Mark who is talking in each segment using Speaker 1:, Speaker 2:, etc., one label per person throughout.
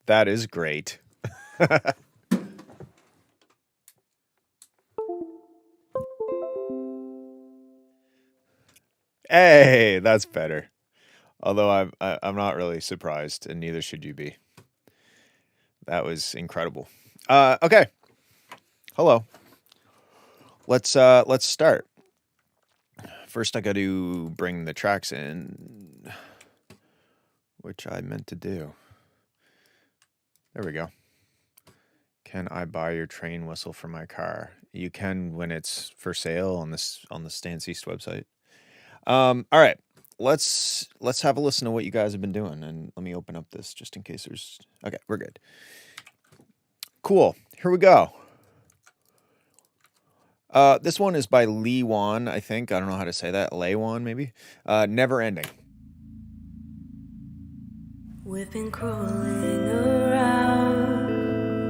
Speaker 1: That is great. Hey, that's better. Although I'm not really surprised, and neither should you be. That was incredible. Okay. Hello. Let's start. First, I got to bring the tracks in, which I meant to do. There we go. Can I buy your train whistle for my car? You can when it's for sale on the Stance East website. All right. Let's have a listen to what you guys have been doing, and let me open up this just in case there's... Okay, we're good. Cool. Here we go. This one is by Lee Wan, I think. I don't know how to say that. Lei Wan, maybe? Never Ending.
Speaker 2: We've been crawling around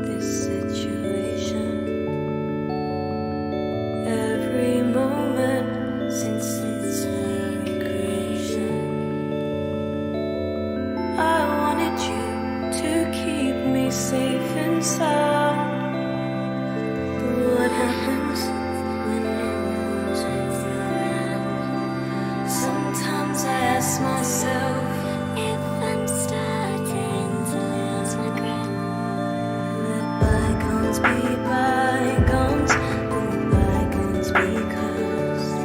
Speaker 2: this situation every moment since its very creation. I wanted you to keep me safe and sound, but what happens when no one's around? Sometimes I ask myself if I'm starting to lose my grip. Let bygones be bygones, and bygones be cursed.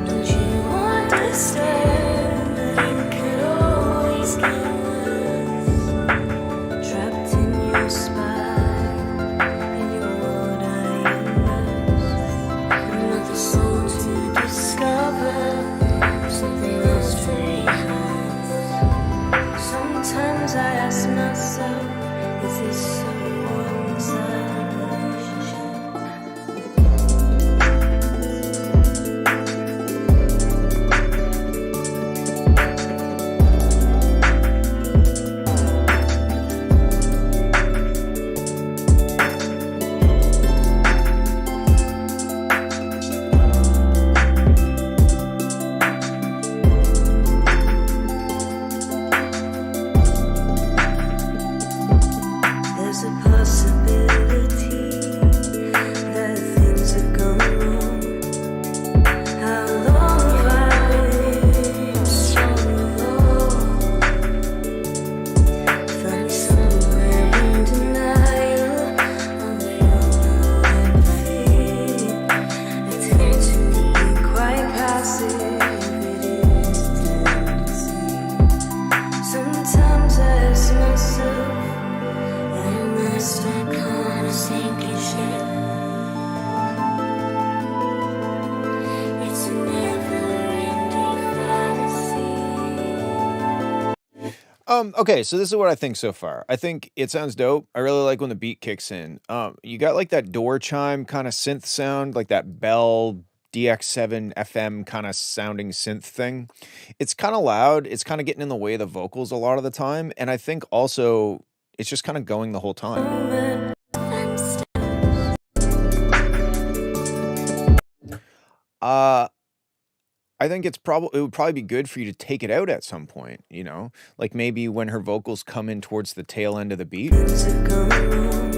Speaker 2: Don't you understand that it could always get worse? Trapped in your spine, and you're what I immerse. Another soul to discover, something lost to rehearse. Sometimes I ask myself, is this a one-sided relationship? There's a possibility that things have gone wrong. How long have I been so alone? Find somewhere in denial of your empathy. I tend to be quite passive, it is tendency. Sometimes I ask myself, am I stuck on a sinking ship? It's a never-ending fantasy.
Speaker 1: Okay, so this is what I think so far. I think it sounds dope. I really like when the beat kicks in. You got like that door chime kind of synth sound, like that Bell DX7 FM kind of sounding synth thing. It's kind of loud. It's kind of getting in the way of the vocals a lot of the time, and I think also it's just kind of going the whole time. I think it would probably be good for you to take it out at some point, you know? Like maybe when her vocals come in towards the tail end of the beat.
Speaker 2: Things have gone wrong.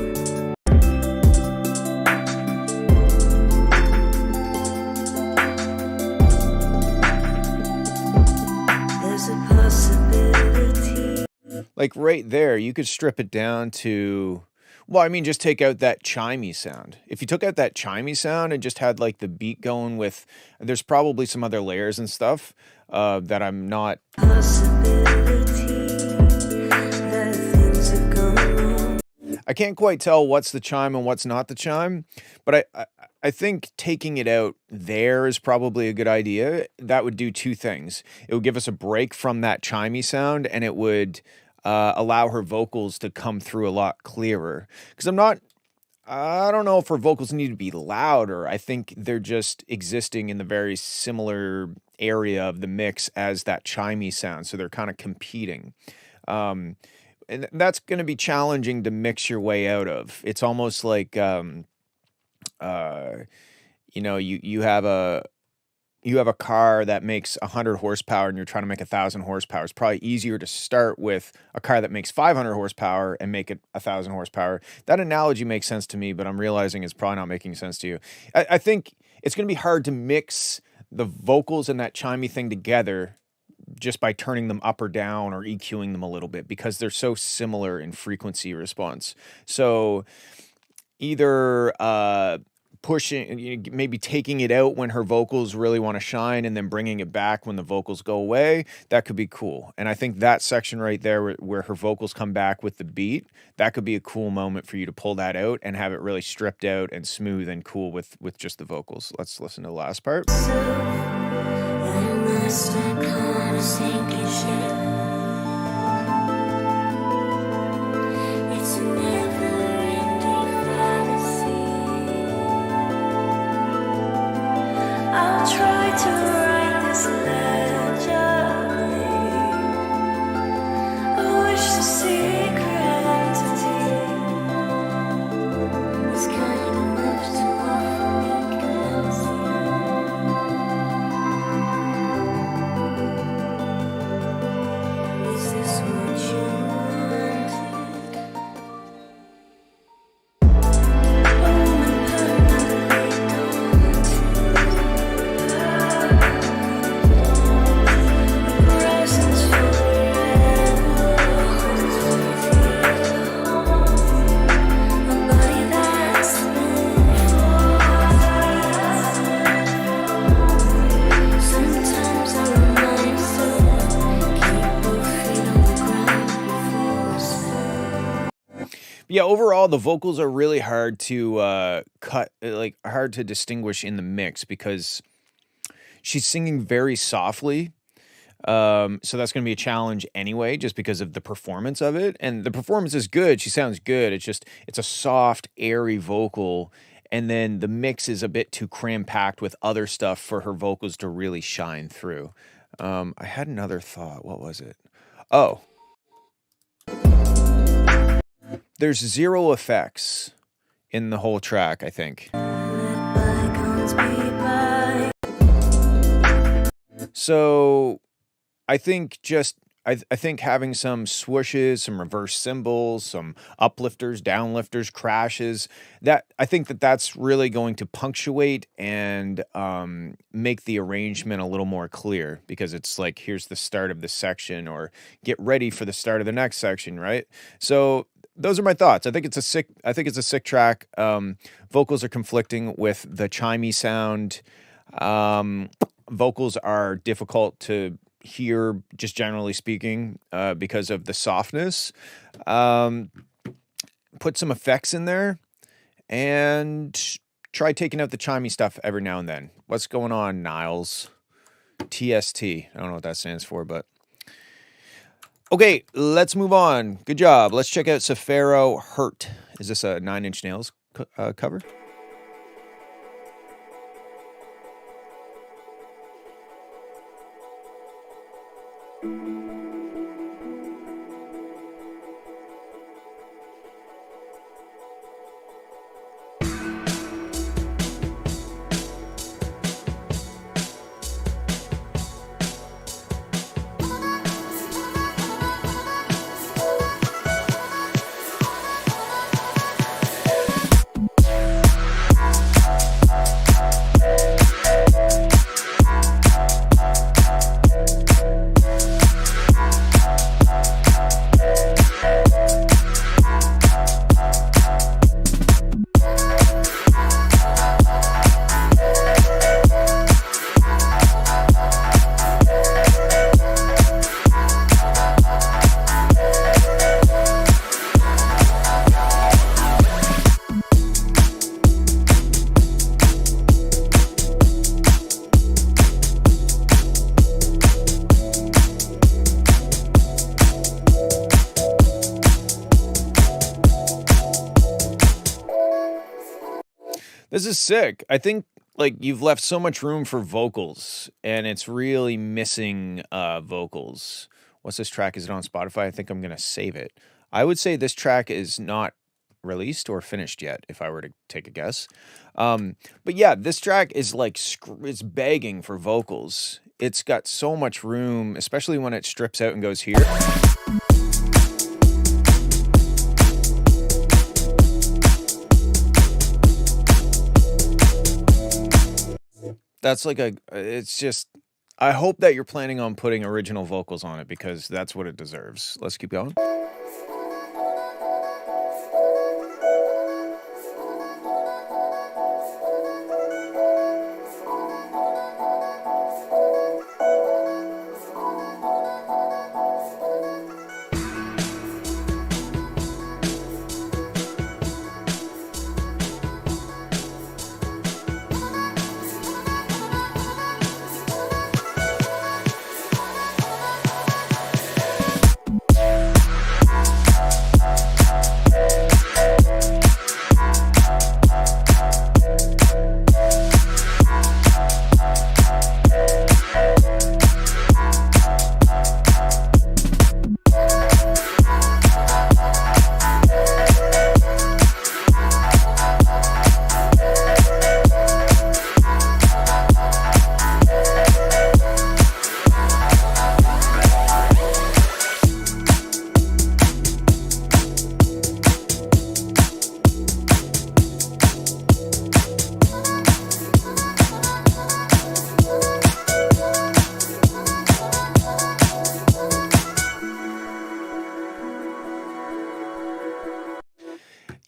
Speaker 2: There's a possibility.
Speaker 1: Like right there, you could strip it down to... Well, I mean, just take out that chimey sound. If you took out that chimey sound and just had like the beat going with... There's probably some other layers and stuff that I'm not...
Speaker 2: Possibility that things have gone wrong.
Speaker 1: I can't quite tell what's the chime and what's not the chime, but I think taking it out there is probably a good idea. That would do two things. It would give us a break from that chimey sound, and it would allow her vocals to come through a lot clearer. Because I don't know if her vocals need to be louder. I think they're just existing in the very similar area of the mix as that chimey sound, so they're kind of competing. And that's going to be challenging to mix your way out of. It's almost like, you know, you have a you have a car that makes 100 horsepower and you're trying to make 1,000 horsepower, it's probably easier to start with a car that makes 500 horsepower and make it 1,000 horsepower. That analogy makes sense to me, but I'm realizing it's probably not making sense to you. I think it's going to be hard to mix the vocals and that chimey thing together just by turning them up or down or EQing them a little bit because they're so similar in frequency response. So either pushing, maybe taking it out when her vocals really want to shine and then bringing it back when the vocals go away, that could be cool. And I think that section right there where her vocals come back with the beat, that could be a cool moment for you to pull that out and have it really stripped out and smooth and cool with just the vocals. Let's listen to the last part.
Speaker 2: I'll try to write this letter gently. I wish the secret entity is kind enough to offer me cleansing. Is this what you wanted?
Speaker 1: Yeah, overall, the vocals are really hard to hard to distinguish in the mix because she's singing very softly. So that's going to be a challenge anyway, just because of the performance of it. And the performance is good. She sounds good. It's a soft, airy vocal. And then the mix is a bit too cram-packed with other stuff for her vocals to really shine through. I had another thought. What was it? Oh. There's 0 effects in the whole track, I think. So I think I think having some swooshes, some reverse cymbals, some uplifters, downlifters, crashes, I think that's really going to punctuate and make the arrangement a little more clear because it's like, here's the start of the section or get ready for the start of the next section, right? So those are my thoughts. I think it's a sick track. Vocals are conflicting with the chimey sound. Vocals are difficult to hear, just generally speaking, because of the softness. Put some effects in there and try taking out the chimey stuff every now and then. What's going on, Niles? TST. I don't know what that stands for, but okay, let's move on. Good job. Let's check out Safaro Hurt. Is this a 9 Inch Nails cover? This is sick. I think like you've left so much room for vocals and it's really missing vocals. What's this track? Is it on Spotify? I think I'm going to save it. I would say this track is not released or finished yet, if I were to take a guess. But yeah, this track is like it's begging for vocals. It's got so much room, especially when it strips out and goes here. That's like it's just, I hope that you're planning on putting original vocals on it because that's what it deserves. Let's keep going.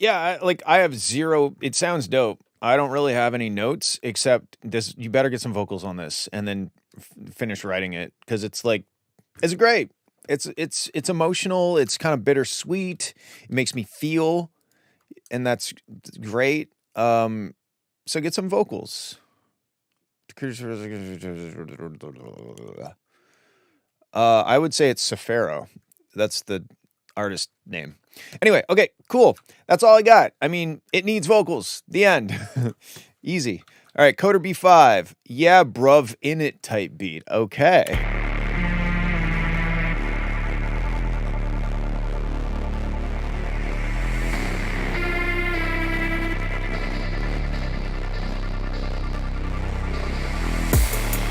Speaker 1: Yeah, I have zero. It sounds dope. I don't really have any notes except this. You better get some vocals on this and then finish writing it because it's like, it's great. It's emotional. It's kind of bittersweet. It makes me feel, and that's great. So get some vocals. I would say it's Safaro. That's the artist name. Anyway, okay, cool. That's all I got. I mean, it needs vocals. The end. Easy. All right, Coder B5. Yeah, bruv, in it type beat. Okay.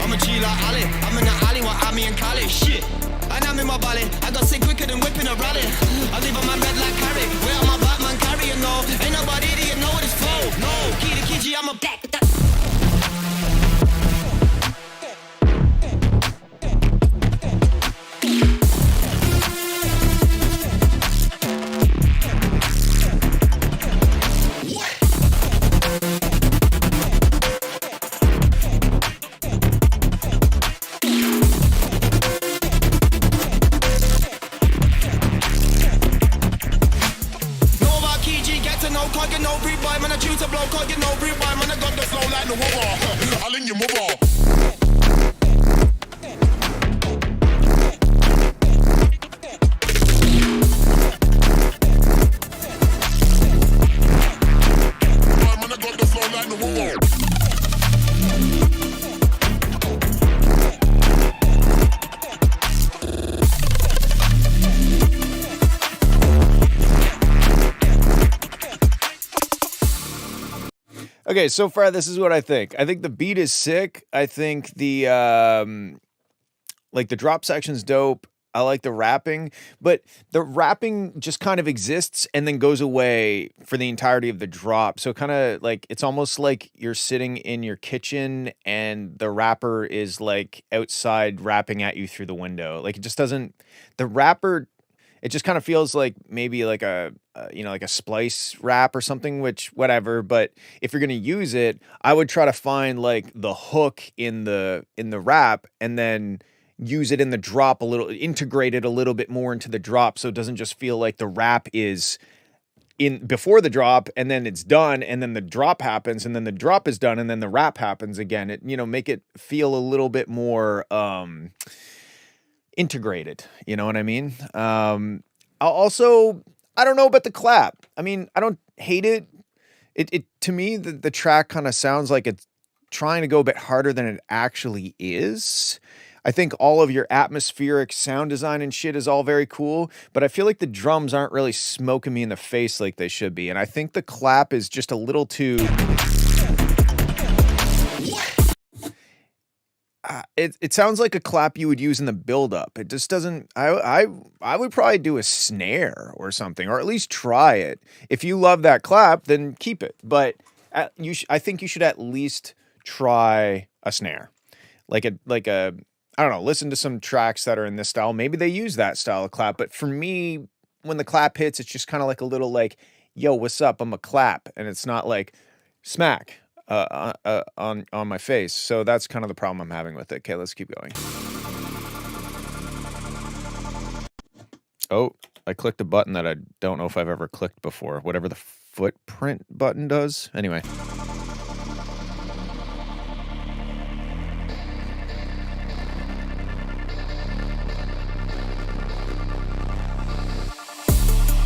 Speaker 3: I'm a G like Ali. I'm in the alley with Ami and Kali. Shit. And I'm in my valley. I got sick quicker than whipping a rally. I leave a man red like Harry. Where am I Batman carrying? No, ain't nobody idiot know what it's for. No, key to Kiji, I'm a black.
Speaker 1: Okay, so far this is what I think. I think the beat is sick. I think the the drop section's dope. I like the rapping, but the rapping just kind of exists and then goes away for the entirety of the drop. So kind of like it's almost like you're sitting in your kitchen and the rapper is like outside rapping at you through the window. Like it just doesn't, the rapper, it just kind of feels like maybe like a like a splice rap or something, which whatever. But if you're going to use it, I would try to find like the hook in the rap and then use it in the drop a little, integrate it a little bit more into the drop. So it doesn't just feel like the rap is in before the drop and then it's done and then the drop happens and then the drop is done and then the rap happens again. It, make it feel a little bit more, integrated. You know what I mean? Also, I don't know about the clap. I mean, I don't hate it. It to me, the track kind of sounds like it's trying to go a bit harder than it actually is. I think all of your atmospheric sound design and shit is all very cool, but I feel like the drums aren't really smoking me in the face like they should be. And I think the clap is just a little too... It sounds like a clap you would use in the build-up. It just doesn't... I would probably do a snare or something, or at least try it. If you love that clap, then keep it. But I think you should at least try a snare. Like a I don't know, listen to some tracks that are in this style. Maybe they use that style of clap. But for me, when the clap hits, it's just kind of like a little like, yo, what's up? I'm a clap. And it's not like smack on my face. So that's kind of the problem I'm having with it. Okay, let's keep going. Oh, I clicked a button that I don't know if I've ever clicked before. Whatever the footprint button does. Anyway.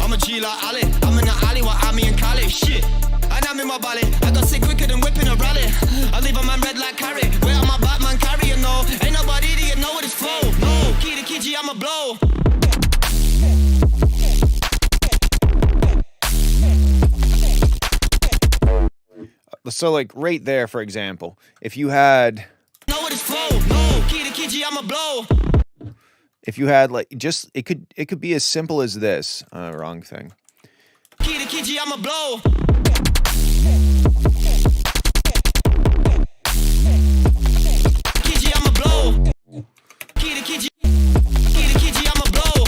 Speaker 3: I'm a G like Ali. I'm in the alley with Ami and Kali. Shit. And I'm in my body. I got sick quicker than whipping a rally. I leave a man red like carry. Where am I Batman carrying? No. Ain't nobody idiot know what it's flow. No. Key to Kiji, I'm a blow.
Speaker 1: So like right there, for example, if you had...
Speaker 3: Know what it's flow. No. Key to Kiji, I'm a blow.
Speaker 1: If you had like just it could be as simple as this. Wrong thing.
Speaker 3: Key to Kiji, I'm a blow. Kiji, I'm a blow. Key to Kiji. Key to Kiji, I'm a blow.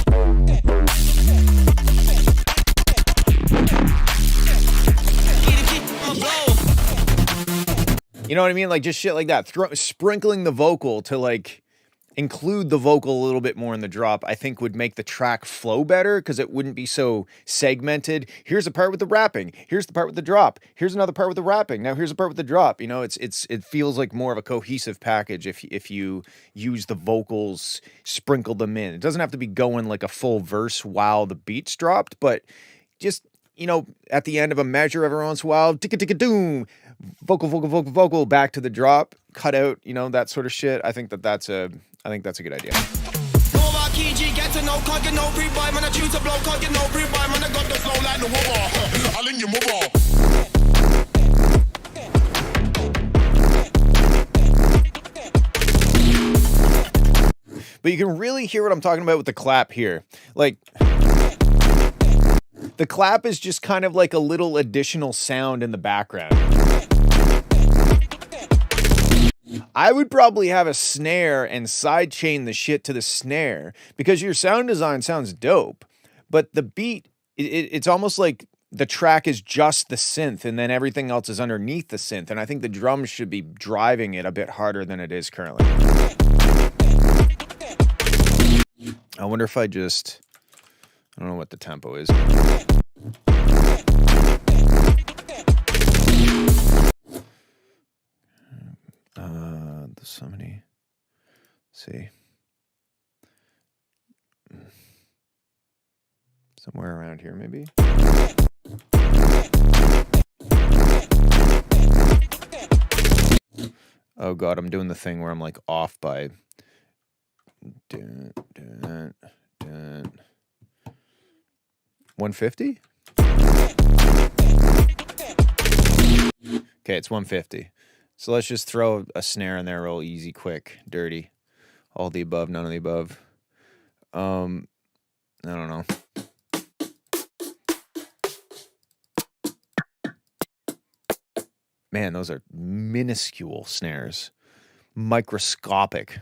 Speaker 3: Key to Kiji, I'm a blow.
Speaker 1: You know what I mean? Like just shit like that. Sprinkling the vocal to like include the vocal a little bit more in the drop, I think would make the track flow better because it wouldn't be so segmented. Here's the part with the rapping. Here's the part with the drop. Here's another part with the rapping. Now here's the part with the drop. You know, it feels like more of a cohesive package if you use the vocals, sprinkle them in. It doesn't have to be going like a full verse while the beat's dropped, but just, you know, at the end of a measure every once in a while, ticka-ticka-doom, vocal, back to the drop, cut out, you know, that sort of shit. I think that's a good idea.
Speaker 3: Get to know, can't get no free buy, man. I choose to blow, can't get no free buy, man. I got the flow like the wobble. I'll in your mobile.
Speaker 1: But you can really hear what I'm talking about with the clap here. Like, the clap is just kind of like a little additional sound in the background. I would probably have a snare and sidechain the shit to the snare because your sound design sounds dope, but the beat, it's almost like the track is just the synth and then everything else is underneath the synth. And I think the drums should be driving it a bit harder than it is currently. I wonder if I don't know what the tempo is. There's so many. Let's see. Somewhere around here, maybe. Oh God, I'm doing the thing where I'm like off by 150? Okay, it's 150. So let's just throw a snare in there real easy, quick, dirty. All the above, none of the above. I don't know. Man, those are minuscule snares. Microscopic.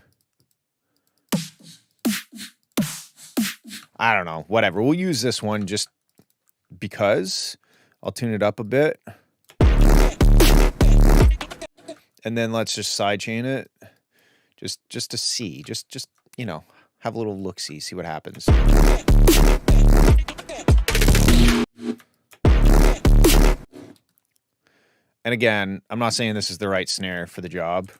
Speaker 1: I don't know. Whatever. We'll use this one just because. I'll tune it up a bit. And then let's just sidechain it. Just to see. Just you know, have a little look-see, see what happens. And again, I'm not saying this is the right snare for the job,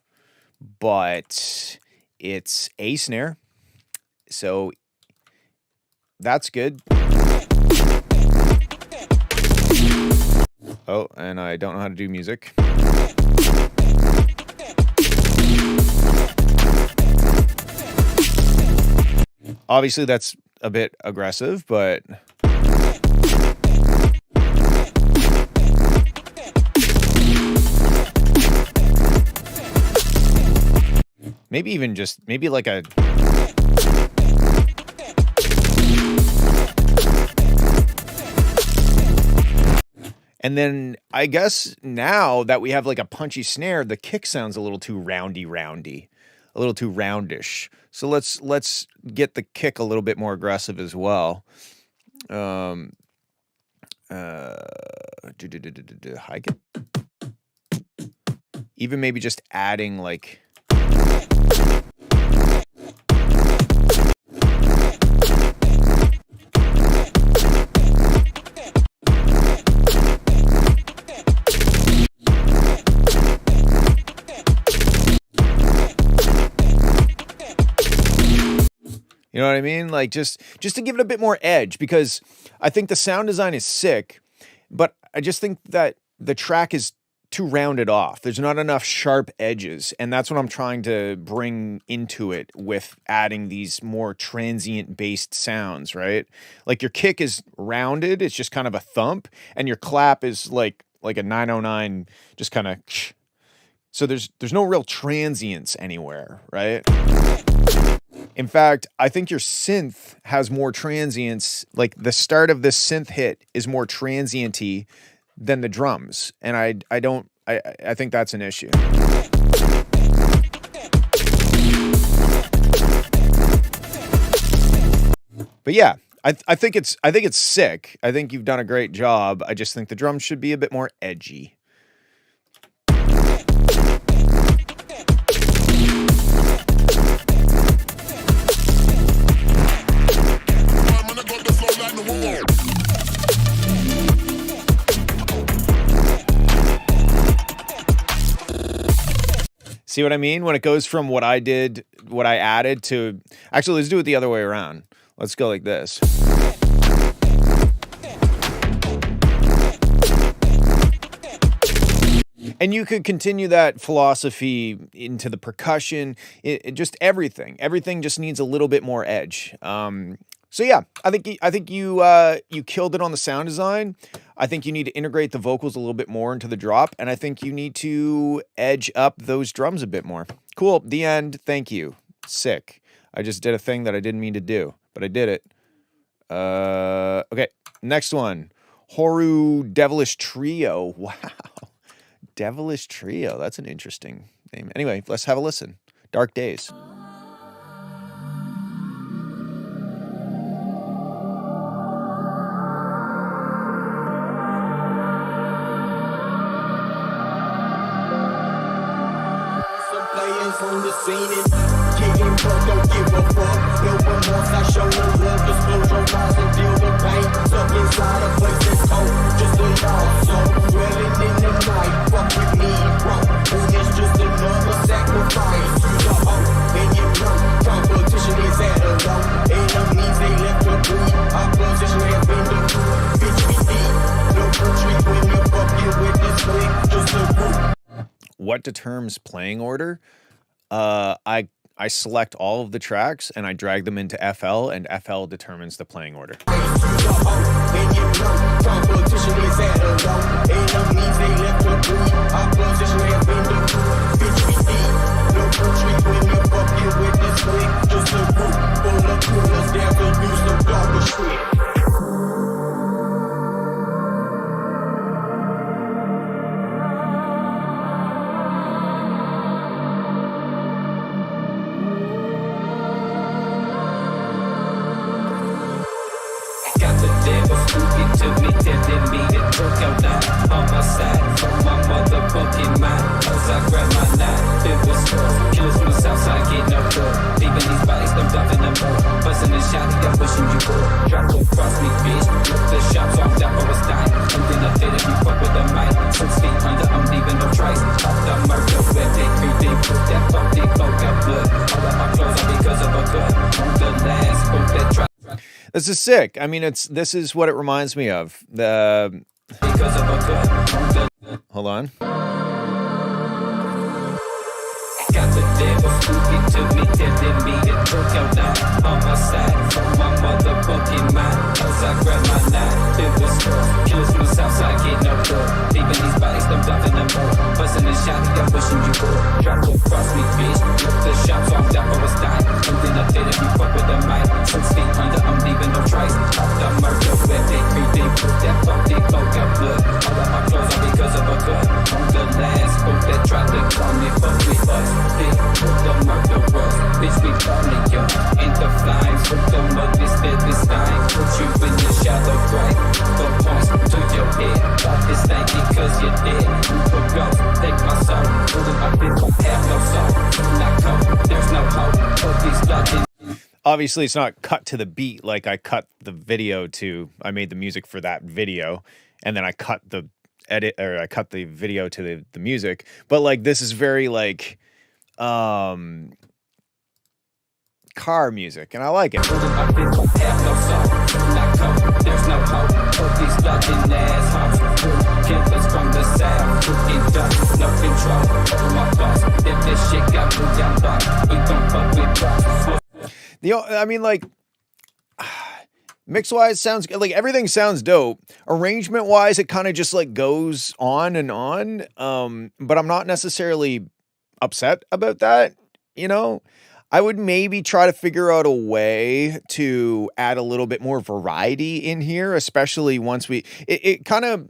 Speaker 1: but it's a snare. So that's good. Oh, and I don't know how to do music. Obviously, that's a bit aggressive, but maybe even just maybe like a and then I guess now that we have like a punchy snare, the kick sounds a little too roundy, a little too roundish. So let's get the kick a little bit more aggressive as well. High kick. Even maybe just adding like you know what I mean? Like just to give it a bit more edge, because I think the sound design is sick, but I just think that the track is too rounded off. There's not enough sharp edges, and that's what I'm trying to bring into it with adding these more transient based sounds, right? Like your kick is rounded, it's just kind of a thump, and your clap is like a 909, just kind of so there's no real transience anywhere, right? In fact, I think your synth has more transients. Like the start of this synth hit is more transient-y than the drums. And I think that's an issue. But yeah, I think it's sick. I think you've done a great job. I just think the drums should be a bit more edgy. See what I mean? When it goes from what I added to... Actually, let's do it the other way around. Let's go like this. And you could continue that philosophy into the percussion, just everything. Everything just needs a little bit more edge. So yeah, I think you killed it on the sound design. I think you need to integrate the vocals a little bit more into the drop, and I think you need to edge up those drums a bit more. Cool. The end. Thank you. Sick. I just did a thing that I didn't mean to do, but I did it. Okay. Next one. Horu Devilish Trio. Wow. Devilish Trio. That's an interesting name. Anyway, let's have a listen. Dark Days.
Speaker 3: On the scene, kicking fuck, don't give a fuck. No remorse, I show no love. Just close your eyes and feel the pain. Stuck inside a place that's cold, just a lost soul. Dwelling in the night, fuck with me, bro. And it's just another sacrifice. Use a hoe, and you know competition is at a low. Enemies, they left the breed. Opposition has been defeated. Bitch, we deep. No retreat when you fucking with this clique. Just a group.
Speaker 1: What determines playing order? I select all of the tracks and I drag them into FL, and FL determines the playing order. This is sick. I mean, this is what it reminds me of. Hold on.
Speaker 4: They were spooky to me, telling me to took out down on my side from my motherfucking mind. As I grab my knife, it was close. Kills from the south side, get no door. Leaving these bodies dumped up in the mud. Busting the shot, I'm wishing you would. Drop to cross me, bitch. Look the shots off, that I was dying. Something up there that we fuck with the mic. 6 feet under, I'm leaving no trace. Off the murder, web, they creepy. That funky folk got blood. All of my clothes are because of a cut. On the last boat that tried to call me, fuck with us. Big with the murderers. Bitch, we only young. In the flames, with the muddies, deadly stein. Put you in the shadow, right? The points to your head. Got this stanky cause you're dead. You could go, take my soul. Pulling my bitch, have no soul. Not cold, there's no hope. Put these blocking.
Speaker 1: Obviously, it's not cut to the beat like I cut the video to. I made the music for that video, and then I cut the edit, or I cut the video to the music. But like, this is very like car music, and I like it. I mean, like, mix wise sounds like everything sounds dope. Arrangement wise, it kind of just like goes on and on. But I'm not necessarily upset about that. You know, I would maybe try to figure out a way to add a little bit more variety in here, especially once it kind of,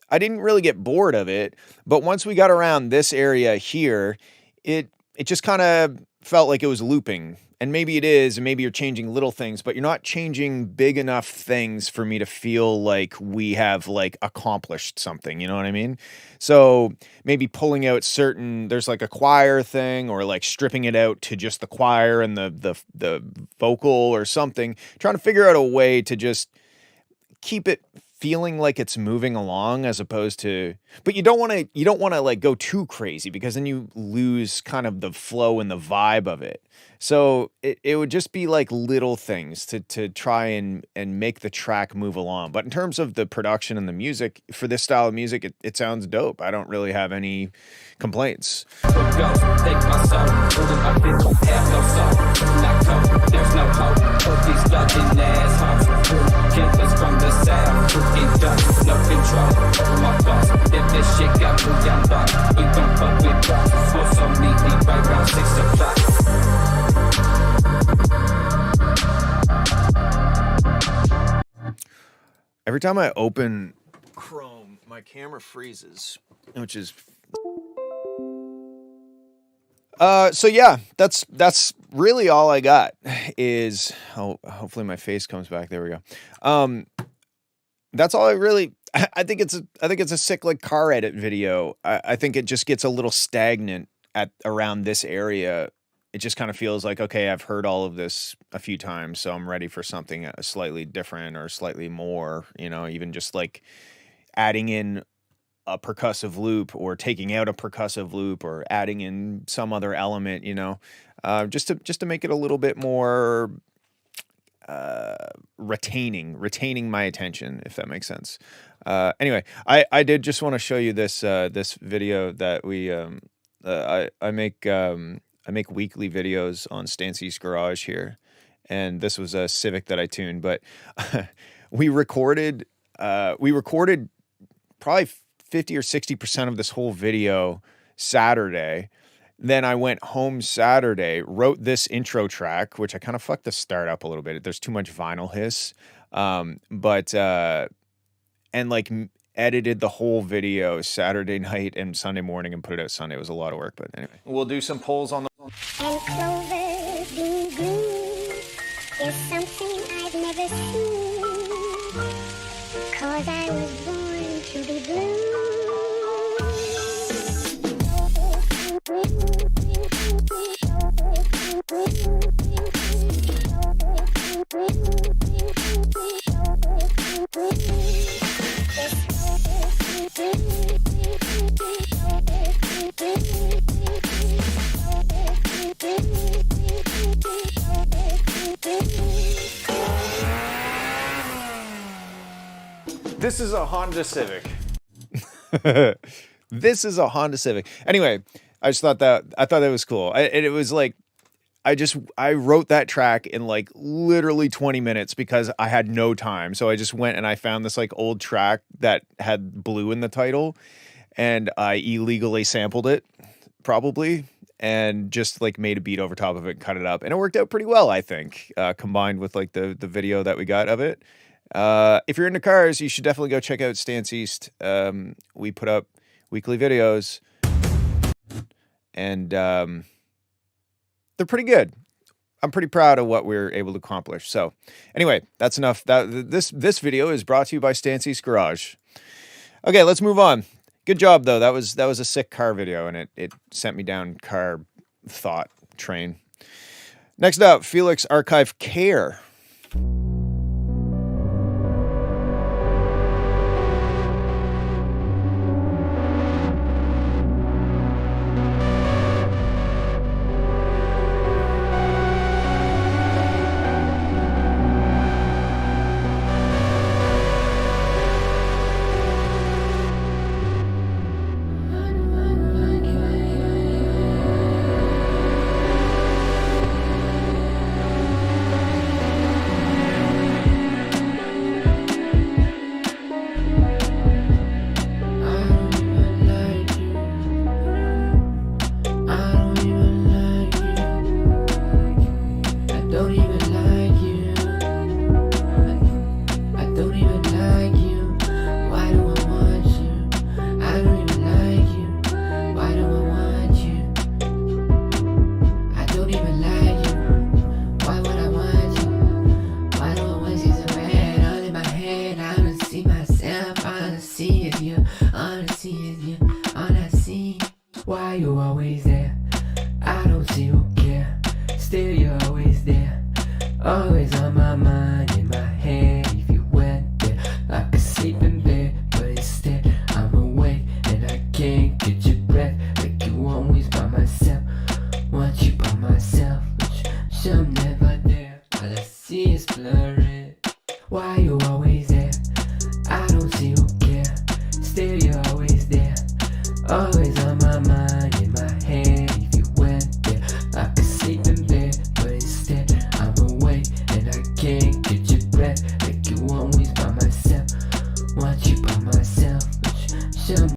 Speaker 1: I didn't really get bored of it, but once we got around this area here, it just kind of felt like it was looping. And maybe it is, and maybe you're changing little things, but you're not changing big enough things for me to feel like we have like accomplished something, you know what I mean? So maybe pulling out there's like a choir thing, or like stripping it out to just the choir and the vocal or something, trying to figure out a way to just keep it feeling like it's moving along, as opposed to, but you don't want to like go too crazy, because then you lose kind of the flow and the vibe of it. So it would just be like little things to try and make the track move along. But in terms of the production and the music for this style of music, it sounds dope. I don't really have any complaints. Every time I open Chrome, my camera freezes, which is so yeah, that's really all I got. Is hopefully my face comes back. There we go. That's all I really. I think it's a sick like car edit video. I think it just gets a little stagnant at around this area. It just kind of feels like, okay, I've heard all of this a few times, so I'm ready for something slightly different or slightly more, you know, even just like adding in a percussive loop or taking out a percussive loop or adding in some other element, you know, just to make it a little bit more retaining my attention, if that makes sense. Anyway, I did just want to show you this this video that we I make weekly videos on Stancy's Garage here, and this was a Civic that I tuned, but we recorded probably 50 or 60% of this whole video Saturday. Then I went home Saturday, wrote this intro track, which I kind of fucked the start up a little bit. There's too much vinyl hiss, and like edited the whole video Saturday night and Sunday morning and put it out Sunday. It was a lot of work, but anyway. We'll do some polls on the...
Speaker 2: And clover being green is something I've never seen. 'Cause I was born to be blue.
Speaker 1: This is a Honda Civic. This is a Honda Civic. Anyway, I just thought that was cool. And it was like I wrote that track in like literally 20 minutes because I had no time. So I just went and I found this like old track that had blue in the title, and I illegally sampled it probably, and just like made a beat over top of it and cut it up, and it worked out pretty well, I think, combined with like the video that we got of it. If you're into cars, you should definitely go check out Stance East. We put up weekly videos, and they're pretty good. I'm pretty proud of what we're able to accomplish. So anyway, that's enough. This video is brought to you by Stance East Garage. Okay, let's move on. Good job though. That was a sick car video, and it sent me down car thought train. Next up, Felix Archive Care.
Speaker 5: Why you always there? I don't see you care. Still you're always there. Always on my mind, in my head. If you went there, I could sleep in bed, but instead I'm awake and I can't get your breath. Like you always by myself. Want you by myself, but I'm never there. All I see is blurry. Why you always there? I don't see you care. Still you're always there. Always on my mind, in my head. If you went there, I could sleep in bed, but instead I'm awake and I can't get your breath. Like you always by myself. Want you by myself, but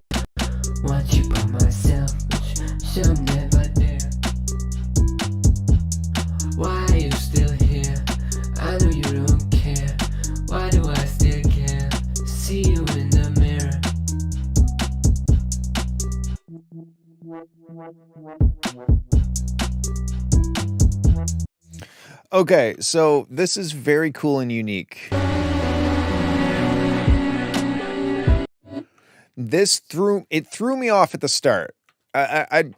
Speaker 5: want you by myself, but I'm never there. Why are you still here? I know you don't care. Why do I still care? See you in the mirror.
Speaker 1: Okay, so this is very cool and unique. This threw me off at the start. I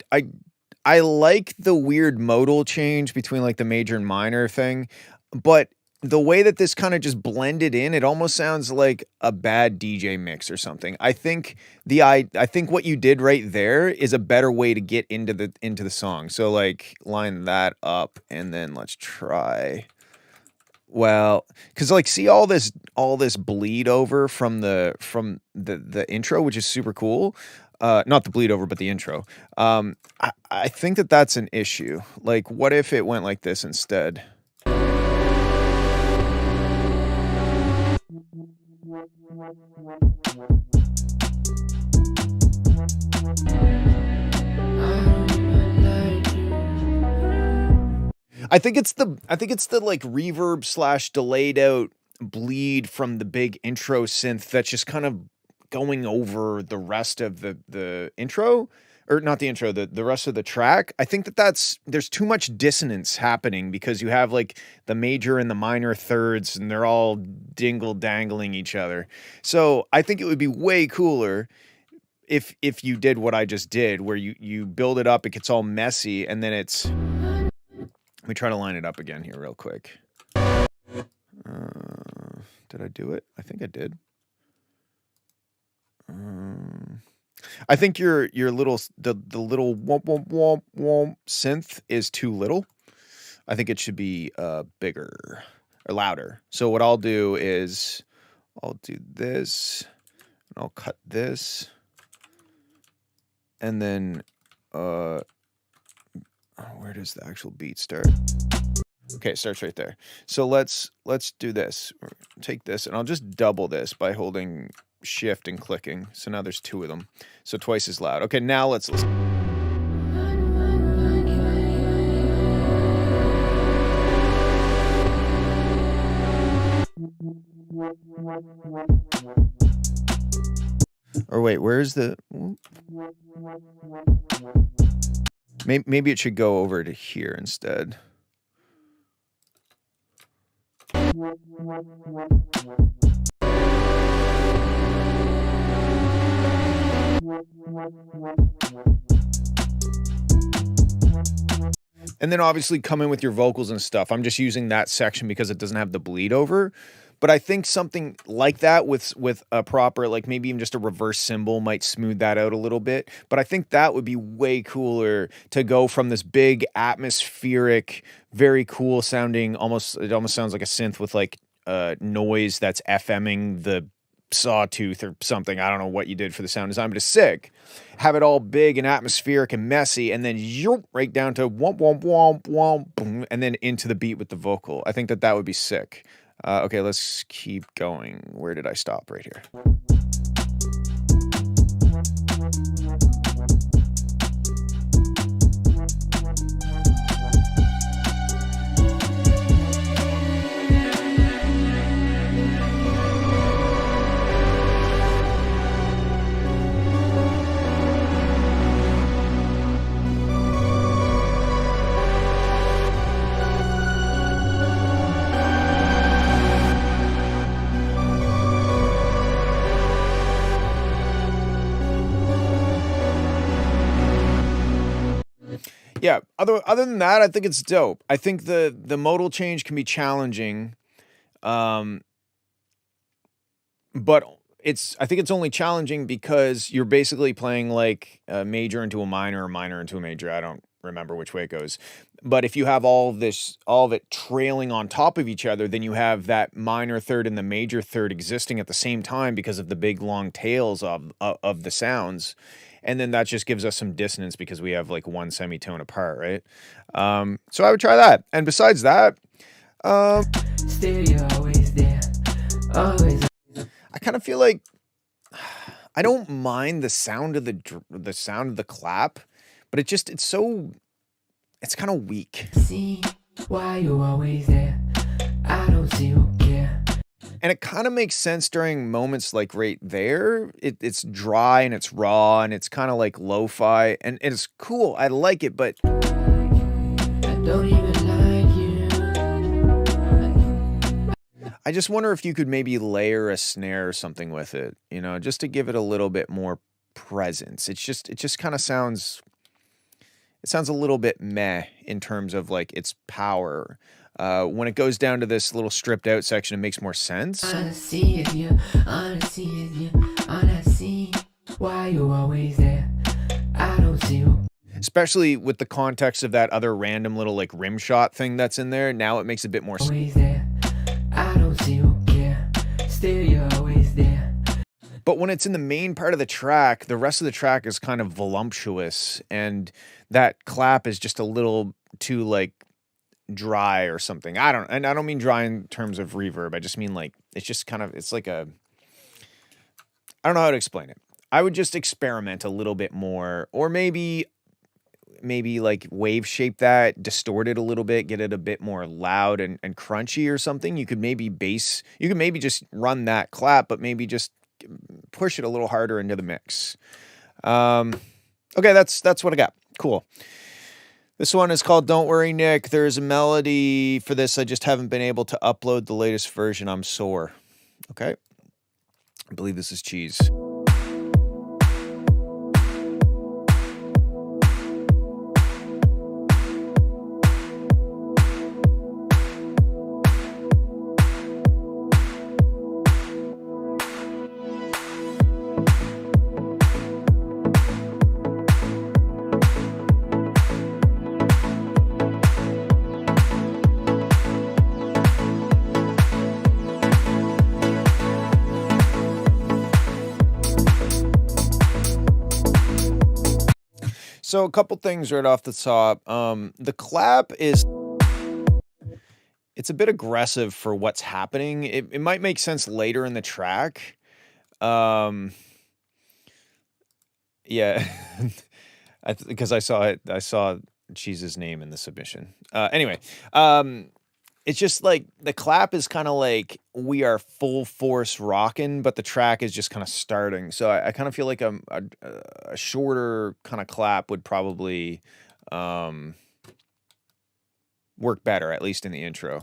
Speaker 1: like the weird modal change between like the major and minor thing, but the way that this kind of just blended in, it almost sounds like a bad DJ mix or something. I think what you did right there is a better way to get into the song. So like line that up, and then let's try. Well, because like see all this bleed over from the intro, which is super cool. Not the bleed over, but the intro. I think that's an issue. Like, what if it went like this instead? I think it's the like reverb / delayed out bleed from the big intro synth that's just kind of going over the rest of the intro, or not the intro, the rest of the track. I think there's too much dissonance happening because you have like the major and the minor thirds and they're all dingle dangling each other. So I think it would be way cooler if you did what I just did, where you build it up, it gets all messy, and then it's... Let me try to line it up again here real quick. Did I do it? I think I did. I think your little the little womp womp womp womp synth is too little. I think it should be bigger or louder. So what I'll do is I'll do this, and I'll cut this, and then where does the actual beat start? Okay, it starts right there. So let's do this. Take this, and I'll just double this by holding shift and clicking. So now there's 2 of them. So twice as loud. Okay, now let's listen. Or wait, where's the... Maybe it should go over to here instead. And then obviously come in with your vocals and stuff. I'm just using that section because it doesn't have the bleed over. But I think something like that with a proper, like maybe even just a reverse cymbal might smooth that out a little bit. But I think that would be way cooler to go from this big atmospheric, very cool sounding, it almost sounds like a synth with like noise that's FMing the sawtooth or something. I don't know what you did for the sound design, but it's sick. Have it all big and atmospheric and messy, and then right down to womp womp womp womp boom, and then into the beat with the vocal. I think that would be sick. Okay, let's keep going. Where did I stop? Right here. Yeah, other than that, I think it's dope. I think the modal change can be challenging, but I think it's only challenging because you're basically playing like a major into a minor, or minor into a major. I don't remember which way it goes. But if you have all of it trailing on top of each other, then you have that minor third and the major third existing at the same time because of the big long tails of the sounds. And then that just gives us some dissonance because we have like one semitone apart, right? So I would try that. And besides that,
Speaker 5: Still you're always there, always.
Speaker 1: I kind of feel like I don't mind the sound of the clap, but it's kind of weak.
Speaker 5: See why you always there. I don't see who care.
Speaker 1: And it kind of makes sense during moments like right there. It's dry and it's raw and it's kind of like lo-fi and it's cool. I like it, but
Speaker 5: I don't even like you.
Speaker 1: I just wonder if you could maybe layer a snare or something with it, just to give it a little bit more presence. It just kind of sounds a little bit meh in terms of like its power. When it goes down to this little stripped out section, it makes more sense.
Speaker 5: I see it, yeah. I see it, yeah. I see why you always there. I don't see you.
Speaker 1: Especially with the context of that other random little like rim shot thing that's in there. Now it makes a bit more sense.
Speaker 5: Always there. I don't see you care. Still you're always there.
Speaker 1: But when it's in the main part of the track, the rest of the track is kind of voluptuous, and that clap is just a little too like dry or something. I don't mean dry in terms of reverb. I just mean like it's like I don't know how to explain it. I would just experiment a little bit more, or maybe like wave shape that, distort it a little bit, get it a bit more loud and crunchy or something. You could maybe just run that clap, but maybe just push it a little harder into the mix. Okay, that's what I got. Cool. This one is called Don't Worry, Nick. There's a melody for this. I just haven't been able to upload the latest version. I'm sore. Okay. I believe this is Cheese. So a couple things right off the top. The clap is it's a bit aggressive for what's happening. It might make sense later in the track. Yeah, because I saw it. I saw Cheese's name in the submission. Anyway, it's just like the clap is kind of like we are full force rocking, but the track is just kind of starting. So I kind of feel like a shorter kind of clap would probably work better, at least in the intro.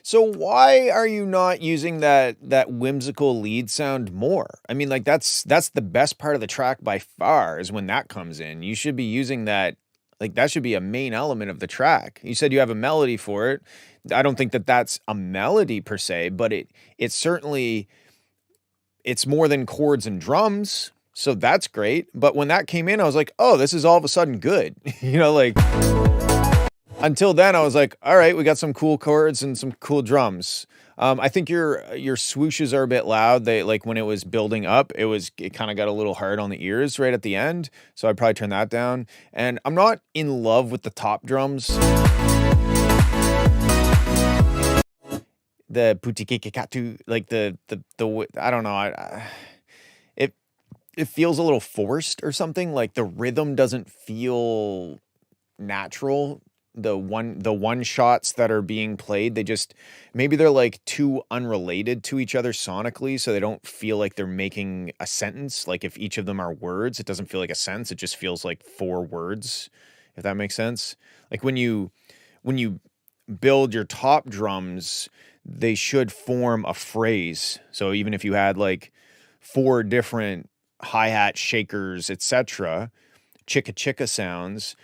Speaker 1: So why are you not using that whimsical lead sound more? I mean, like that's the best part of the track by far is when that comes in. You should be using that, like that should be a main element of the track. You said you have a melody for it. I don't think that that's a melody per se, but it's certainly it's more than chords and drums. So that's great. But when that came in, I was like, oh, this is all of a sudden good. You know, like until then I was like, all right, we got some cool chords and some cool drums. I think your swooshes are a bit loud. They like when it was building up, it kind of got a little hard on the ears right at the end. So I'd probably turn that down. And I'm not in love with the top drums. The putikikatu, like the I don't know. It feels a little forced or something. Like the rhythm doesn't feel natural. The one shots that are being played, maybe they're like too unrelated to each other sonically, so they don't feel like they're making a sentence. Like if each of them are words, it doesn't feel like a sentence. It just feels like 4 words, if that makes sense. Like when you build your top drums, they should form a phrase. So even if you had like 4 different hi-hat shakers, etc., chicka chicka sounds,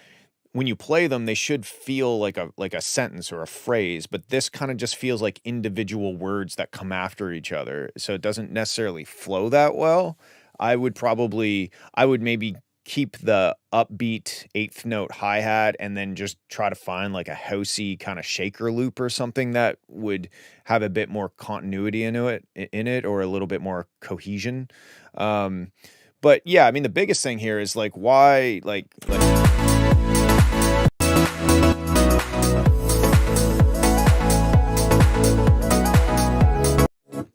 Speaker 1: when you play them, they should feel like a sentence or a phrase, but this kind of just feels like individual words that come after each other. So it doesn't necessarily flow that well. I would maybe keep the upbeat 8th note hi-hat and then just try to find like a housey kind of shaker loop or something that would have a bit more continuity in it or a little bit more cohesion. But yeah, I mean, the biggest thing here is like why like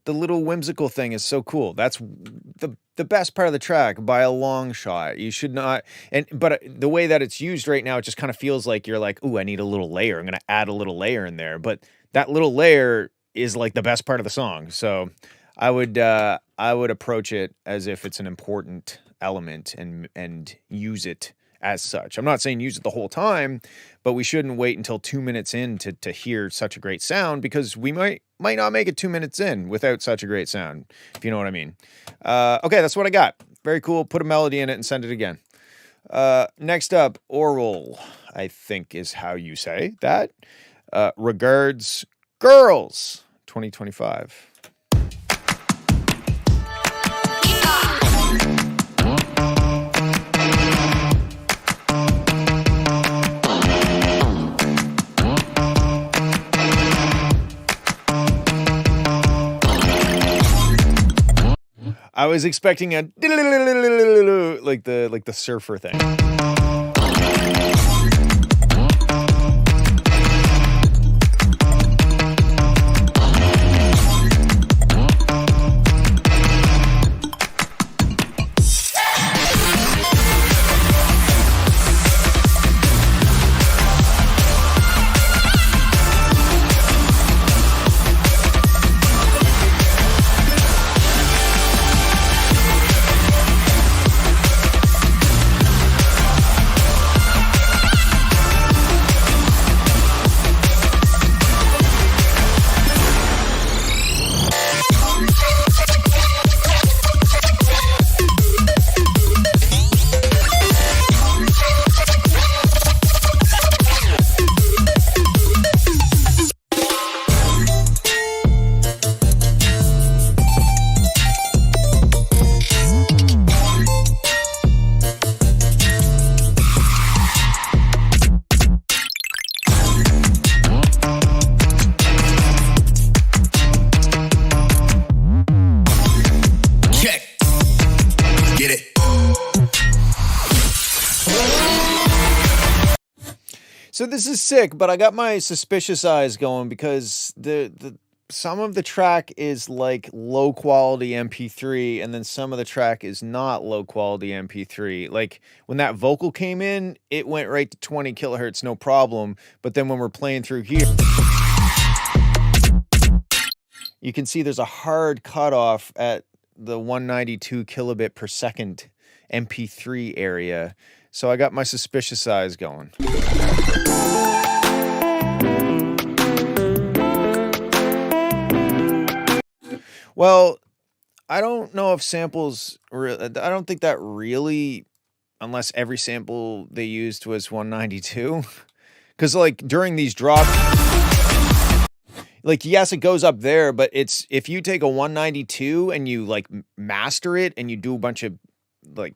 Speaker 1: the little whimsical thing is so cool. That's the best part of the track by a long shot. You should not, but the way that it's used right now, it just kind of feels like you're like, ooh, I need a little layer. I'm going to add a little layer in there. But that little layer is like the best part of the song. So I would I would approach it as if it's an important element and use it as such. I'm not saying use it the whole time, but we shouldn't wait until 2 minutes in to hear such a great sound, because we might not make it 2 minutes in without such a great sound, if you know what I mean. Okay, that's what I got. Very cool. Put a melody in it and send it again. Next up, oral, I think is how you say that. Regards, girls, 2025. I was expecting a like the surfer thing. So this is sick, but I got my suspicious eyes going because the some of the track is like low quality MP3, and then some of the track is not low quality MP3. Like when that vocal came in, it went right to 20 kilohertz, no problem. But then when we're playing through here, you can see there's a hard cutoff at the 192 kilobit per second MP3 area. So I got my suspicious eyes going. Well, I don't know if samples, I don't think that really, unless every sample they used was 192. Because like during these drops, like yes, it goes up there, but it's, if you take a 192 and you like master it and you do a bunch of like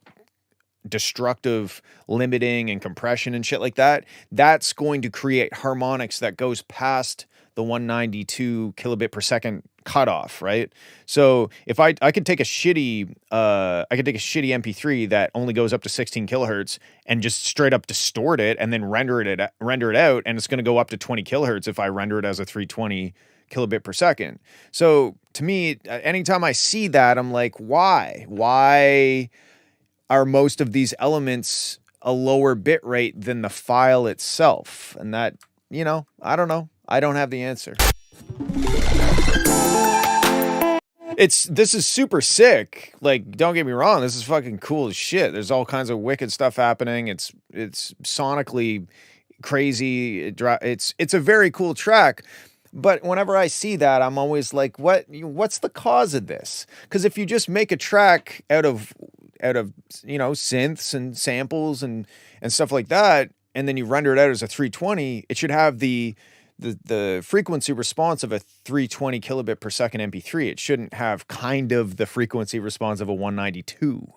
Speaker 1: destructive limiting and compression and shit like that, that's going to create harmonics that goes past the 192 kilobit per second cutoff, right? So if I could take a shitty MP3 that only goes up to 16 kilohertz and just straight up distort it and then render it out, and it's going to go up to 20 kilohertz if I render it as a 320 kilobit per second. So to me, anytime I see that, I'm like, why are most of these elements a lower bit rate than the file itself? And that, you know, I don't know. I don't have the answer. This is super sick. Like, don't get me wrong, this is fucking cool as shit. There's all kinds of wicked stuff happening. It's sonically crazy. It's a very cool track. But whenever I see that, I'm always like, what's the cause of this? Because if you just make a track out of you know, synths and samples and stuff like that, and then you render it out as a 320, it should have the frequency response of a 320 kilobit per second MP3. It shouldn't have kind of the frequency response of a 192.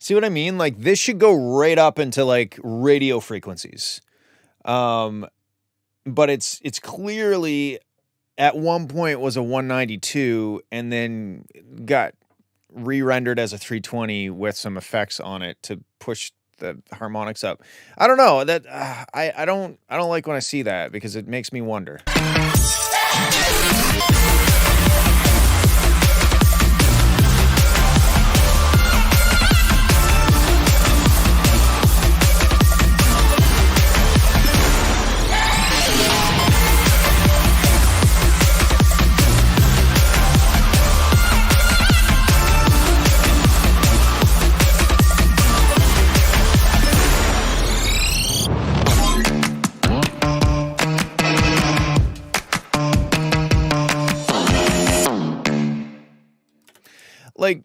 Speaker 1: See what I mean? Like this should go right up into like radio frequencies. But it's clearly at one point was a 192 and then got re-rendered as a 320 with some effects on it to push the harmonics up. I don't know that I don't like when I see that because it makes me wonder. Like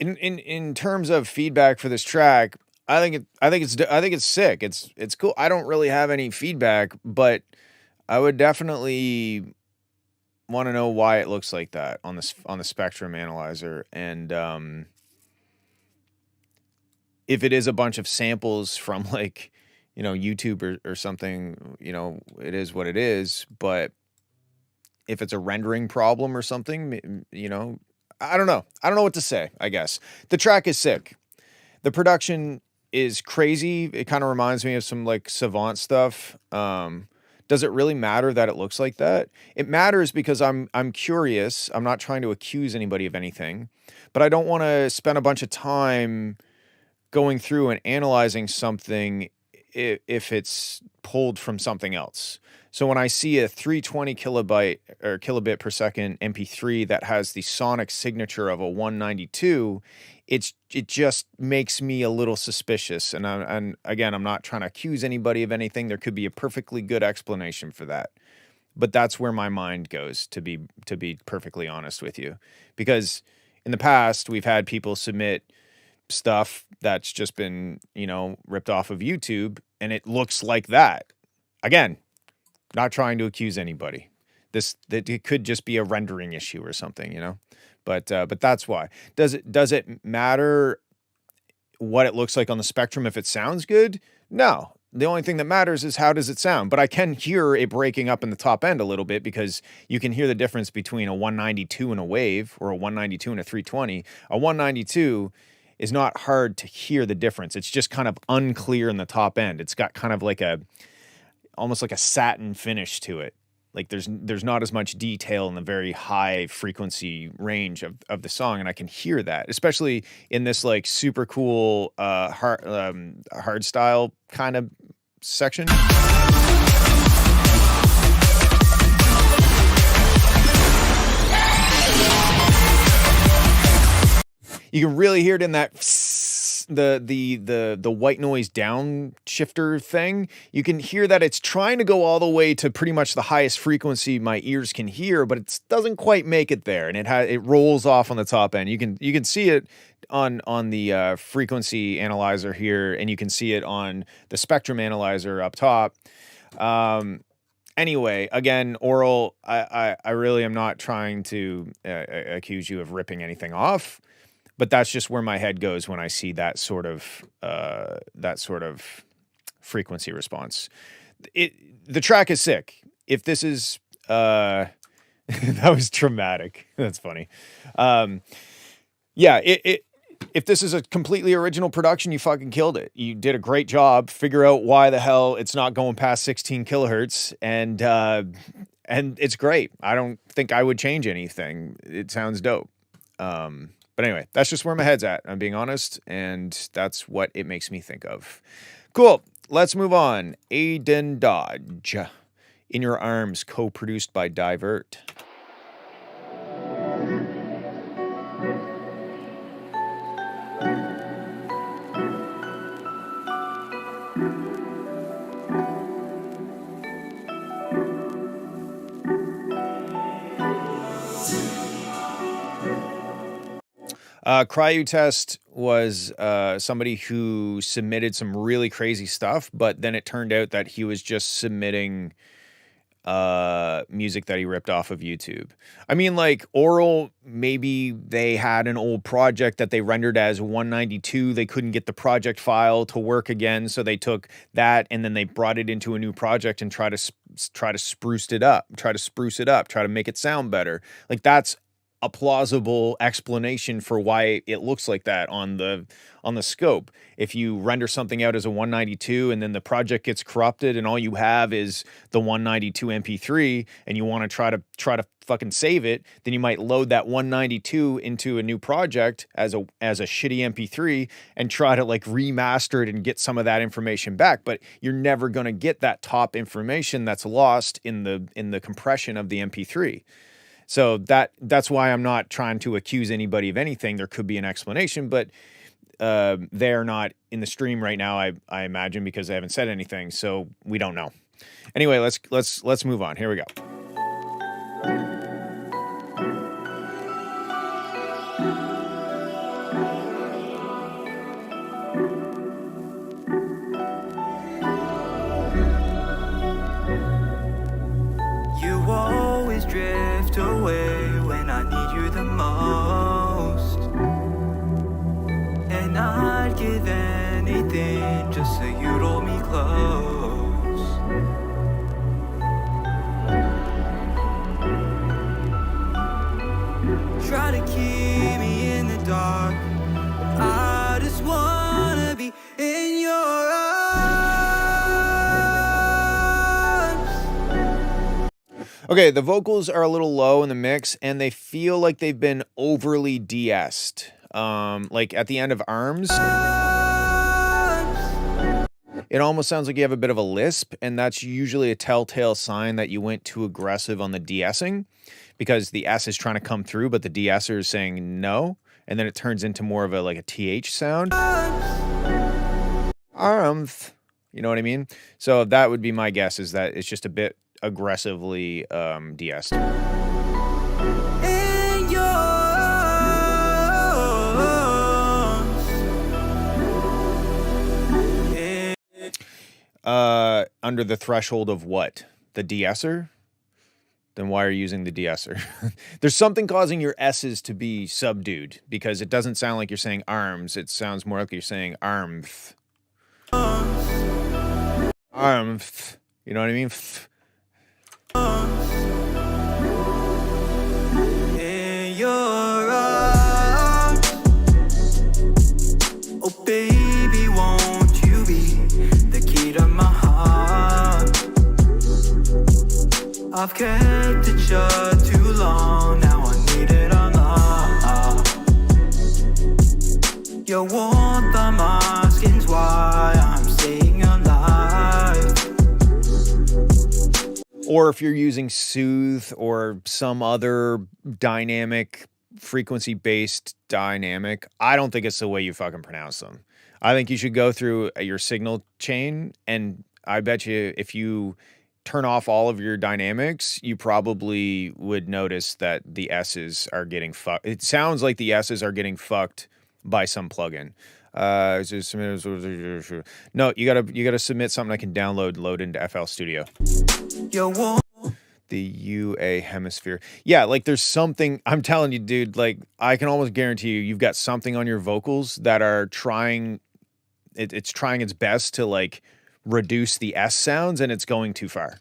Speaker 1: in terms of feedback for this track, I think it's sick. It's cool. I don't really have any feedback, but I would definitely want to know why it looks like that on the Spectrum analyzer, and if it is a bunch of samples from like YouTube or something, it is what it is. But if it's a rendering problem or something, I don't know. I don't know what to say, I guess. The track is sick. The production is crazy. It kind of reminds me of some like Savant stuff. Does it really matter that it looks like that? It matters because I'm curious. I'm not trying to accuse anybody of anything, but I don't want to spend a bunch of time going through and analyzing something if it's pulled from something else. So when I see a 320 kilobyte or kilobit per second MP3 that has the sonic signature of a 192, it just makes me a little suspicious. And again, I'm not trying to accuse anybody of anything. There could be a perfectly good explanation for that. But that's where my mind goes, to be perfectly honest with you. Because in the past, we've had people submit stuff that's just been, ripped off of YouTube, and it looks like that. Again, not trying to accuse anybody. That it could just be a rendering issue or something, But that's why. Does it matter what it looks like on the Spectrum if it sounds good? No. The only thing that matters is how does it sound. But I can hear it breaking up in the top end a little bit because you can hear the difference between a 192 and a wave, or a 192 and a 320. A 192 is not hard to hear the difference. It's just kind of unclear in the top end. It's got kind of like almost like a satin finish to it. Like there's not as much detail in the very high frequency range of the song, and I can hear that, especially in this like super cool hard style kind of section. You can really hear it in that the white noise downshifter thing. You can hear that it's trying to go all the way to pretty much the highest frequency my ears can hear, but it doesn't quite make it there, and it rolls off on the top end. You can see it on the frequency analyzer here, and you can see it on the Spectrum analyzer up top. Anyway, again, Oral, I really am not trying to accuse you of ripping anything off. But that's just where my head goes when I see that sort of frequency response. The track is sick. If this is that was dramatic. That's funny. If this is a completely original production, you fucking killed it. You did a great job. Figure out why the hell it's not going past 16 kilohertz, and it's great. I don't think I would change anything. It sounds dope. But anyway, that's just where my head's at, I'm being honest, and that's what it makes me think of. Cool. Let's move on. Aiden Dodge, In Your Arms, co-produced by Divert. Cryotest was somebody who submitted some really crazy stuff, but then it turned out that he was just submitting music that he ripped off of YouTube. I mean, like Oral, maybe they had an old project that they rendered as 192. They couldn't get the project file to work again, so they took that and then they brought it into a new project and try to spruce it up, try to make it sound better. Like that's a plausible explanation for why it looks like that on the scope. If you render something out as a 192 and then the project gets corrupted and all you have is the 192 MP3 and you want to try to fucking save it, then you might load that 192 into a new project as a shitty MP3 and try to like remaster it and get some of that information back. But you're never going to get that top information that's lost in the compression of the MP3. So that's why I'm not trying to accuse anybody of anything. There could be an explanation, but they're not in the stream right now, I imagine, because they haven't said anything. So we don't know. Anyway, let's move on. Here we go.
Speaker 3: You always drift away when I need you the most, and I'd give anything just so you'd hold me close. Try to keep me in the dark, I just wanna be in your arms.
Speaker 1: Okay, the vocals are a little low in the mix and they feel like they've been overly de-essed. Like at the end of Arms, it almost sounds like you have a bit of a lisp, and that's usually a telltale sign that you went too aggressive on the de-essing, because the S is trying to come through, but the de-esser is saying no, and then it turns into more of a TH sound. Arms, you know what I mean? So that would be my guess, is that it's just a bit aggressively de-essed.
Speaker 3: In your arms.
Speaker 1: Under the threshold of what? The de-esser? Then why are you using the de-esser? There's something causing your S's to be subdued, because it doesn't sound like you're saying arms. It sounds more like you're saying armth. Armth. You know what I mean?
Speaker 3: In your arms. Oh baby, won't you be the key to my heart? I've kept it shut too long, now I need it unlocked. Your warmth on my skin's why I'm staying alive.
Speaker 1: Or if you're using Soothe or some other dynamic, frequency-based dynamic, I don't think it's the way you fucking pronounce them. I think you should go through your signal chain, and I bet you if you turn off all of your dynamics, you probably would notice that the S's are getting fucked. It sounds like the S's are getting fucked by some plugin. No, you gotta submit something I can load into FL Studio. The UA hemisphere. Yeah, like there's something, I'm telling you, dude, like I can almost guarantee you've got something on your vocals that are trying, it's trying its best to like reduce the S sounds, and it's going too far.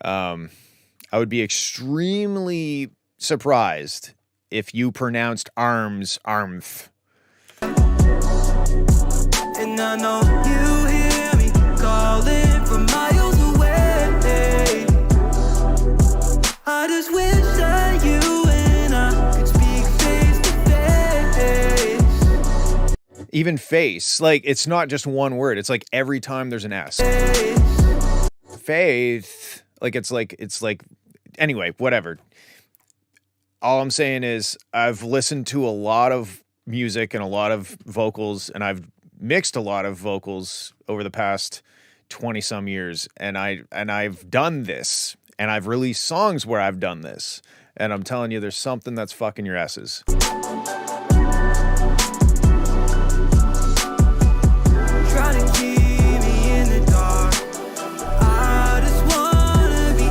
Speaker 1: I would be extremely surprised if you pronounced arms, armth.
Speaker 3: And I know you hear me calling from miles away. I just wish that you and I could speak face to face.
Speaker 1: Even face, like it's not just one word. It's like every time there's an S. Faith, like it's like anyway, whatever. All I'm saying is I've listened to a lot of music and a lot of vocals, and I've mixed a lot of vocals over the past 20 some years, and I've done this, and I've released songs where I've done this, and I'm telling you, there's something that's fucking your S's.
Speaker 3: Try to keep me in the dark. I just wanna be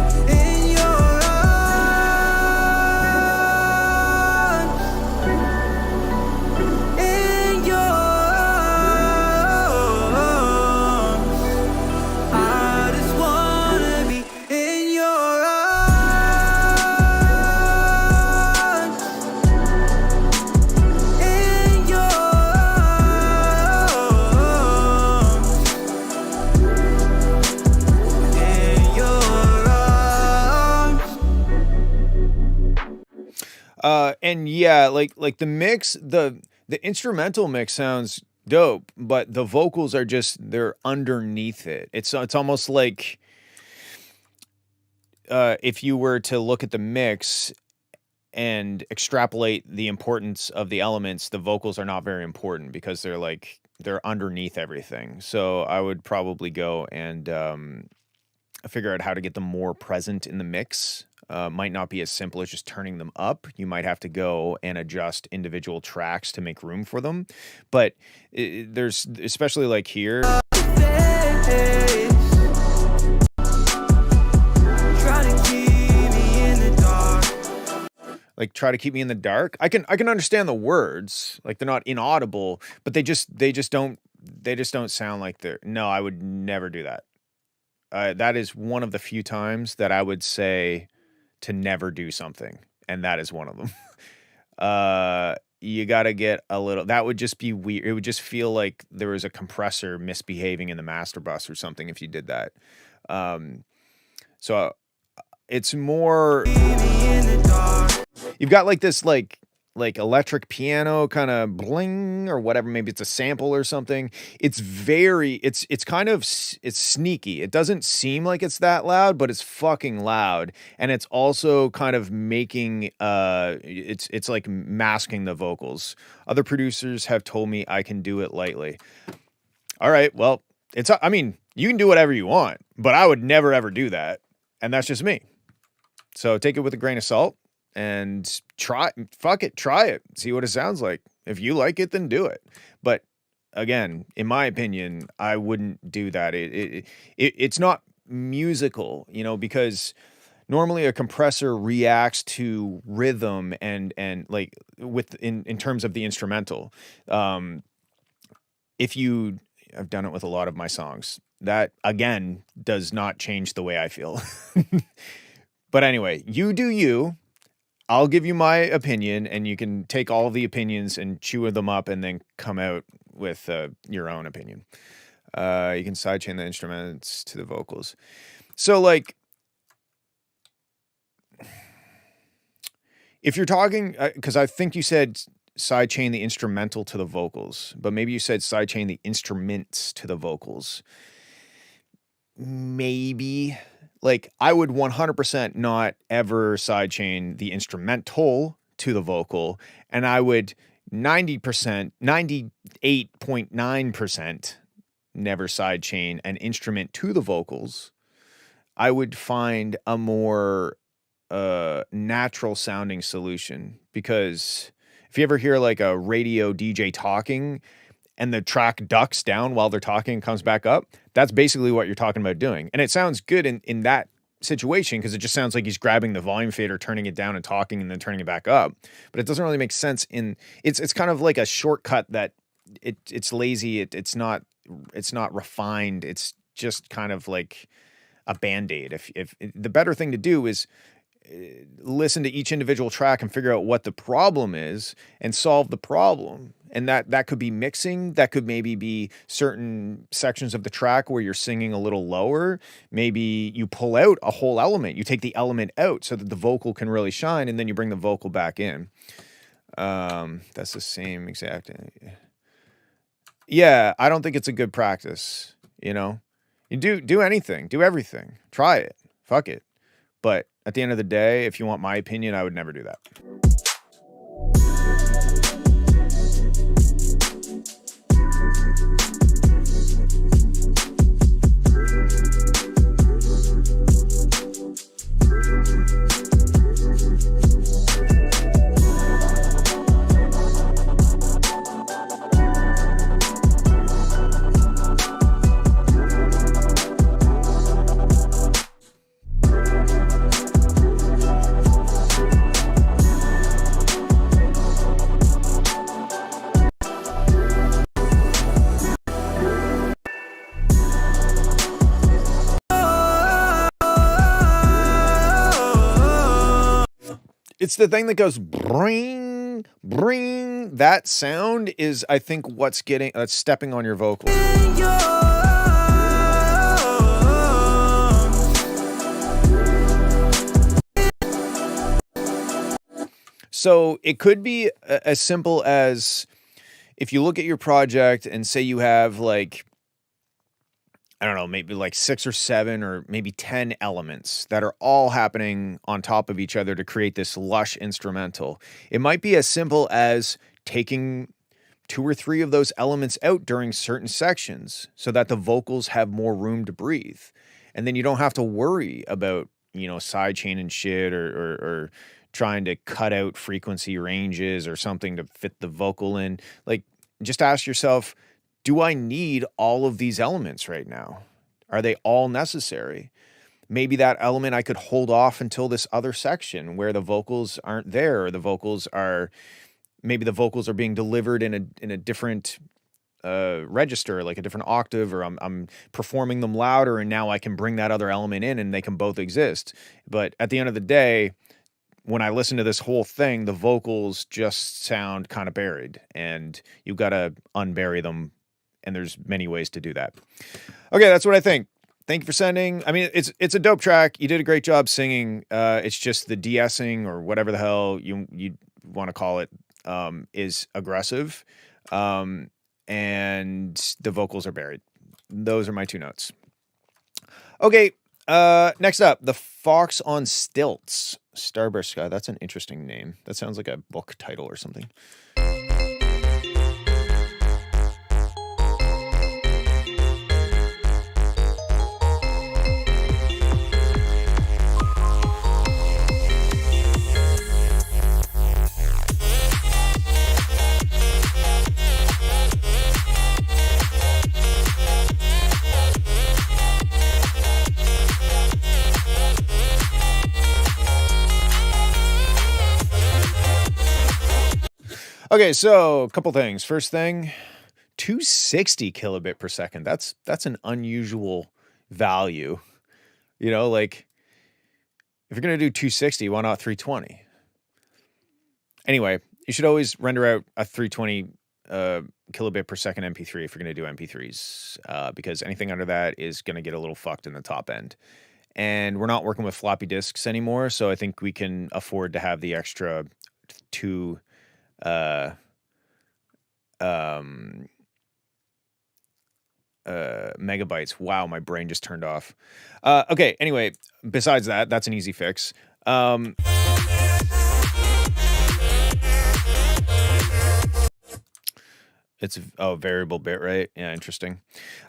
Speaker 1: And yeah, like the mix, the instrumental mix sounds dope, but the vocals are just, they're underneath it. It's almost like if you were to look at the mix and extrapolate the importance of the elements, the vocals are not very important because they're underneath everything. So I would probably go and figure out how to get them more present in the mix. Might not be as simple as just turning them up. You might have to go and adjust individual tracks to make room for them. But there's, especially like here. Like, try to keep me in the dark. I can understand the words. Like, they're not inaudible, but they just don't sound like they're. No, I would never do that. That is one of the few times that I would say to never do something, and that is one of them. You got to get a little. That would just be weird. It would just feel like there was a compressor misbehaving in the master bus or something if you did that. So it's more. You've got like this like electric piano kind of bling or whatever. Maybe it's a sample or something. It's very, it's kind of, it's sneaky. It doesn't seem like it's that loud, but it's fucking loud. And it's also kind of making, it's like masking the vocals. Other producers have told me I can do it lightly. All right. Well, I mean, you can do whatever you want, but I would never, ever do that. And that's just me. So take it with a grain of salt. And try it, see what it sounds like. If you like it, then do it. But again, in my opinion, I wouldn't do that. It's not musical, because normally a compressor reacts to rhythm and like in terms of the instrumental. I've done it with a lot of my songs. That again does not change the way I feel. But anyway, you do you. I'll give you my opinion, and you can take all the opinions and chew them up and then come out with your own opinion. You can sidechain the instruments to the vocals. So, like, if you're talking, because I think you said sidechain the instrumental to the vocals, but maybe you said sidechain the instruments to the vocals. Maybe. Like, I would 100% not ever sidechain the instrumental to the vocal, and I would 98.9% never sidechain an instrument to the vocals. I would find a more natural sounding solution, because if you ever hear like a radio DJ talking and the track ducks down while they're talking and comes back up, that's basically what you're talking about doing. And it sounds good in that situation because it just sounds like he's grabbing the volume fader, turning it down and talking and then turning it back up. But it doesn't really make sense it's kind of like a shortcut that it's lazy. It's not refined. It's just kind of like a Band-Aid. If the better thing to do is listen to each individual track and figure out what the problem is and solve the problem. And that could be mixing. That could maybe be certain sections of the track where you're singing a little lower. Maybe you pull out a whole element. You take the element out so that the vocal can really shine, and then you bring the vocal back in. That's the same exact. Yeah, I don't think it's a good practice. You do anything, do everything, try it, fuck it. But at the end of the day, if you want my opinion, I would never do that. It's the thing that goes bring, bring. That sound is, I think, what's stepping on your vocals. So it could be as simple as if you look at your project and say you have like, I don't know, maybe like 6 or 7 or maybe 10 elements that are all happening on top of each other to create this lush instrumental. It might be as simple as taking 2 or 3 of those elements out during certain sections so that the vocals have more room to breathe. And then you don't have to worry about, sidechain and shit or trying to cut out frequency ranges or something to fit the vocal in. Like, just ask yourself, do I need all of these elements right now? Are they all necessary? Maybe that element I could hold off until this other section where the vocals aren't there, or maybe the vocals are being delivered in a different register, like a different octave, or I'm performing them louder, and now I can bring that other element in and they can both exist. But at the end of the day, when I listen to this whole thing, the vocals just sound kind of buried, and you've got to unbury them. And there's many ways to do that. Okay, that's what I think. Thank you for sending. I mean, it's a dope track. You did a great job singing. It's just the de-essing or whatever the hell you want to call it is aggressive. And the vocals are buried. Those are my 2 notes. Okay, next up, The Fox on Stilts. Starburst Sky. That's an interesting name. That sounds like a book title or something. Okay, so a couple things. First thing, 260 kilobit per second. That's an unusual value. Like if you're going to do 260, why not 320? Anyway, you should always render out a 320 kilobit per second MP3 if you're going to do MP3s, because anything under that is going to get a little fucked in the top end. And we're not working with floppy disks anymore, so I think we can afford to have the extra 2 megabytes. Wow, my brain just turned off. Okay, anyway, besides that, that's an easy fix. It's a variable bit rate. Yeah, interesting.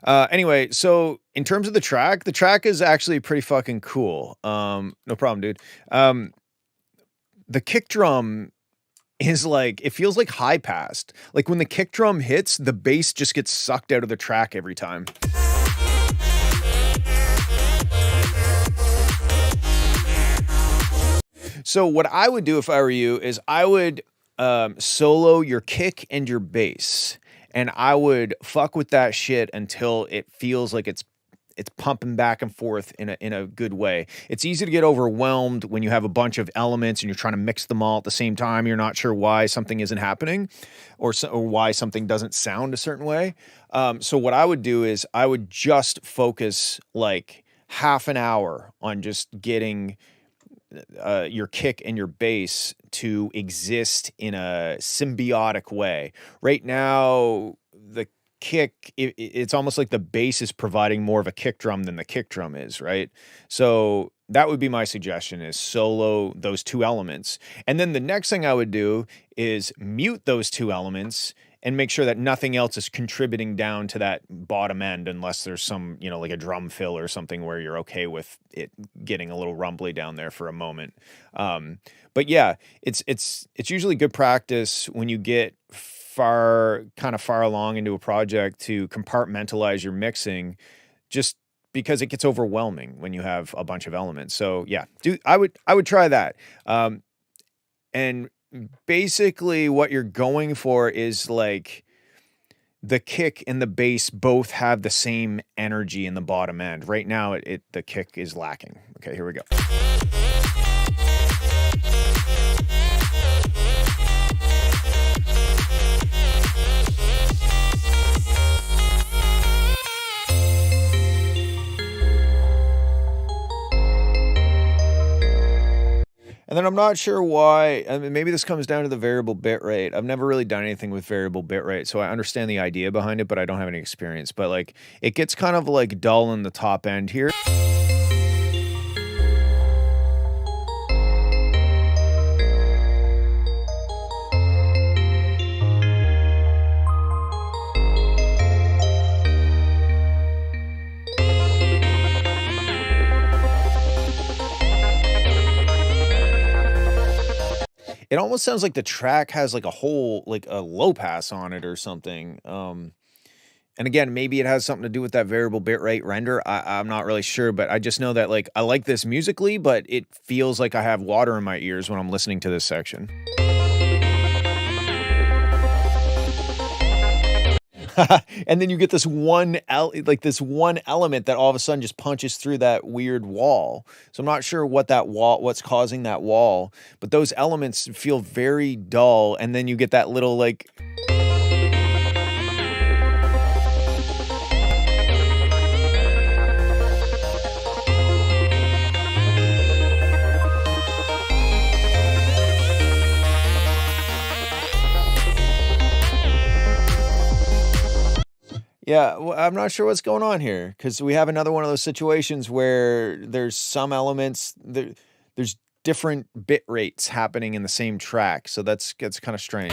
Speaker 1: Anyway, so in terms of the track is actually pretty fucking cool. No problem, dude. The kick drum is like, it feels like high passed. Like when the kick drum hits, the bass just gets sucked out of the track every time. So what I would do if I were you is I would solo your kick and your bass, and I would fuck with that shit until it feels like it's pumping back and forth in a good way. It's easy to get overwhelmed when you have a bunch of elements and you're trying to mix them all at the same time. You're not sure why something isn't happening or why something doesn't sound a certain way. So what I would do is I would just focus like half an hour on just getting your kick and your bass to exist in a symbiotic way. Right now, the kick, it's almost like the bass is providing more of a kick drum than the kick drum is, right? So that would be my suggestion, is solo those 2 elements. And then the next thing I would do is mute those 2 elements and make sure that nothing else is contributing down to that bottom end, unless there's some, like a drum fill or something where you're okay with it getting a little rumbly down there for a moment. But yeah, it's usually good practice when you get far along into a project to compartmentalize your mixing, just because it gets overwhelming when you have a bunch of elements. So yeah, I would try that. And basically what you're going for is like the kick and the bass both have the same energy in the bottom end. Right now the kick is lacking. Okay, here we go. And then I'm not sure why. I mean, maybe this comes down to the variable bit rate. I've never really done anything with variable bit rate, so I understand the idea behind it, but I don't have any experience. But like, it gets kind of like dull in the top end here. It almost sounds like the track has like a whole, like a low pass on it or something. And again, maybe it has something to do with that variable bitrate render. I'm not really sure, but I just know that like I like this musically, but it feels like I have water in my ears when I'm listening to this section. And then you get this one element that all of a sudden just punches through that weird wall. So I'm not sure what's causing that wall, but those elements feel very dull. And then you get that little like. Yeah, well, I'm not sure what's going on here because we have another one of those situations where there's some elements there's different bit rates happening in the same track, so that's kind of strange.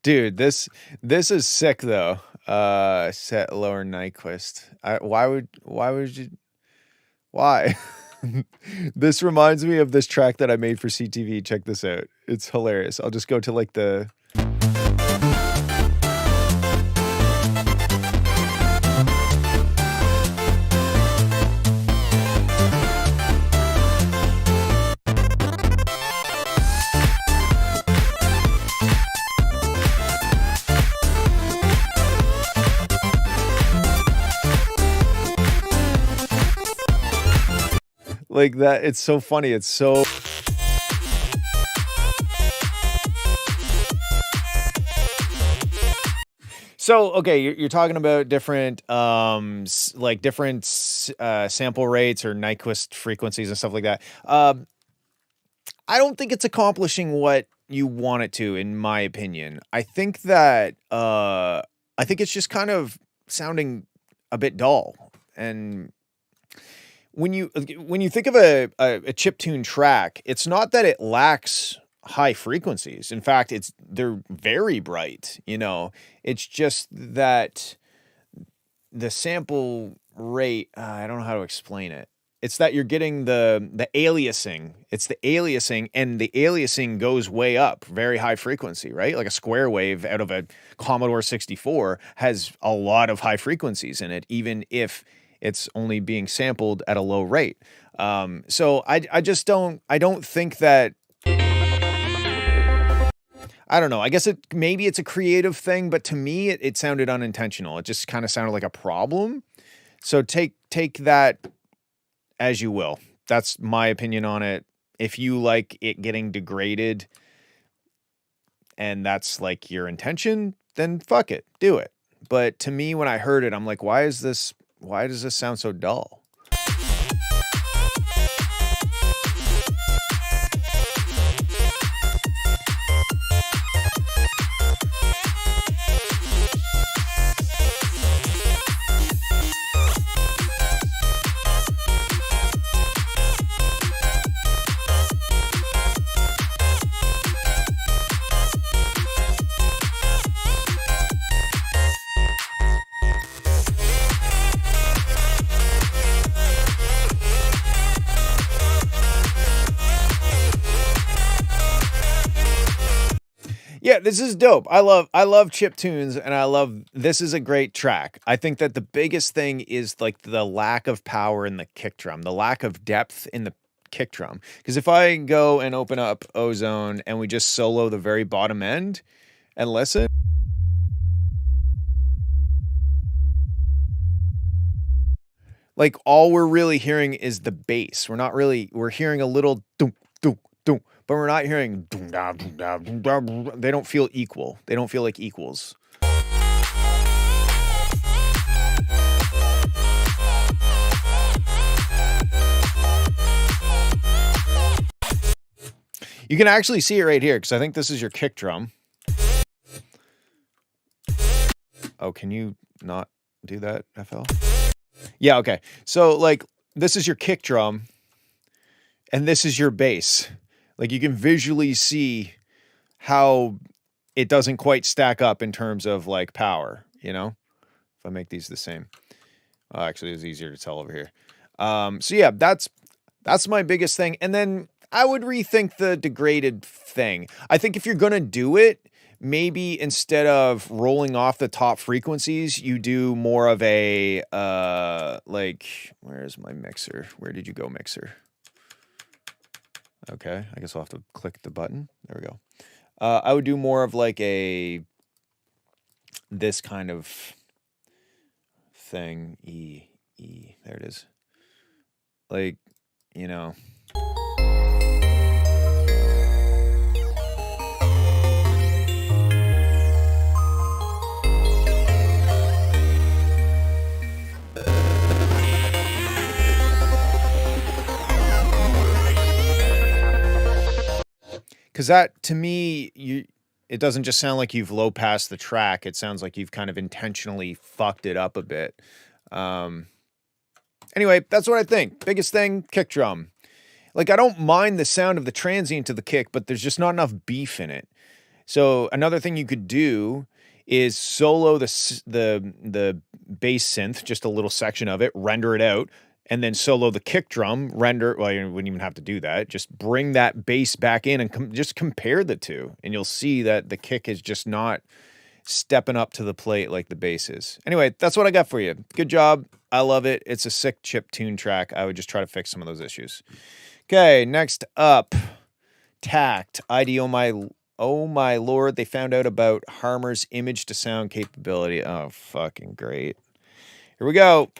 Speaker 1: Dude, this is sick though. Set lower Nyquist. Why? This reminds me of this track that I made for CTV. Check this out. It's hilarious. I'll just go to like the. Like that, it's so funny. It's so. So, okay, you're talking about different, different sample rates or Nyquist frequencies and stuff like that. I don't think it's accomplishing what you want it to, in my opinion. I think that, I think it's just kind of sounding a bit dull. And when you think of a chiptune track, it's not that it lacks high frequencies. In fact, they're very bright, you know. It's just that the sample rate, I don't know how to explain it. It's that you're getting the aliasing. It's the aliasing, and the aliasing goes way up, very high frequency, right? Like a square wave out of a Commodore 64 has a lot of high frequencies in it, even if it's only being sampled at a low rate. So I don't think that. I don't know. I guess maybe it's a creative thing, but to me, it sounded unintentional. It just kind of sounded like a problem. So take that as you will. That's my opinion on it. If you like it getting degraded and that's like your intention, then fuck it, do it. But to me, when I heard it, I'm like, why does this sound so dull? Yeah, this is dope. I love chip tunes, and this is a great track. I think that the biggest thing is like the lack of power in the kick drum, the lack of depth in the kick drum. Because if I go and open up Ozone and we just solo the very bottom end and listen. like all we're really hearing is the bass. We're hearing a little doom, doom, doom, but we're not hearing doom, da, doom, da, doom, da, doom. They don't feel equal. They don't feel like equals. You can actually see it right here because I think this is your kick drum. Oh, can you not do that, FL? Yeah, okay. So, like, this is your kick drum, and this is your bass. Like, you can visually see how it doesn't quite stack up in terms of, like, power, you know? If I make these the same. Oh, actually, it's easier to tell over here. So, yeah, that's my biggest thing. And then I would rethink the degraded thing. I think if you're going to do it, maybe instead of rolling off the top frequencies, you do more of a, like, where's my mixer? Where did you go, mixer? Okay, I guess I'll have to click the button. There we go. I would do more of like this kind of thing. E, there it is. Like, you know. Because that, to me, it doesn't just sound like you've low passed the track. It sounds like you've kind of intentionally fucked it up a bit. Anyway, that's what I think. Biggest thing, kick drum. Like, I don't mind the sound of the transient of the kick, but there's just not enough beef in it. So another thing you could do is solo the bass synth, just a little section of it, render it out, and then solo the kick drum, render, well, you wouldn't even have to do that. Just bring that bass back in and just compare the two. And you'll see that the kick is just not stepping up to the plate like the bass is. Anyway, that's what I got for you. Good job. I love it. It's a sick chip tune track. I would just try to fix some of those issues. Okay, next up, Tact. ID, oh my lord, they found out about Harmer's image to sound capability. Oh, fucking great. Here we go.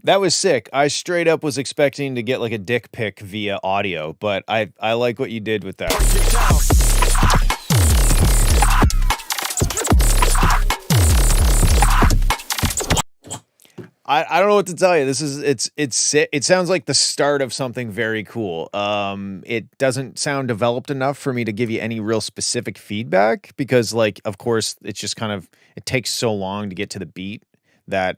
Speaker 1: That was sick. I straight up was expecting to get like a dick pic via audio, but I like what you did with that. I don't know what to tell you. This is it sounds like the start of something very cool. It doesn't sound developed enough for me to give you any real specific feedback because, like, of course, it's just kind of, it takes so long to get to the beat that,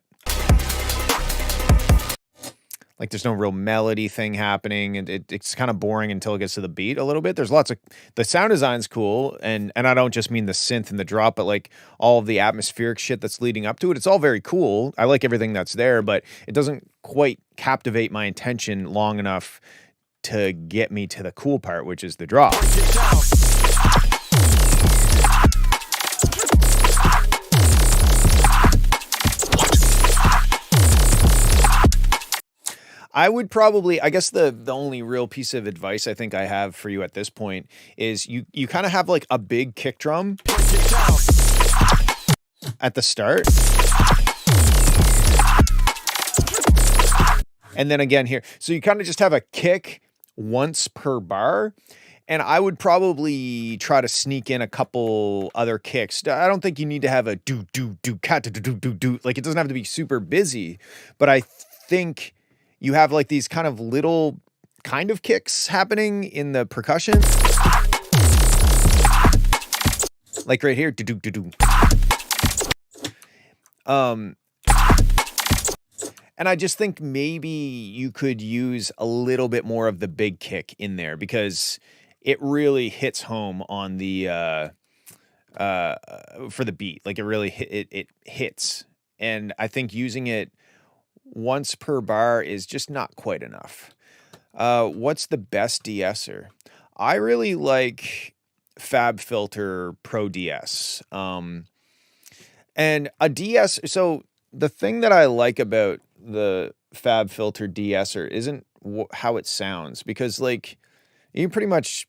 Speaker 1: like, there's no real melody thing happening, and it's kind of boring until it gets to the beat a little bit. There's lots of, the sound design's cool, and I don't just mean the synth and the drop, but like all of the atmospheric shit that's leading up to it. It's all very cool. I like everything that's there, but it doesn't quite captivate my attention long enough to get me to the cool part, which is the drop. I would probably, I guess the only real piece of advice I think I have for you at this point is you kind of have like a big kick drum at the start. And then again here. So you kind of just have a kick once per bar. And I would probably try to sneak in a couple other kicks. I don't think you need to have a do, cat, do. Like, it doesn't have to be super busy. But I think you have like these kind of little kind of kicks happening in the percussion. Like right here. Do. And I just think maybe you could use a little bit more of the big kick in there because it really hits home on the for the beat. Like it really it hits. And I think using it once per bar is just not quite enough. What's the best de-esser? I really like FabFilter Pro DS. And a de-esser, so the thing that I like about the FabFilter de-esser isn't how it sounds, because like you pretty much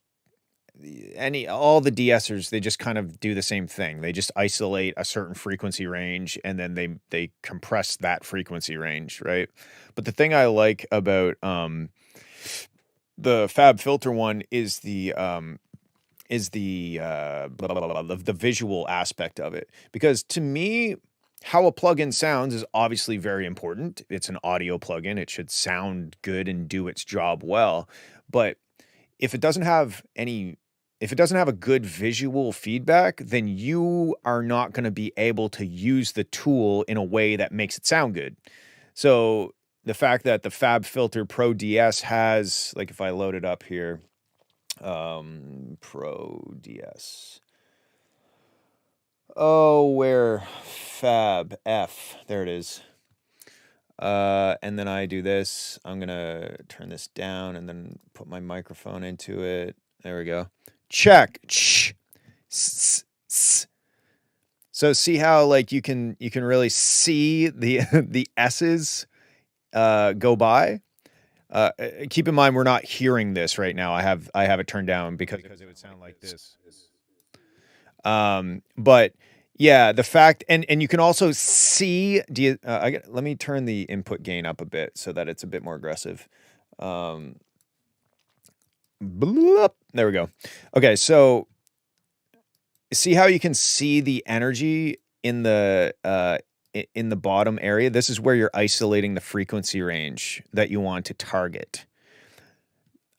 Speaker 1: all the de-essers, they just kind of do the same thing. They just isolate a certain frequency range and then they compress that frequency range, right? But the thing I like about the FabFilter one is the visual aspect of it, because to me, how a plugin sounds is obviously very important. It's an audio plugin. It should sound good and do its job well. But if it doesn't have a good visual feedback, then you are not going to be able to use the tool in a way that makes it sound good. So the fact that the FabFilter Pro DS has, like if I load it up here, Pro DS. Oh, where Fab F, there it is. And then I do this. I'm gonna turn this down and then put my microphone into it. There we go. Check. So see how like you can really see the S's go by. Keep in mind we're not hearing this right now. I have it turned down because it would sound like this. But yeah, the fact, and you can also see, let me turn the input gain up a bit so that it's a bit more aggressive. Bloop, there we go. Okay. So see how you can see the energy in the bottom area. This is where you're isolating the frequency range that you want to target.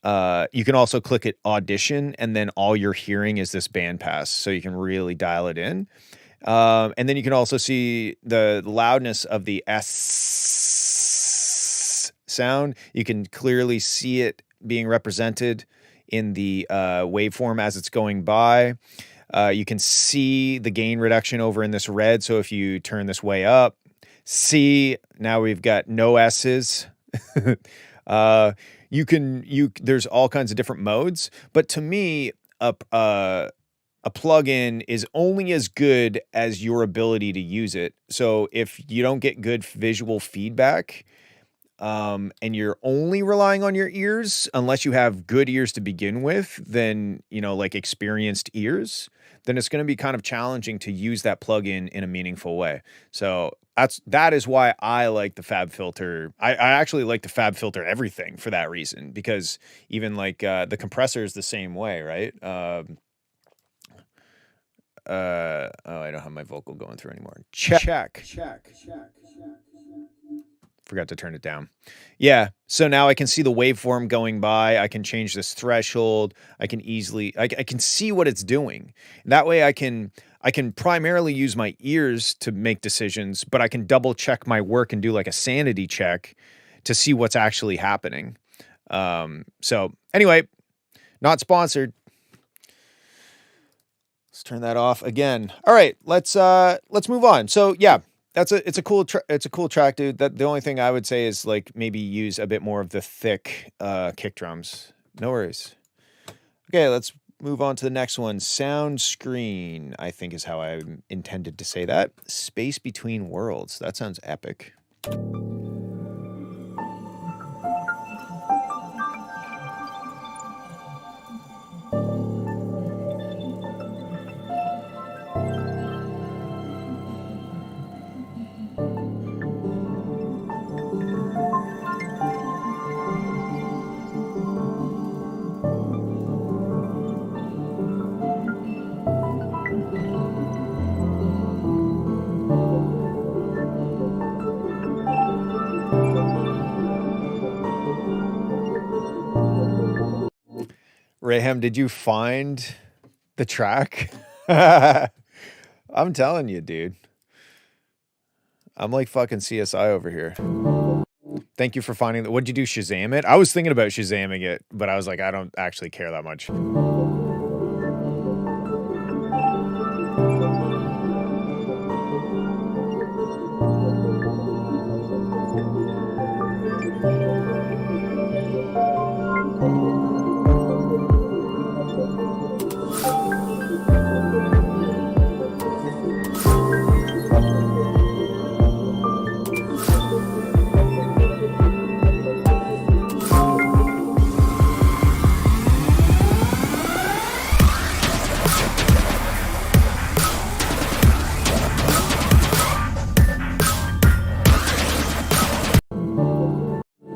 Speaker 1: You can also click at audition, and then all you're hearing is this bandpass, so you can really dial it in. And then you can also see the loudness of the S sound. You can clearly see it being represented in the waveform as it's going by. You can see the gain reduction over in this red. So if you turn this way up, see, now we've got no S's. There's all kinds of different modes, but to me, a plugin is only as good as your ability to use it. So if you don't get good visual feedback, and you're only relying on your ears, unless you have good ears to begin with, then, like experienced ears, then it's going to be kind of challenging to use that plugin in a meaningful way. So that is why I like the FabFilter. I actually like the FabFilter everything for that reason, because even like the compressor is the same way, right? I don't have my vocal going through anymore. Check. Forgot to turn it down. Yeah. So now I can see the waveform going by. I can change this threshold. I can see what it's doing. And that way I can primarily use my ears to make decisions, but I can double check my work and do like a sanity check to see what's actually happening. So anyway, not sponsored. Let's turn that off again. All right, let's move on. So yeah, it's a cool track, dude. That the only thing I would say is like maybe use a bit more of the thick kick drums. No worries. Okay, let's move on to the next one. Sound screen, I think is how I intended to say that. Space Between Worlds. That sounds epic. Rayham, did you find the track? I'm telling you, dude. I'm like fucking CSI over here. Thank you for finding that. What'd you do, Shazam it? I was thinking about Shazamming it, but I was like, I don't actually care that much.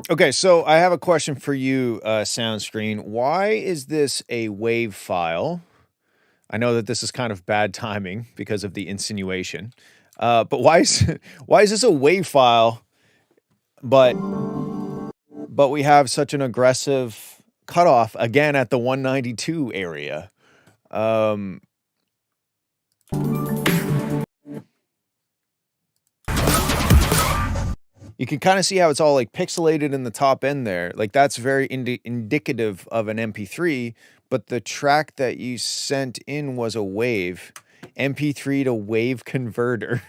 Speaker 1: Okay, so I have a question for you, Soundscreen. Why is this a WAV file? I know that this is kind of bad timing because of the insinuation, but why is this a WAV file? But we have such an aggressive cutoff again at the 192 area. You can kind of see how it's all like pixelated in the top end there. Like that's very indicative of an MP3, but the track that you sent in was a WAV. MP3 to WAV converter.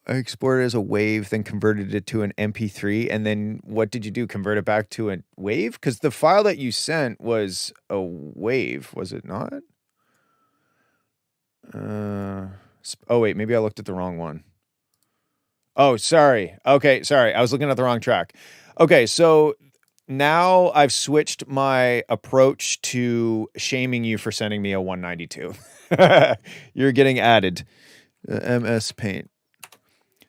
Speaker 1: I exported it as a WAV, then converted it to an MP3, and then what did you do? Convert it back to a WAV? Because the file that you sent was a WAV, was it not? Oh wait, maybe I looked at the wrong one. Oh, sorry. Okay, sorry. I was looking at the wrong track. Okay, so now I've switched my approach to shaming you for sending me a 192. You're getting added. MS Paint.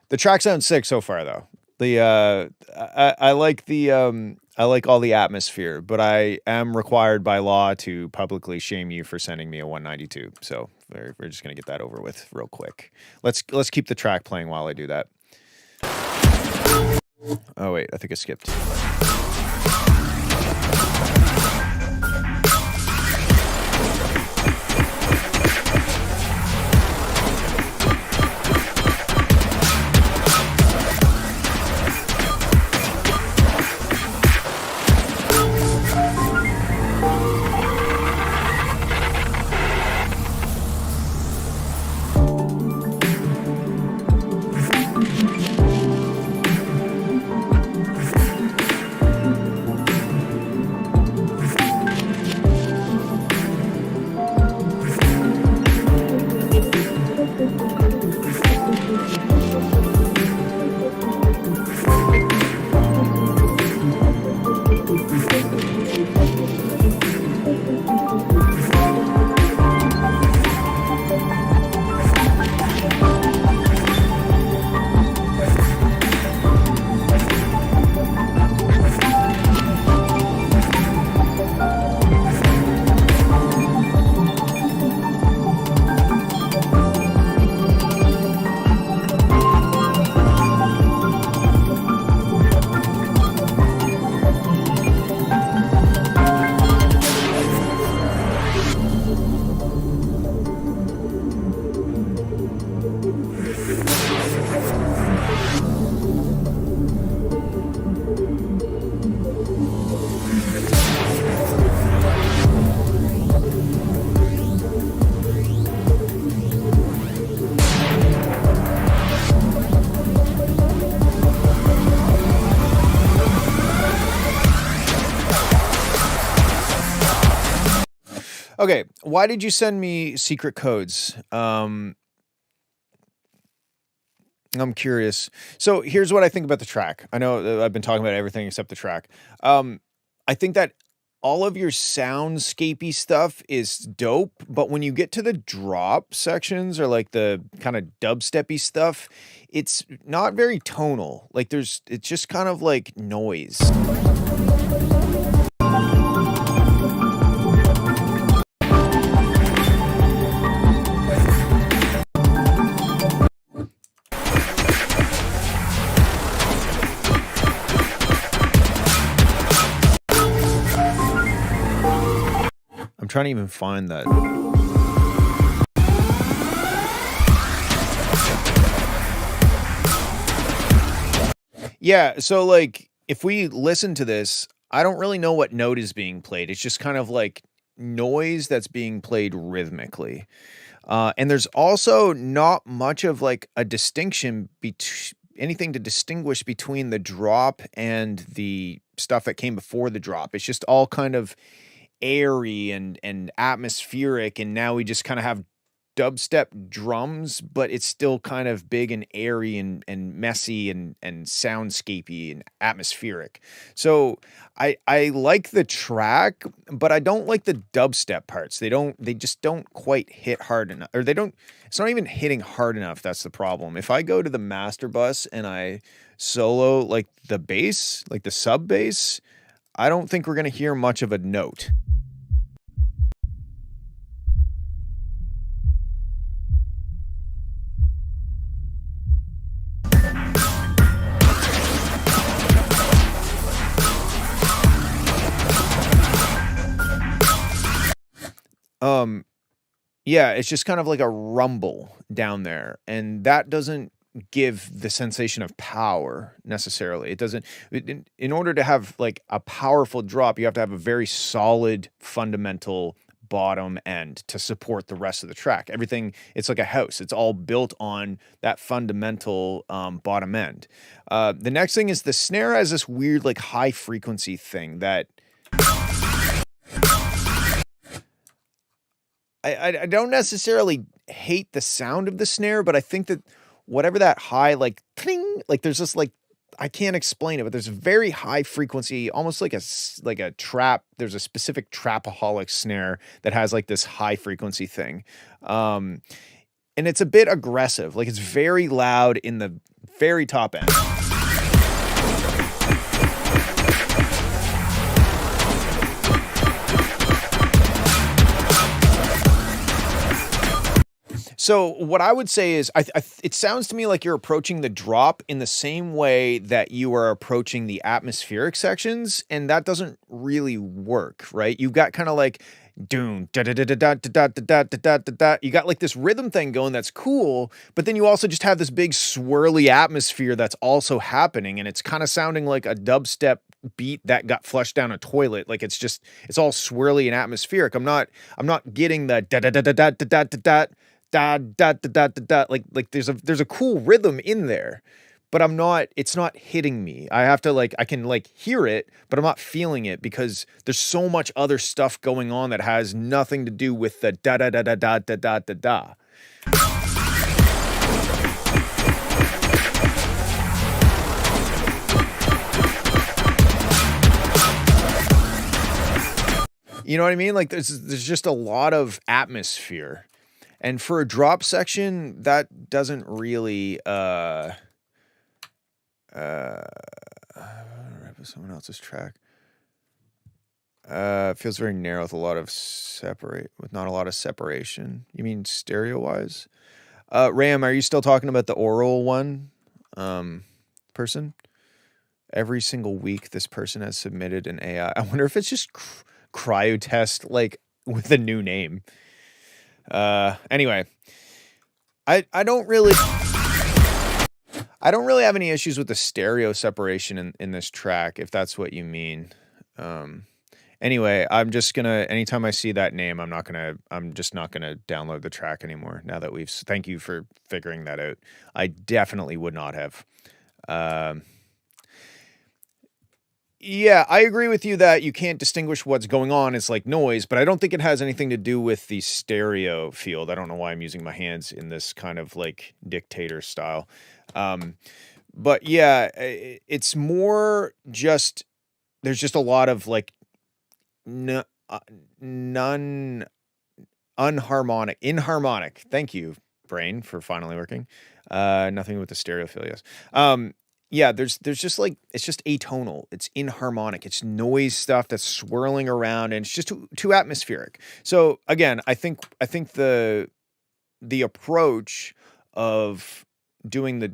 Speaker 1: The track sounds sick so far, though. I like I like all the atmosphere, but I am required by law to publicly shame you for sending me a 192. So we're just gonna get that over with real quick. Let's keep the track playing while I do that. Oh wait, I think I skipped. Okay, why did you send me secret codes? I'm curious. So here's what I think about the track. I know I've been talking about everything except the track. I think that all of your soundscapey stuff is dope, but when you get to the drop sections or like the kind of dubsteppy stuff, it's not very tonal. Like it's just kind of like noise. trying to even find that. Yeah, so like if we listen to this, I don't really know what note is being played. It's just kind of like noise that's being played rhythmically. And there's also not much of like a distinction anything to distinguish between the drop and the stuff that came before the drop. It's just all kind of airy and atmospheric, and now we just kind of have dubstep drums, but it's still kind of big and airy and messy and soundscapey and atmospheric. So I like the track, but I don't like the dubstep parts. They just don't quite hit hard enough, or it's not even hitting hard enough. That's the problem. If I go to the master bus and I solo like the bass, like the sub bass, I don't think we're going to hear much of a note. Yeah, it's just kind of like a rumble down there, and that doesn't give the sensation of power necessarily. It doesn't, in order to have like a powerful drop, you have to have a very solid fundamental bottom end to support the rest of the track. Everything, it's like a house. It's all built on that fundamental bottom end. The next thing is the snare has this weird like high frequency thing that I don't necessarily hate the sound of the snare, but I think that whatever that high, like, cling, like there's this like, I can't explain it, but there's a very high frequency, almost like a trap. There's a specific trapaholic snare that has like this high frequency thing. And it's a bit aggressive. Like it's very loud in the very top end. So what I would say is, it sounds to me like you're approaching the drop in the same way that you are approaching the atmospheric sections, and that doesn't really work, right? You've got kind of like doom da da da da da da da da da da da. You got like this rhythm thing going that's cool, but then you also just have this big swirly atmosphere that's also happening, and it's kind of sounding like a dubstep beat that got flushed down a toilet. Like it's all swirly and atmospheric. I'm not getting the da da da da da da da da. Da, da, da, da, da, da. Like there's a cool rhythm in there, but it's not hitting me. I can like hear it, but I'm not feeling it because there's so much other stuff going on that has nothing to do with the da da da da da da da da da. You know what I mean? Like there's just a lot of atmosphere. And for a drop section, that doesn't really someone else's track. It feels very narrow with not a lot of separation. You mean stereo wise? Ram, are you still talking about the oral one? Person? Every single week this person has submitted an AI. I wonder if it's just cryotest like with a new name. Anyway, I don't really have any issues with the stereo separation in this track, if that's what you mean. Anyway, I'm just gonna, anytime I see that name, I'm just not gonna download the track anymore now that thank you for figuring that out. I definitely would not have. Yeah, I agree with you that you can't distinguish what's going on. It's like noise, but I don't think it has anything to do with the stereo field. I don't know why I'm using my hands in this kind of like dictator style. But yeah, it's more just, there's just a lot of like inharmonic. Thank you, brain, for finally working. Nothing with the stereo field, yes. Yeah, there's just like, it's just atonal. It's inharmonic. It's noise stuff that's swirling around, and it's just too atmospheric. So again, I think the approach of doing the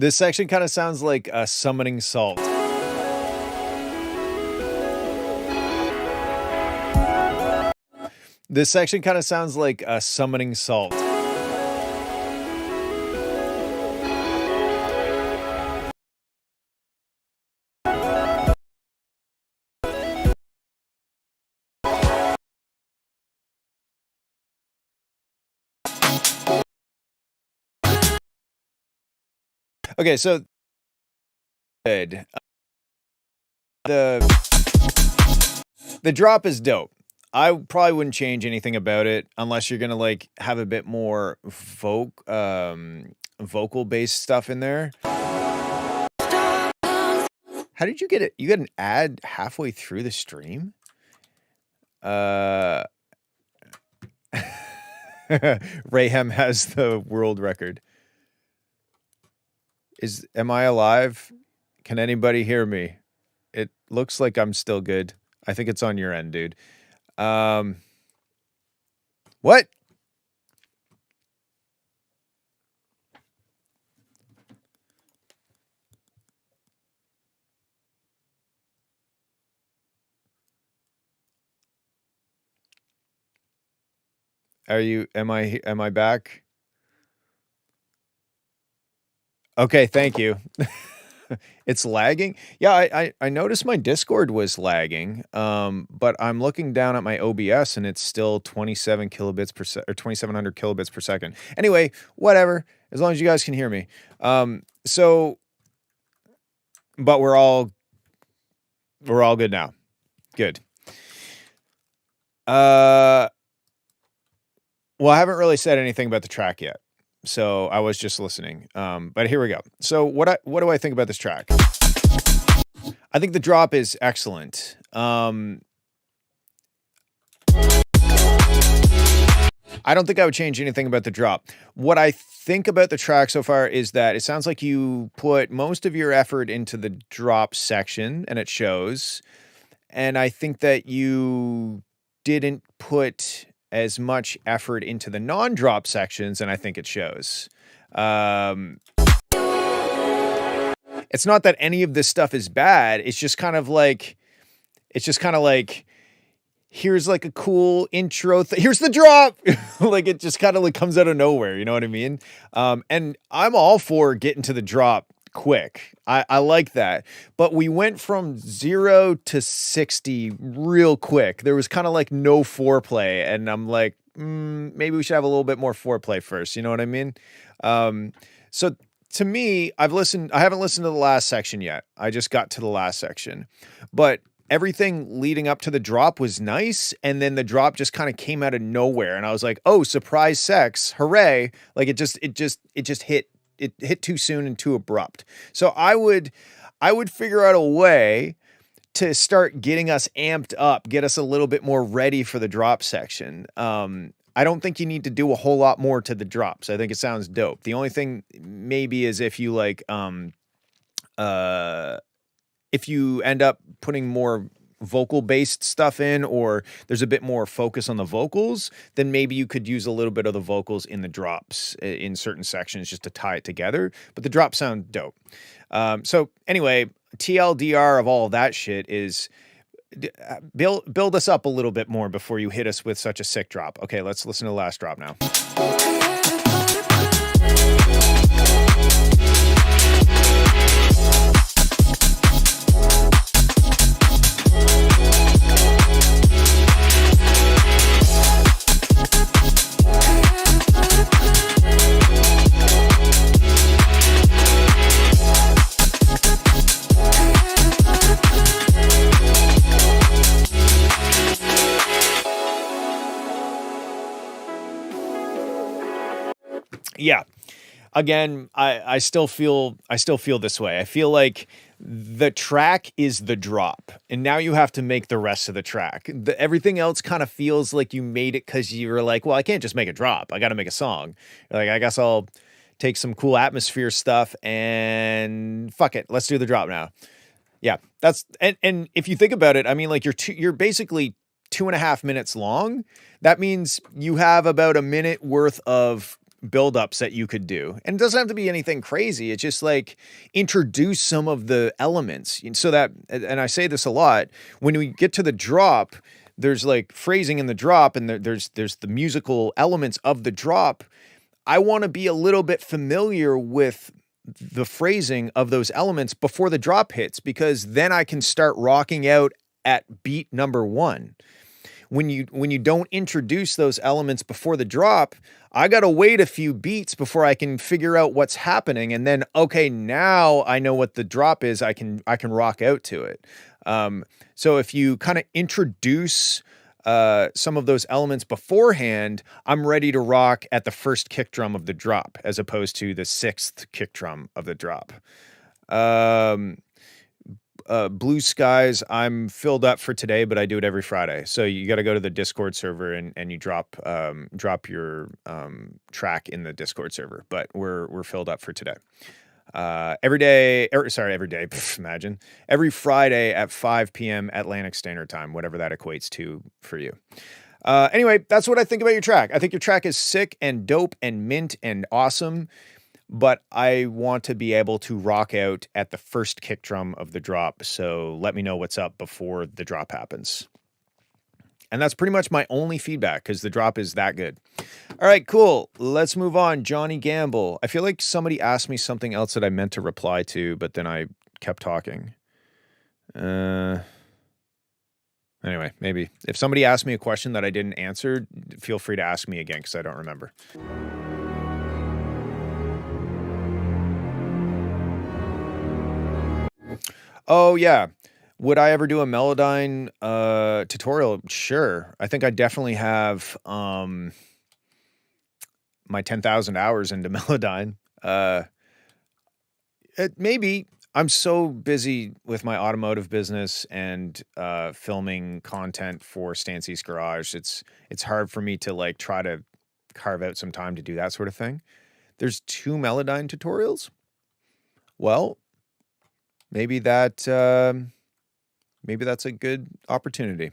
Speaker 1: This section kind of sounds like summoning salt. This section kind of sounds like summoning salt. Okay, so good. The drop is dope. I probably wouldn't change anything about it unless you're gonna like have a bit more vocal based stuff in there. How did you get it? You got an ad halfway through the stream? Rayhem has the world record. Am I alive? Can anybody hear me? It looks like I'm still good. I think it's on your end, dude. What? Am I back? Okay, thank you. It's lagging. Yeah, I noticed my Discord was lagging. But I'm looking down at my OBS and it's still 27 kilobits per second or 2700 kilobits per second. Anyway, whatever. As long as you guys can hear me. But we're all good now. Good. Well, I haven't really said anything about the track yet. So I was just listening. But here we go. So what do I think about this track? I think the drop is excellent. I don't think I would change anything about the drop. What I think about the track so far is that it sounds like you put most of your effort into the drop section, and it shows. And I think that you didn't put as much effort into the non-drop sections, and I think it shows. It's not that any of this stuff is bad. It's just kind of like, here's like a cool intro. Here's the drop. Like it just kind of like comes out of nowhere. You know what I mean? And I'm all for getting to the drop quick. I like that. But we went from 0 to 60 real quick. There was kind of like no foreplay. And I'm like, maybe we should have a little bit more foreplay first. You know what I mean? So to me, I haven't listened to the last section yet. I just got to the last section. But everything leading up to the drop was nice. And then the drop just kind of came out of nowhere. And I was like, oh, surprise sex. Hooray. Like it just hit. It hit too soon and too abrupt. So I would figure out a way to start getting us amped up, get us a little bit more ready for the drop section. I don't think you need to do a whole lot more to the drops. I think it sounds dope. The only thing maybe is if you like, if you end up putting more vocal based stuff in, or there's a bit more focus on the vocals, then maybe you could use a little bit of the vocals in the drops in certain sections just to tie it together. But the drops sound dope. So anyway, TLDR of all that shit is build us up a little bit more before you hit us with such a sick drop. Okay, let's listen to the last drop now. Yeah. Again, I still feel this way. I feel like the track is the drop, and now you have to make the rest of the track. Everything else kind of feels like you made it because you were like, well, I can't just make a drop. I got to make a song. Like, I guess I'll take some cool atmosphere stuff and fuck it. Let's do the drop now. Yeah, that's and if you think about it, I mean, like you're basically 2.5 minutes long. That means you have about a minute worth of buildups that you could do. And it doesn't have to be anything crazy. It's just like introduce some of the elements so that, and I say this a lot, when we get to the drop, there's like phrasing in the drop and there's the musical elements of the drop. I want to be a little bit familiar with the phrasing of those elements before the drop hits, because then I can start rocking out at beat number 1. When you don't introduce those elements before the drop, I got to wait a few beats before I can figure out what's happening. And then, okay, now I know what the drop is. I can rock out to it. So if you kind of introduce some of those elements beforehand, I'm ready to rock at the first kick drum of the drop, as opposed to the 6th kick drum of the drop. Blue Skies, I'm filled up for today, but I do it every Friday. So you got to go to the Discord server and you drop your track in the Discord server. But we're filled up for today. Every day. Imagine every Friday at 5 p.m. Atlantic Standard Time, whatever that equates to for you. Anyway, that's what I think about your track. I think your track is sick and dope and mint and awesome. But I want to be able to rock out at the first kick drum of the drop. So let me know what's up before the drop happens. And that's pretty much my only feedback, because the drop is that good. All right, cool. Let's move on. Johnny Gamble. I feel like somebody asked me something else that I meant to reply to, but then I kept talking. Anyway, maybe. If somebody asked me a question that I didn't answer, feel free to ask me again, because I don't remember. Oh, yeah. Would I ever do a Melodyne tutorial? Sure. I think I definitely have my 10,000 hours into Melodyne. Maybe. I'm so busy with my automotive business and filming content for Stancy's Garage. It's hard for me to like try to carve out some time to do that sort of thing. There's 2 Melodyne tutorials? Well, maybe that's a good opportunity.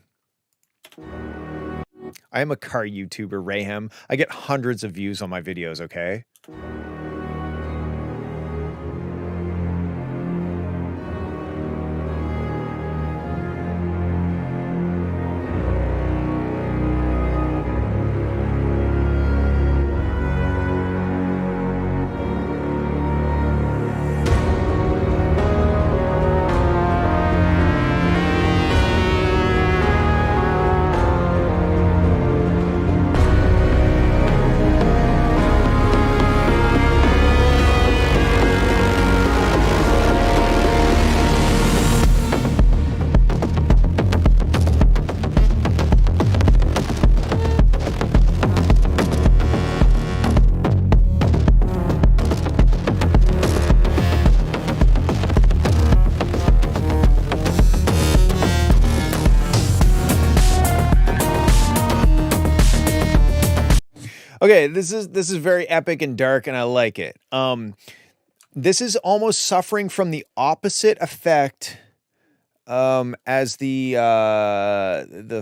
Speaker 1: I am a car YouTuber, Rayhem. I get hundreds of views on my videos, okay? Okay, this is very epic and dark, and I like it. This is almost suffering from the opposite effect as the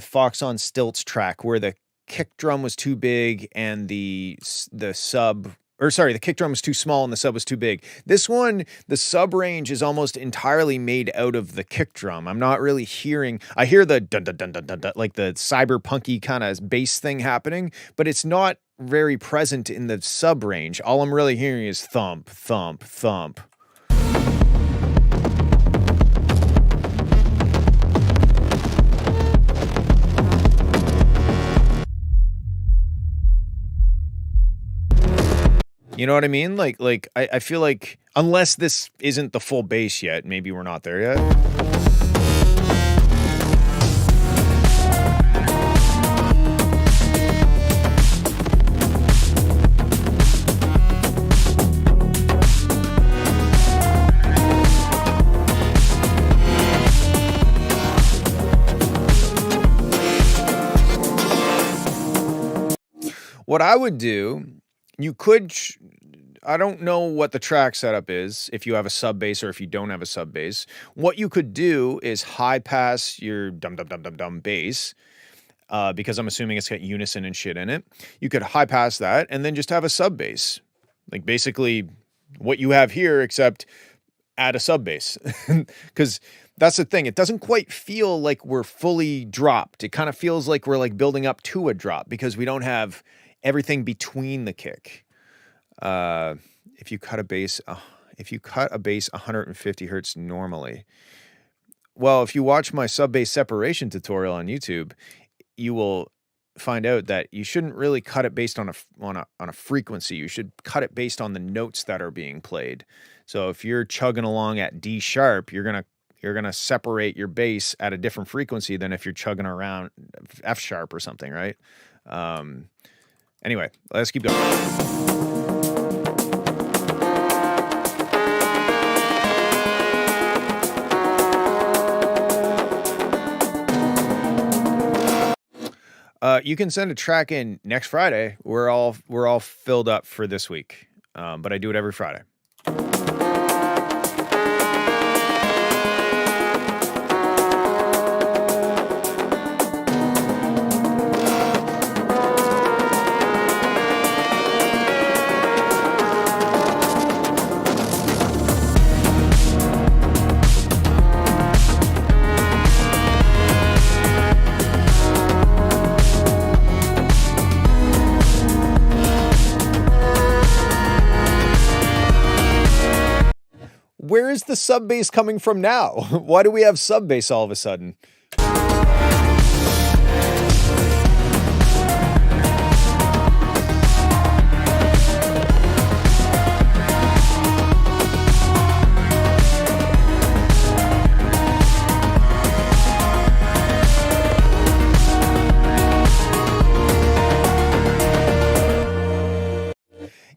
Speaker 1: Fox on Stilts track, where the kick drum was too big and the kick drum was too small and the sub was too big. This one, the sub range is almost entirely made out of the kick drum. I'm not really hearing. I hear the dun dun dun dun dun, dun like the cyberpunky kind of bass thing happening, but it's not very present in the sub range. All I'm really hearing is thump, thump, thump. You know what I mean? Like I feel like unless this isn't the full bass yet, maybe we're not there yet. What I would do, you could, I don't know what the track setup is, if you have a sub bass or if you don't have a sub bass. What you could do is high pass your dum dum dum dum dum bass, because I'm assuming it's got unison and shit in it. You could high pass that and then just have a sub bass, like basically what you have here, except add a sub bass. Because that's the thing. It doesn't quite feel like we're fully dropped. It kind of feels like we're like building up to a drop because we don't have everything between the kick. If you cut a bass 150 hertz normally, well, if you watch my sub bass separation tutorial on YouTube, you will find out that you shouldn't really cut it based on a frequency. You should cut it based on the notes that are being played. So if you're chugging along at D sharp, you're gonna separate your bass at a different frequency than if you're chugging around F sharp or something, right? Anyway, let's keep going. You can send a track in next Friday. We're all filled up for this week, but I do it every Friday. Where is the sub bass coming from now? Why do we have sub bass all of a sudden?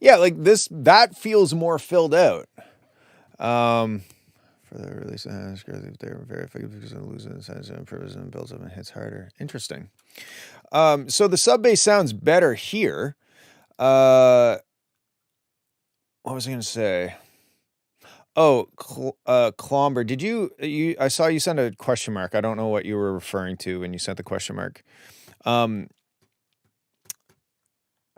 Speaker 1: Yeah, like this, that feels more filled out. For the release, they're very effective because of losing the size and purpose and builds up and hits harder. Interesting. So the sub bass sounds better here. What was I going to say? Oh, Clomber, did you? I saw you send a question mark. I don't know what you were referring to when you sent the question mark.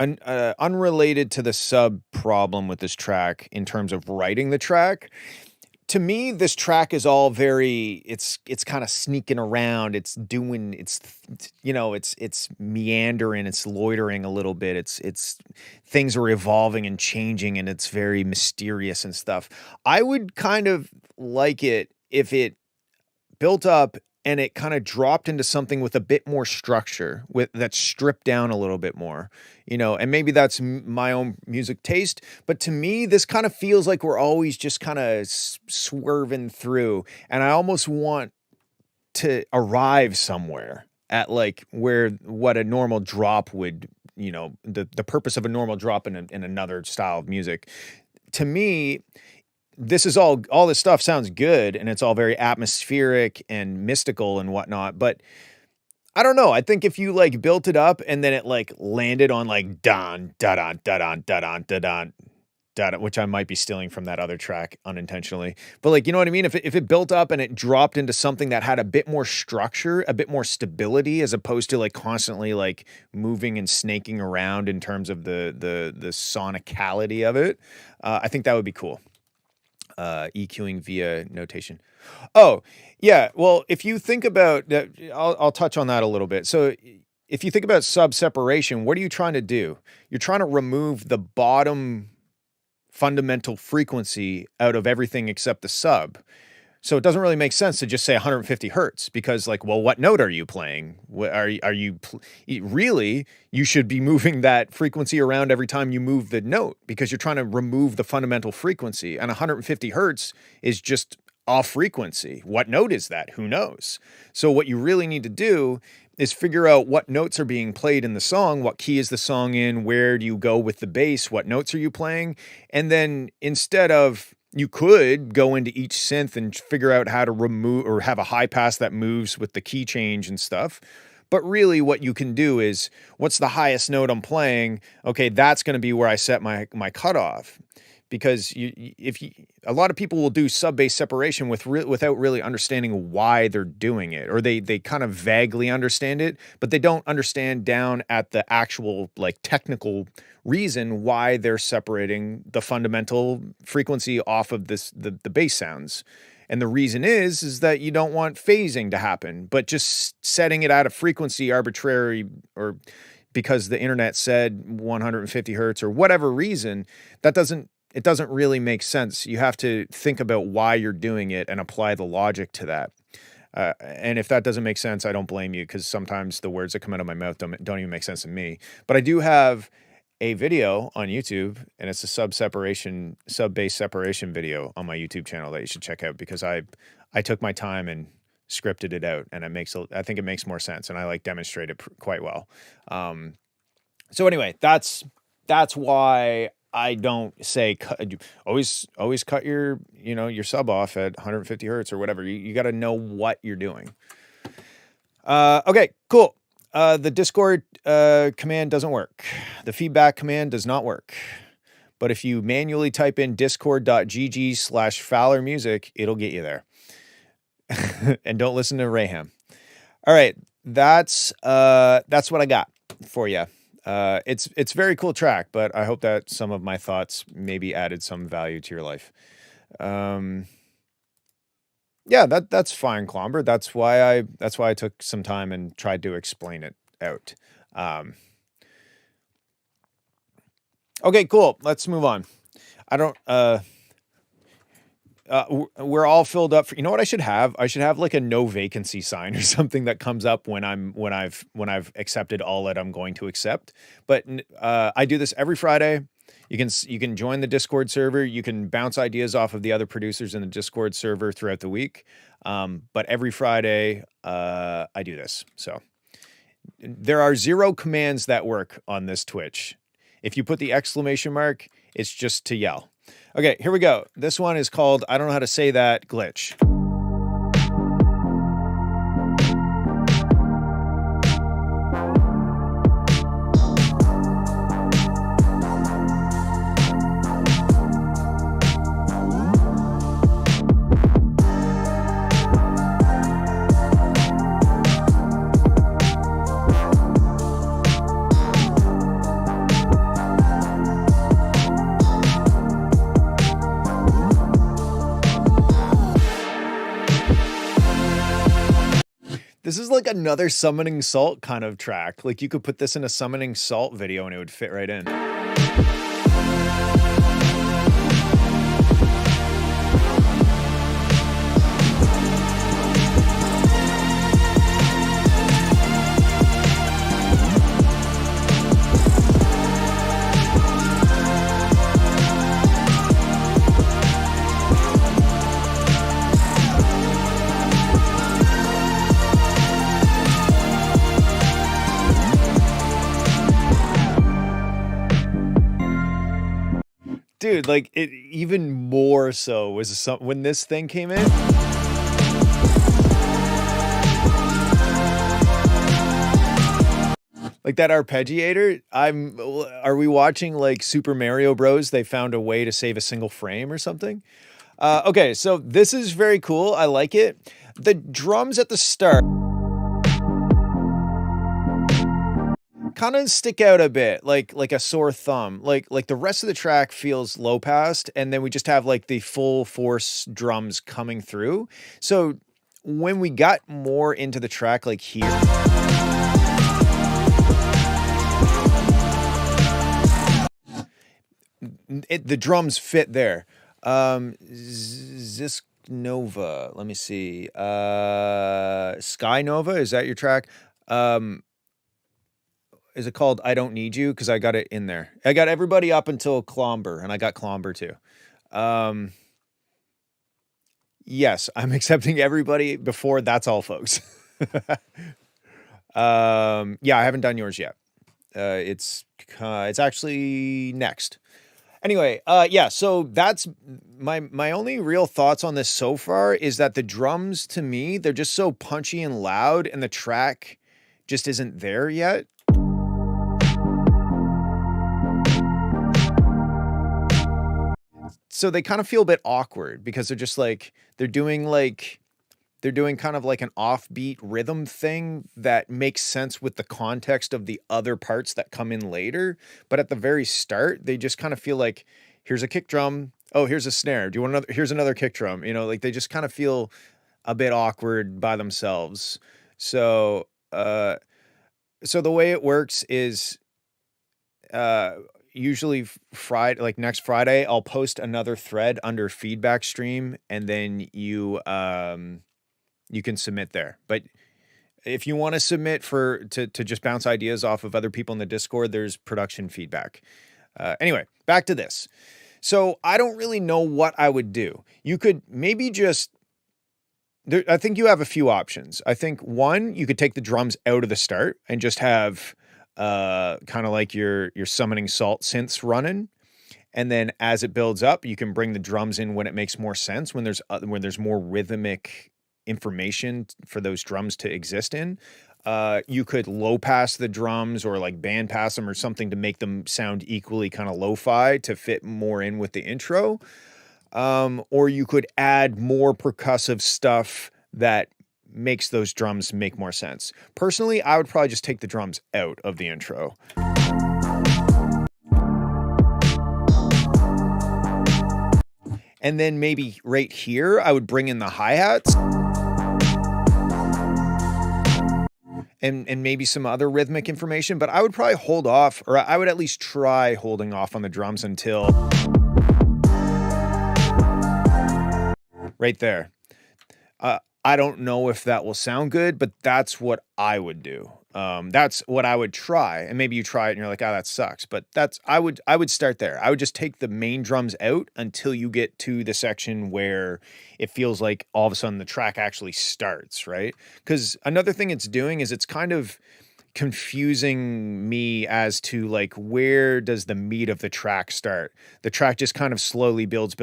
Speaker 1: Unrelated to the sub problem with this track in terms of writing the track, to me, this track is all very, it's kind of sneaking around. It's meandering, it's loitering a little bit. It's things are evolving and changing and it's very mysterious and stuff. I would kind of like it if it built up and it kind of dropped into something with a bit more structure, that's stripped down a little bit more, and maybe that's my own music taste. But to me, this kind of feels like we're always just kind of swerving through. And I almost want to arrive somewhere at like what a normal drop would, the purpose of a normal drop in another style of music. To me, this is all this stuff sounds good and it's all very atmospheric and mystical and whatnot, but I don't know. I think if you like built it up and then it like landed on like don da don da don da don da don da, which I might be stealing from that other track unintentionally, but like, you know what I mean? If it built up and it dropped into something that had a bit more structure, a bit more stability, as opposed to like constantly like moving and snaking around in terms of the sonicality of it, I think that would be cool. EQing via notation. Oh, yeah. Well, if you think about that, I'll touch on that a little bit. So if you think about sub separation, what are you trying to do? You're trying to remove the bottom fundamental frequency out of everything except the sub. So it doesn't really make sense to just say 150 hertz because like, well, what note are you playing? Really, you should be moving that frequency around every time you move the note because you're trying to remove the fundamental frequency, and 150 hertz is just off frequency. What note is that? Who knows? So what you really need to do is figure out what notes are being played in the song, what key is the song in, where do you go with the bass, what notes are you playing? And then instead of, you could go into each synth and figure out how to remove or have a high pass that moves with the key change and stuff. But really what you can do is, what's the highest note I'm playing? Okay, that's going to be where I set my cutoff. because a lot of people will do sub-bass separation without really understanding why they're doing it, or they kind of vaguely understand it, but they don't understand down at the actual like technical reason why they're separating the fundamental frequency off of the bass sounds. And the reason is that you don't want phasing to happen, but just setting it at a frequency arbitrary, or because the internet said 150 hertz or whatever reason, it doesn't really make sense. You have to think about why you're doing it and apply the logic to that. And if that doesn't make sense, I don't blame you, because sometimes the words that come out of my mouth don't even make sense to me. But I do have a video on YouTube, and it's a sub-bass separation video on my YouTube channel that you should check out, because I took my time and scripted it out, and I think it makes more sense, and I like demonstrate it quite well. So anyway, that's why I don't say always cut your sub off at 150 hertz or whatever. You got to know what you're doing. Okay, cool. The Discord command doesn't work. The feedback command does not work. But if you manually type in discord.gg/Fowler Music, it'll get you there. And don't listen to Rayham. All right, that's what I got for you. It's a very cool track, but I hope that some of my thoughts maybe added some value to your life. Yeah, that's fine, Clomber. That's why I took some time and tried to explain it out. Okay, cool. Let's move on. We're all filled up for, you know what I should have? I should have like a no vacancy sign or something that comes up when I've accepted all that I'm going to accept. But I do this every Friday. You can join the Discord server. You can bounce ideas off of the other producers in the Discord server throughout the week. But every Friday, I do this. So there are 0 commands that work on this Twitch. If you put the exclamation mark, it's just to yell. Okay, here we go. This one is called, I don't know how to say that, Glitch. This is like another Summoning Salt kind of track. Like you could put this in a Summoning Salt video and it would fit right in. Dude, like it even more so was when this thing came in. Like that arpeggiator, are we watching like Super Mario Bros? They found a way to save a single frame or something. Okay, so this is very cool. I like it. The drums at the start kind of stick out a bit, like a sore thumb. Like the rest of the track feels low passed, and then we just have like the full force drums coming through. So when we got more into the track, like here, the drums fit there. Zisk Nova, let me see. Sky Nova, is that your track? Is it called I Don't Need You? Because I got it in there. I got everybody up until Clomber, and I got Clomber too. Yes, I'm accepting everybody before that's all, folks. Yeah, I haven't done yours yet. It's actually next. Anyway, yeah, so that's my only real thoughts on this so far is that the drums, to me, they're just so punchy and loud, and the track just isn't there yet. so they kind of feel a bit awkward because they're just like, they're doing kind of like an offbeat rhythm thing that makes sense with the context of the other parts that come in later. But at the very start, they just kind of feel like, here's a kick drum. Oh, here's a snare. Do you want another? Here's another kick drum. You know, like they just kind of feel a bit awkward by themselves. So, so the way it works is, usually Friday, like next Friday, I'll post another thread under feedback stream, and then you can submit there. But if you want to submit to just bounce ideas off of other people in the Discord, there's production feedback. Anyway, back to this. So I don't really know what I would do. You could maybe just, I think you have a few options. I think one, you could take the drums out of the start and just have kind of like your summoning salt synths running. And then as it builds up, you can bring the drums in when it makes more sense, when there's more rhythmic information for those drums to exist in. You could low pass the drums or like band pass them or something to make them sound equally kind of lo-fi to fit more in with the intro. Or you could add more percussive stuff that makes those drums make more sense. Personally, I would probably just take the drums out of the intro. And then maybe right here, I would bring in the hi-hats. And maybe some other rhythmic information, but I would probably hold off, or I would at least try holding off on the drums until right there. I don't know if that will sound good, but that's what I would do. That's what I would try. And maybe you try it and you're like, oh, that sucks. But I would start there. I would just take the main drums out until you get to the section where it feels like all of a sudden the track actually starts, right? Because another thing it's doing is it's kind of confusing me as to like, where does the meat of the track start? The track just kind of slowly builds.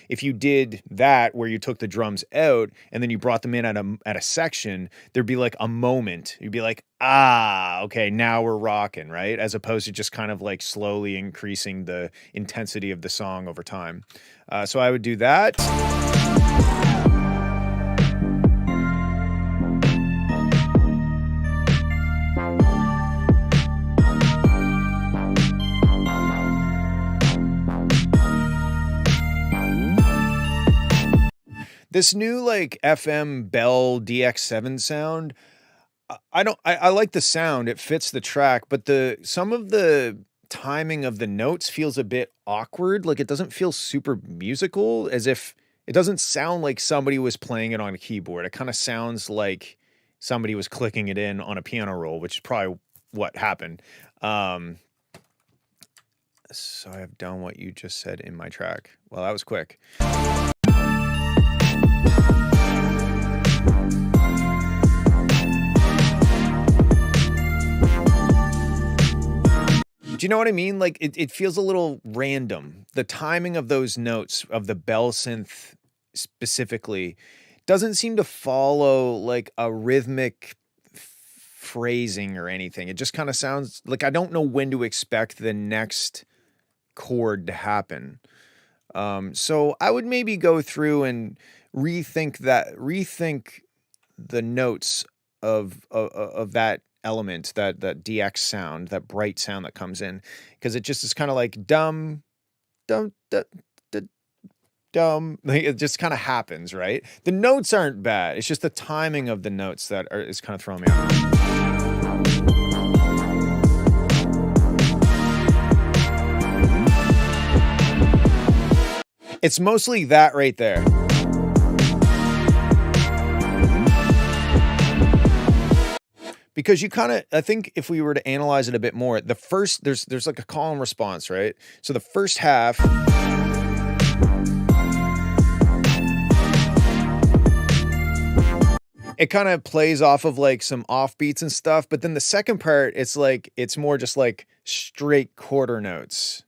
Speaker 1: If you did that where you took the drums out and then you brought them in at a section, there'd be like a moment. You'd be like, okay, now we're rocking, right? As opposed to just kind of like slowly increasing the intensity of the song over time. So I would do that. This new like FM Bell DX7 sound, I like the sound. It fits the track, but some of the timing of the notes feels a bit awkward. Like it doesn't feel super musical, as if it doesn't sound like somebody was playing it on a keyboard. It kind of sounds like somebody was clicking it in on a piano roll, which is probably what happened. So I have done what you just said in my track. Well, that was quick. Do you know what I mean? Like it feels a little random. The timing of those notes of the bell synth specifically doesn't seem to follow like a rhythmic phrasing or anything. It just kind of sounds like I don't know when to expect the next chord to happen. So I would maybe go through and rethink the notes of that element, that DX sound, that bright sound that comes in, because it just is kind of like dumb. Like it just kind of happens, right? The notes aren't bad. It's just the timing of the notes that is kind of throwing me off. It's mostly that right there. Because you kind of, I think if we were to analyze it a bit more, the first, there's like a call and response, right? So the first half, it kind of plays off of like some offbeats and stuff. But then the second part, it's like, it's more just like straight quarter notes.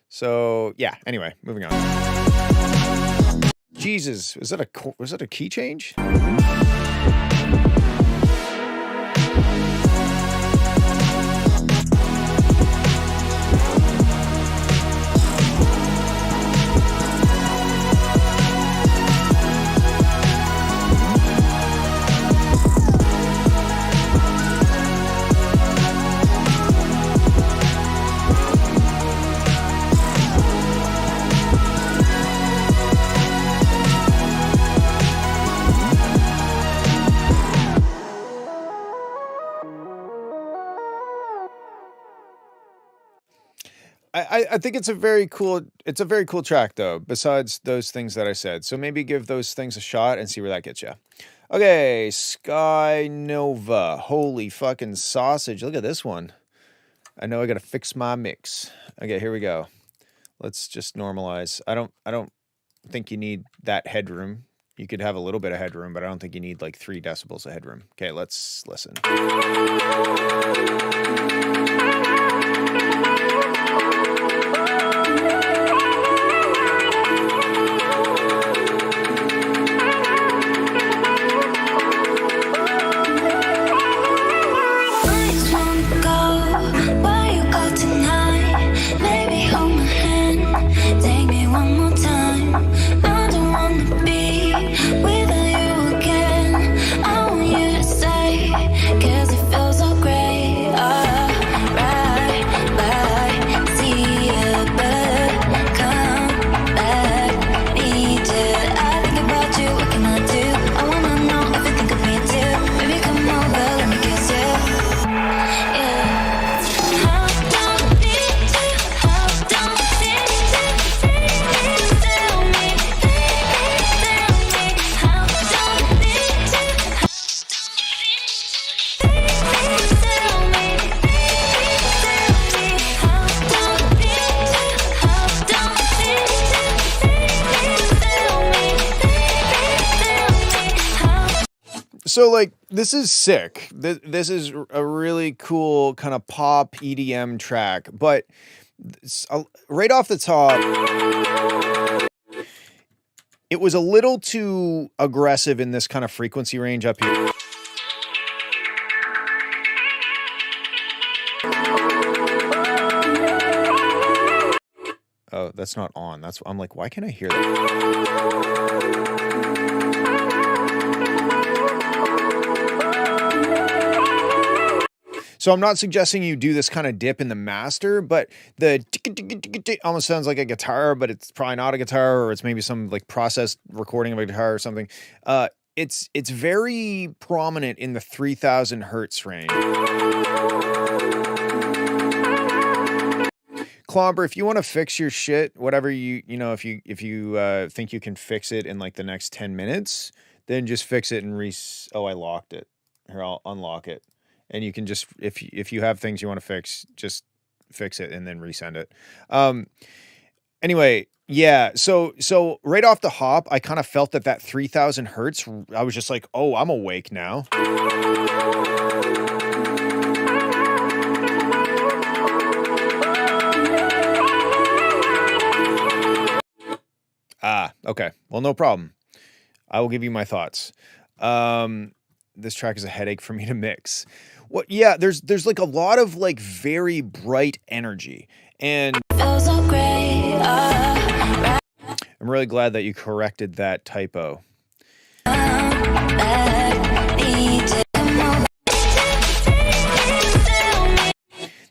Speaker 1: So yeah, anyway, moving on. Jesus, was that a key change? I think it's a very cool track though, besides those things that I said. So maybe give those things a shot and see where that gets you. Okay, Sky Nova. Holy fucking sausage. Look at this one. I know I gotta fix my mix. Okay, here we go. Let's just normalize. I don't think you need that headroom. You could have a little bit of headroom, but I don't think you need like 3 decibels of headroom. Okay, let's listen. So like this is sick. This is a really cool kind of pop EDM track, but right off the top, it was a little too aggressive in this kind of frequency range up here. Oh, that's not on. I'm like, why can't I hear that? So I'm not suggesting you do this kind of dip in the master, but the almost sounds like a guitar, but it's probably not a guitar, or it's maybe some like processed recording of a guitar or something. It's very prominent in the 3000 hertz range. Clomber, if you want to fix your shit, whatever if you think you can fix it in like the next 10 minutes, then just fix it and oh, I locked it. Here, I'll unlock it. And you can just, if you have things you want to fix, just fix it and then resend it. Anyway, yeah. So right off the hop, I kind of felt that 3000 hertz. I was just like, oh, I'm awake now. Ah, okay. Well, no problem. I will give you my thoughts. This track is a headache for me to mix. Well, yeah, there's like a lot of like very bright energy, and I'm really glad that you corrected that typo.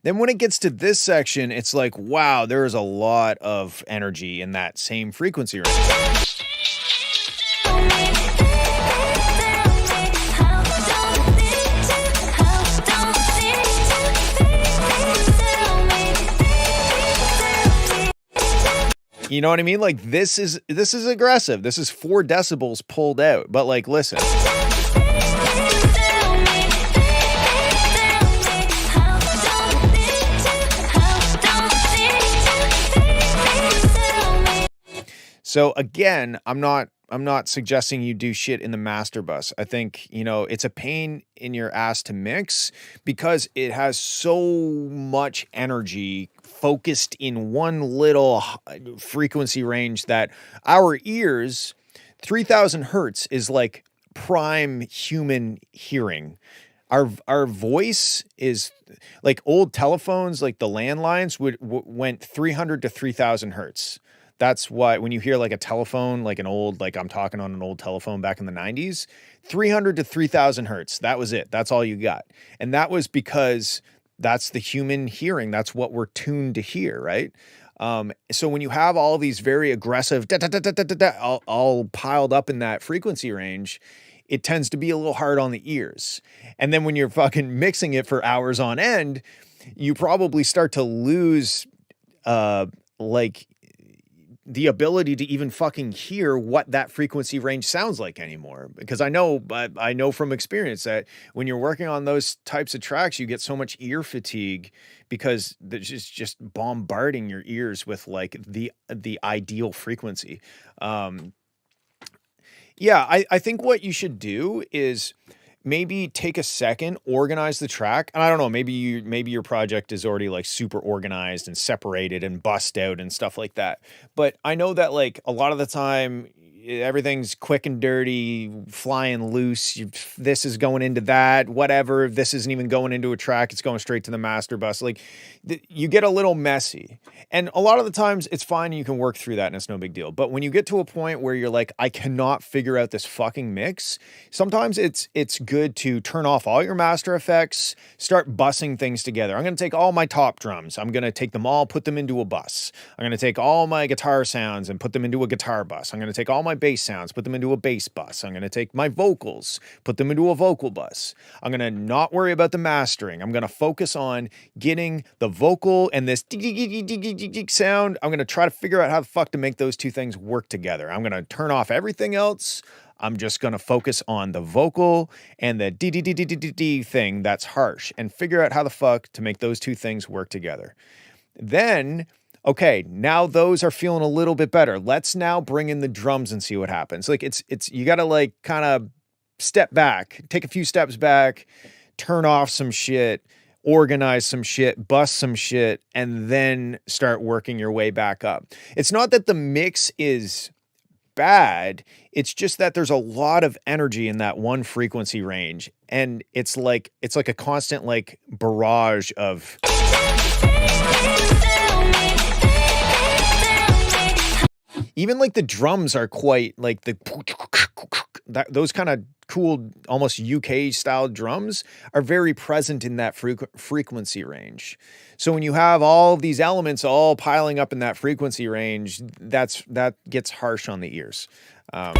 Speaker 1: Then when it gets to this section, it's like, wow, there is a lot of energy in that same frequency range. You know what I mean? Like this is aggressive. This is 4 decibels pulled out. But like, listen. So again, I'm not suggesting you do shit in the master bus. I think, it's a pain in your ass to mix because it has so much energy focused in one little frequency range that our ears, 3000 hertz is like prime human hearing. Our voice is like old telephones, like the landlines went 300 to 3000 hertz. That's why when you hear like a telephone, like I'm talking on an old telephone back in the 90s, 300 to 3000 hertz. That was it. That's all you got. And that was because that's the human hearing. That's what we're tuned to hear, right? So when you have all these very aggressive all piled up in that frequency range, it tends to be a little hard on the ears. And then when you're fucking mixing it for hours on end, you probably start to lose like the ability to even fucking hear what that frequency range sounds like anymore. Because I know from experience that when you're working on those types of tracks, you get so much ear fatigue because it's just bombarding your ears with like the ideal frequency. Yeah, I think what you should do is maybe take a second, organize the track. And I don't know, maybe your project is already like super organized and separated and bussed out and stuff like that. But I know that like a lot of the time everything's quick and dirty, flying loose. This is going into that, whatever. This isn't even going into a track. It's going straight to the master bus. Like you get a little messy. And a lot of the times it's fine. You can work through that and it's no big deal. But when you get to a point where you're like, I cannot figure out this fucking mix, sometimes it's good to turn off all your master effects, start bussing things together. I'm going to take all my top drums. I'm going to take them all, put them into a bus. I'm going to take all my guitar sounds and put them into a guitar bus. I'm going to take all my bass sounds, put them into a bass bus. I'm going to take my vocals, put them into a vocal bus. I'm going to not worry about the mastering. I'm going to focus on getting the vocal and this sound. I'm going to try to figure out how the fuck to make those two things work together. I'm going to turn off everything else. I'm just going to focus on the vocal and the D thing that's harsh and figure out how the fuck to make those two things work together. Then, okay, now those are feeling a little bit better. Let's now bring in the drums and see what happens. Like it's you got to like kind of step back, take a few steps back, turn off some shit, organize some shit, bust some shit, and then start working your way back up. It's not that the mix is bad. It's just that there's a lot of energy in that one frequency range. And it's like a constant like barrage of even like the drums are quite like those kind of cool, almost UK style drums are very present in that frequency range. So when you have all of these elements all piling up in that frequency range, that gets harsh on the ears. And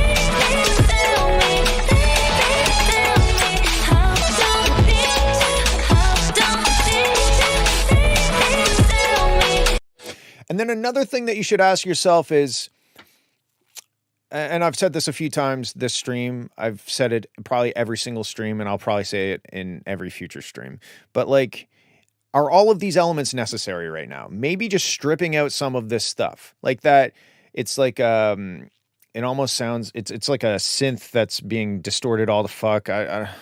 Speaker 1: then another thing that you should ask yourself is, and I've said this a few times this stream, I've said it probably every single stream, and I'll probably say it in every future stream, but like, are all of these elements necessary right now? Maybe just stripping out some of this stuff like that. It's like, it almost sounds, it's like a synth that's being distorted all the fuck. That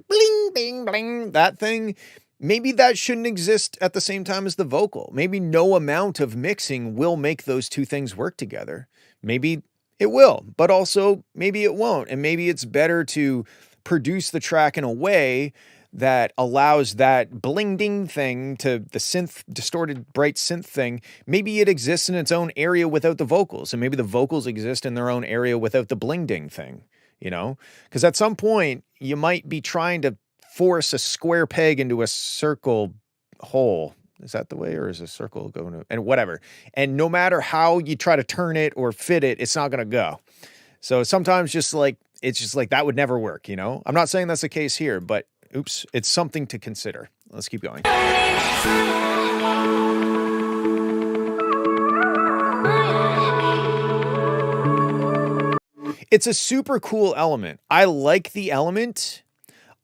Speaker 1: bling, bing, bling, that thing. Maybe that shouldn't exist at the same time as the vocal. Maybe no amount of mixing will make those two things work together. Maybe it will, but also maybe it won't. And maybe it's better to produce the track in a way that allows that bling ding thing to the synth, distorted, bright synth thing. Maybe it exists in its own area without the vocals. And maybe the vocals exist in their own area without the bling ding thing, you know? Because at some point you might be trying to force a square peg into a circle hole. Is that the way, or is a circle going to, and whatever. And no matter how you try to turn it or fit it, it's not going to go. So sometimes it's just like that would never work, you know? I'm not saying that's the case here, but oops, it's something to consider. Let's keep going. It's a super cool element. I like the element.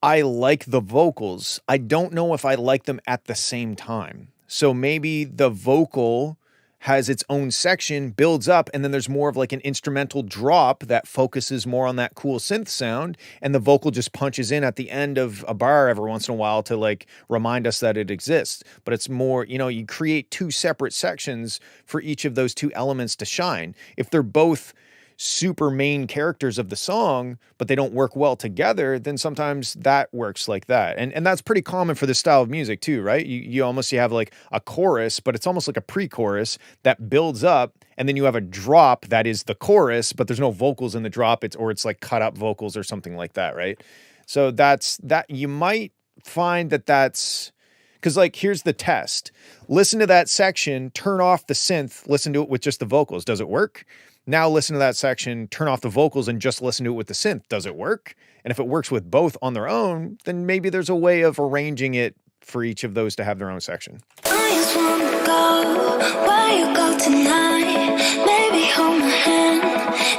Speaker 1: I like the vocals. I don't know if I like them at the same time. So maybe the vocal has its own section, builds up, and then there's more of like an instrumental drop that focuses more on that cool synth sound, and the vocal just punches in at the end of a bar every once in a while to like remind us that it exists. But it's more, you know, you create two separate sections for each of those two elements to shine. If they're both super main characters of the song, but they don't work well together, then sometimes that works like that. And that's pretty common for this style of music too, right? You have like a chorus, but it's almost like a pre-chorus that builds up, and then you have a drop that is the chorus, but there's no vocals in the drop. It's like cut up vocals or something like that, right? So that's that. You might find that's because, like, here's the test. Listen to that section, turn off the synth, listen to it with just the vocals. Does it work? Now listen to that section, turn off the vocals and just listen to it with the synth. Does it work? And if it works with both on their own, then maybe there's a way of arranging it for each of those to have their own section.
Speaker 6: I just wanna go where you go tonight. Maybe hold my hand,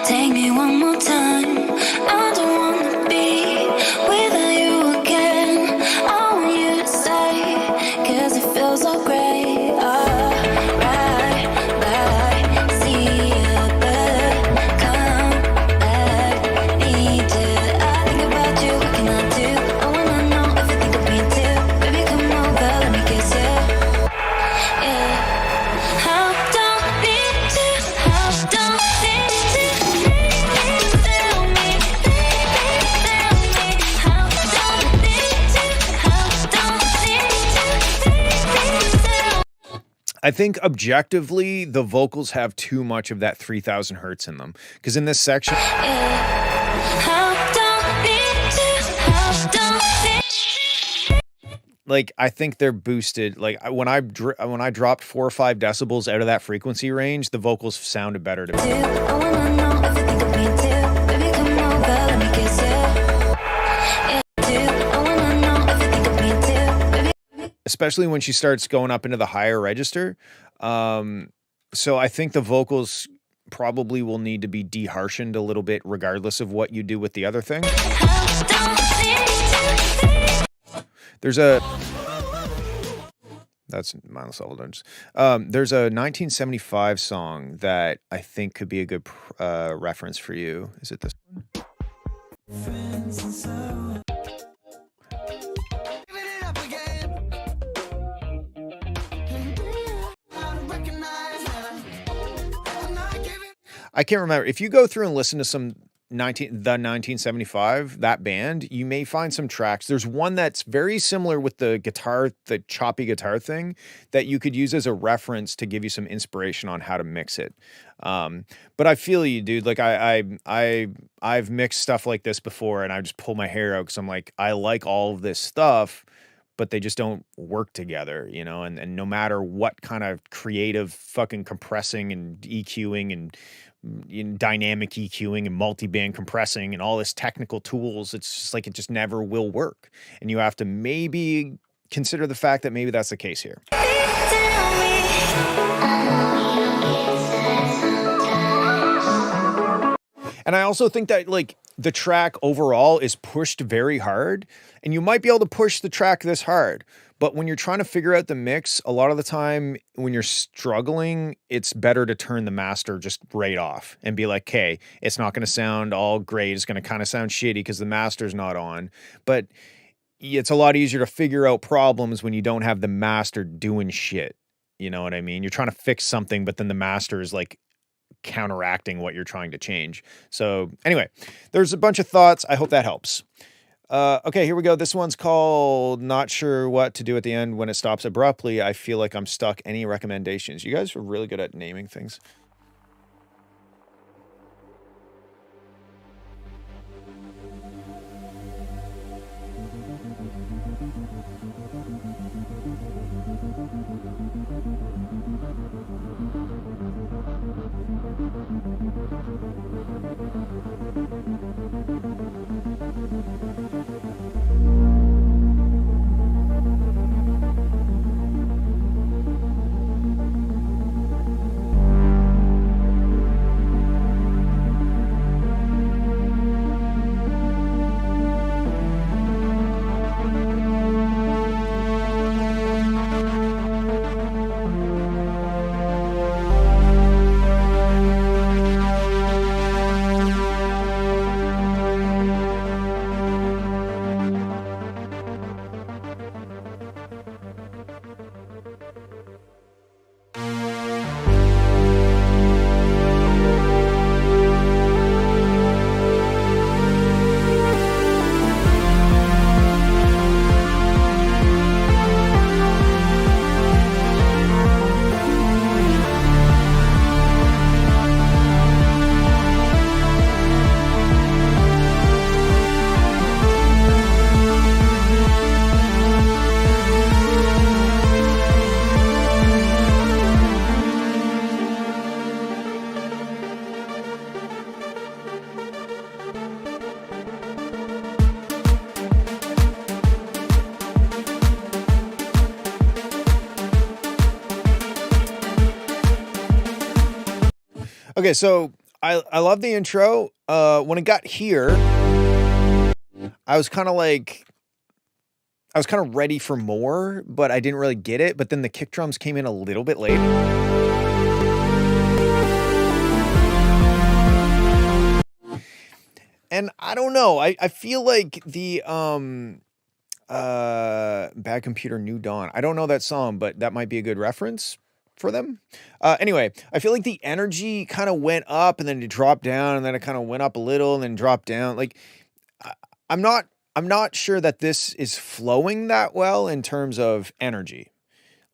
Speaker 6: take me one more time. I don't wanna be without you again. I want you to stay, 'cause it feels so great.
Speaker 1: I think objectively, the vocals have too much of that 3000 hertz in them. Because in this section, like, I think they're boosted. Like, when I dropped 4 or 5 decibels out of that frequency range, the vocals sounded better to me. Especially when she starts going up into the higher register. So I think the vocals probably will need to be deharshened a little bit regardless of what you do with the other thing. There's a... That's mindless overdose. There's a 1975 song that I think could be a good reference for you. Is it this one? I can't remember. If you go through and listen to the 1975, that band, you may find some tracks. There's one that's very similar with the guitar, the choppy guitar thing, that you could use as a reference to give you some inspiration on how to mix it. But I feel you, dude. Like I've mixed stuff like this before, and I just pull my hair out because I'm like, I like all of this stuff, but they just don't work together, you know? And no matter what kind of creative fucking compressing and EQing and dynamic EQing and multi-band compressing and all this technical tools, it's just like it just never will work. And you have to maybe consider the fact that maybe that's the case here. And I also think that, like, the track overall is pushed very hard, and you might be able to push the track this hard, but when you're trying to figure out the mix, a lot of the time when you're struggling, it's better to turn the master just right off and be like, okay, it's not going to sound all great. It's going to kind of sound shitty because the master's not on, but it's a lot easier to figure out problems when you don't have the master doing shit. You know what I mean? You're trying to fix something, but then the master is like counteracting what you're trying to change. So anyway, there's a bunch of thoughts. I hope that helps. Okay, here we go. This one's called Not Sure What to Do at the End When It Stops Abruptly. I feel like I'm stuck. Any recommendations? You guys are really good at naming things. Okay, so I love the intro. When it got here, I was kind of ready for more, but I didn't really get it. But then the kick drums came in a little bit late. And I don't know. I feel like the Bad Computer New Dawn. I don't know that song, but that might be a good reference for them. Anyway, I feel like the energy kind of went up and then it dropped down and then it kind of went up a little and then dropped down. Like I'm not sure that this is flowing that well in terms of energy.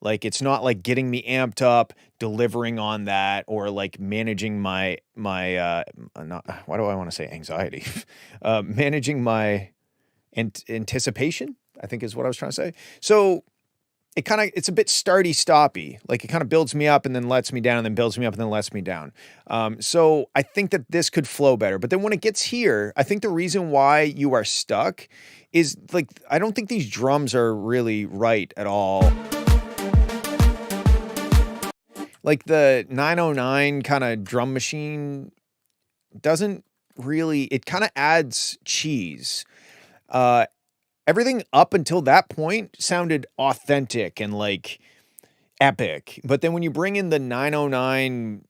Speaker 1: Like it's not like getting me amped up, delivering on that, or like managing my not, why do I want to say anxiety? Managing my anticipation, I think is what I was trying to say. So it's a bit starty stoppy. Like it kind of builds me up and then lets me down and then builds me up and then lets me down. So I think that this could flow better. But then when it gets here, I think the reason why you are stuck is like, I don't think these drums are really right at all. Like the 909 kind of drum machine doesn't really, it kind of adds cheese. Everything up until that point sounded authentic and like epic. But then when you bring in the 909,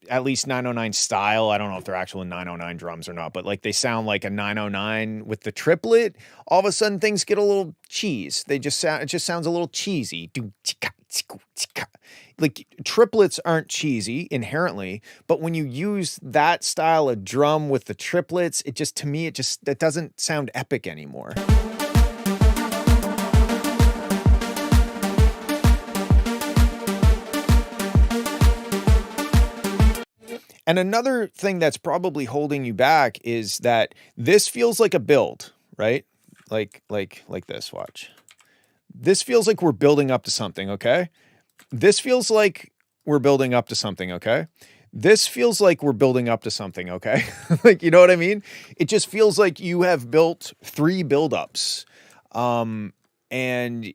Speaker 1: at least 909 style, I don't know if they're actual 909 drums or not, but like they sound like a 909 with the triplet, all of a sudden things get a little cheese. It just sounds a little cheesy. Like triplets aren't cheesy inherently, but when you use that style of drum with the triplets, that doesn't sound epic anymore. And another thing that's probably holding you back is that this feels like a build, right? Like this, watch. This feels like we're building up to something, okay? This feels like we're building up to something, okay? This feels like we're building up to something, okay? Like, you know what I mean? It just feels like you have built 3 buildups. And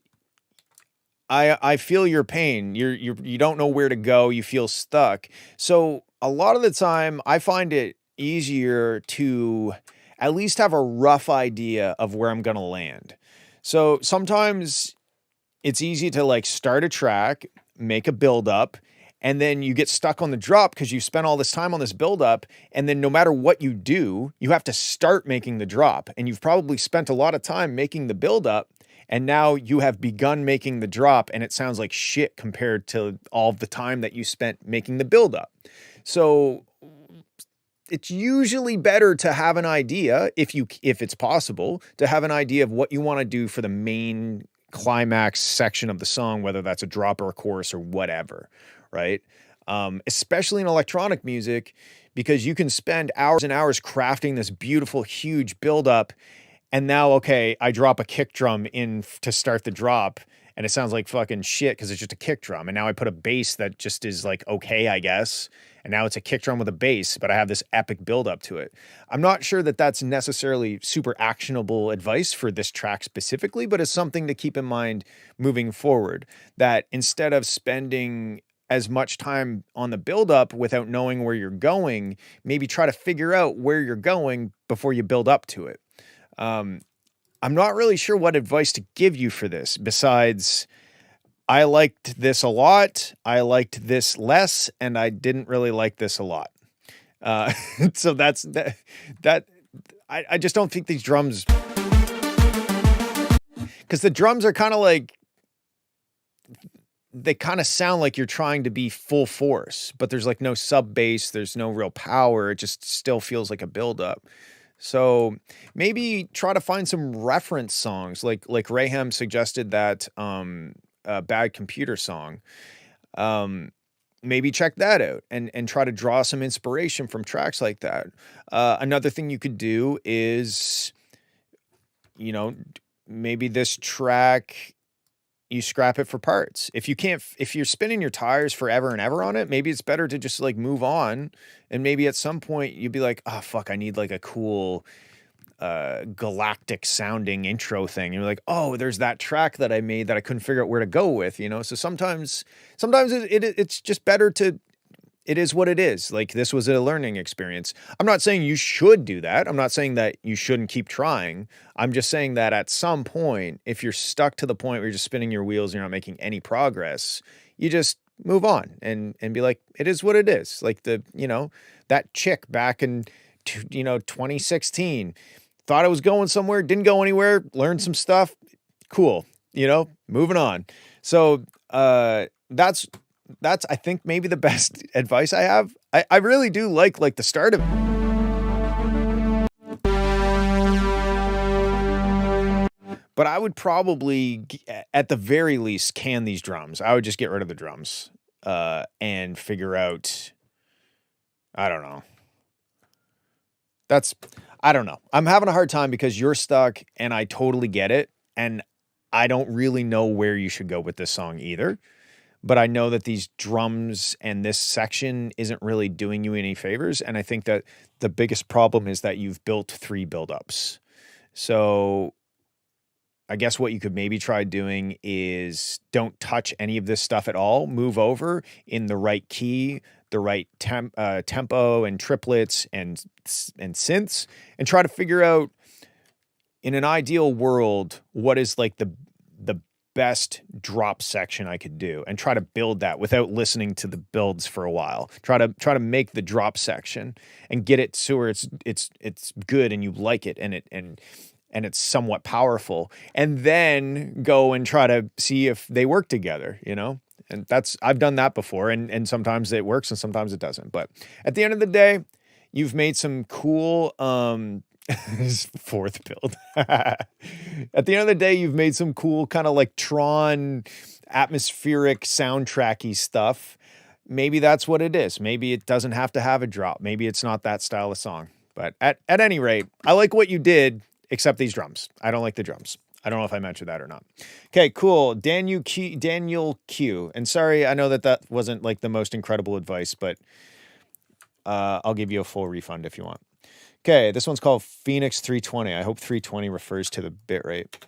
Speaker 1: I feel your pain. You don't know where to go. You feel stuck. So a lot of the time I find it easier to at least have a rough idea of where I'm going to land. So sometimes it's easy to like start a track, make a build up, and then you get stuck on the drop because you spent all this time on this build up. And then no matter what you do, you have to start making the drop. And you've probably spent a lot of time making the build up. And now you have begun making the drop and it sounds like shit compared to all the time that you spent making the build up. So it's usually better to have an idea, if it's possible, to have an idea of what you want to do for the main climax section of the song, whether that's a drop or a chorus or whatever, right? Especially in electronic music, because you can spend hours and hours crafting this beautiful, huge buildup. And now, okay, I drop a kick drum in to start the drop and it sounds like fucking shit because it's just a kick drum. And now I put a bass that just is like, okay, I guess. And now it's a kick drum with a bass, but I have this epic build up to it. I'm not sure that that's necessarily super actionable advice for this track specifically, but it's something to keep in mind moving forward, that instead of spending as much time on the build up without knowing where you're going, maybe try to figure out where you're going before you build up to it. I'm not really sure what advice to give you for this besides I liked this a lot, I liked this less, and I didn't really like this a lot. So that's that. I just don't think these drums, because the drums are kind of like, they kind of sound like you're trying to be full force, but there's like no sub bass, there's no real power. It just still feels like a buildup. So maybe try to find some reference songs, like Raham suggested that Bad Computer song. Maybe check that out and try to draw some inspiration from tracks like that. Another thing you could do is, you know, maybe this track, you scrap it for parts. If you're spinning your tires forever and ever on it, maybe it's better to just like move on. And maybe at some point you'd be like, oh fuck, I need like a cool galactic sounding intro thing. And you're like, oh, there's that track that I made that I couldn't figure out where to go with, you know? So sometimes it's just better to it is what it is. Like, this was a learning experience. I'm not saying you should do that. I'm not saying that you shouldn't keep trying. I'm just saying that at some point, if you're stuck to the point where you're just spinning your wheels and you're not making any progress, you just move on and be like, it is what it is. Like, that chick back in 2016 thought I was going somewhere, didn't go anywhere, learned some stuff. Cool. Moving on. So that's I think maybe the best advice I have. I really do like the start of but I would probably at the very least can these drums. I would just get rid of the drums and figure out, I don't know. I don't know. I'm having a hard time because you're stuck and I totally get it. And I don't really know where you should go with this song either. But I know that these drums and this section isn't really doing you any favors. And I think that the biggest problem is that you've built 3 buildups. So I guess what you could maybe try doing is don't touch any of this stuff at all. Move over in the right key, the right tempo and triplets and synths, and try to figure out, in an ideal world, what is like the best drop section I could do, and try to build that without listening to the builds for a while. Try to make the drop section and get it to where it's good and you like it and it's somewhat powerful, and then go and try to see if they work together, And I've done that before, and sometimes it works and sometimes it doesn't. But at the end of the day, you've made some cool fourth build. At the end of the day, you've made some cool kind of like Tron atmospheric soundtracky stuff. Maybe that's what it is. Maybe it doesn't have to have a drop. Maybe it's not that style of song. But at any rate, I like what you did, except these drums. I don't like the drums. I don't know if I mentioned that or not. Okay, cool. Daniel Q. And sorry, I know that wasn't like the most incredible advice, but I'll give you a full refund if you want. Okay, this one's called Phoenix 320. I hope 320 refers to the bit rate.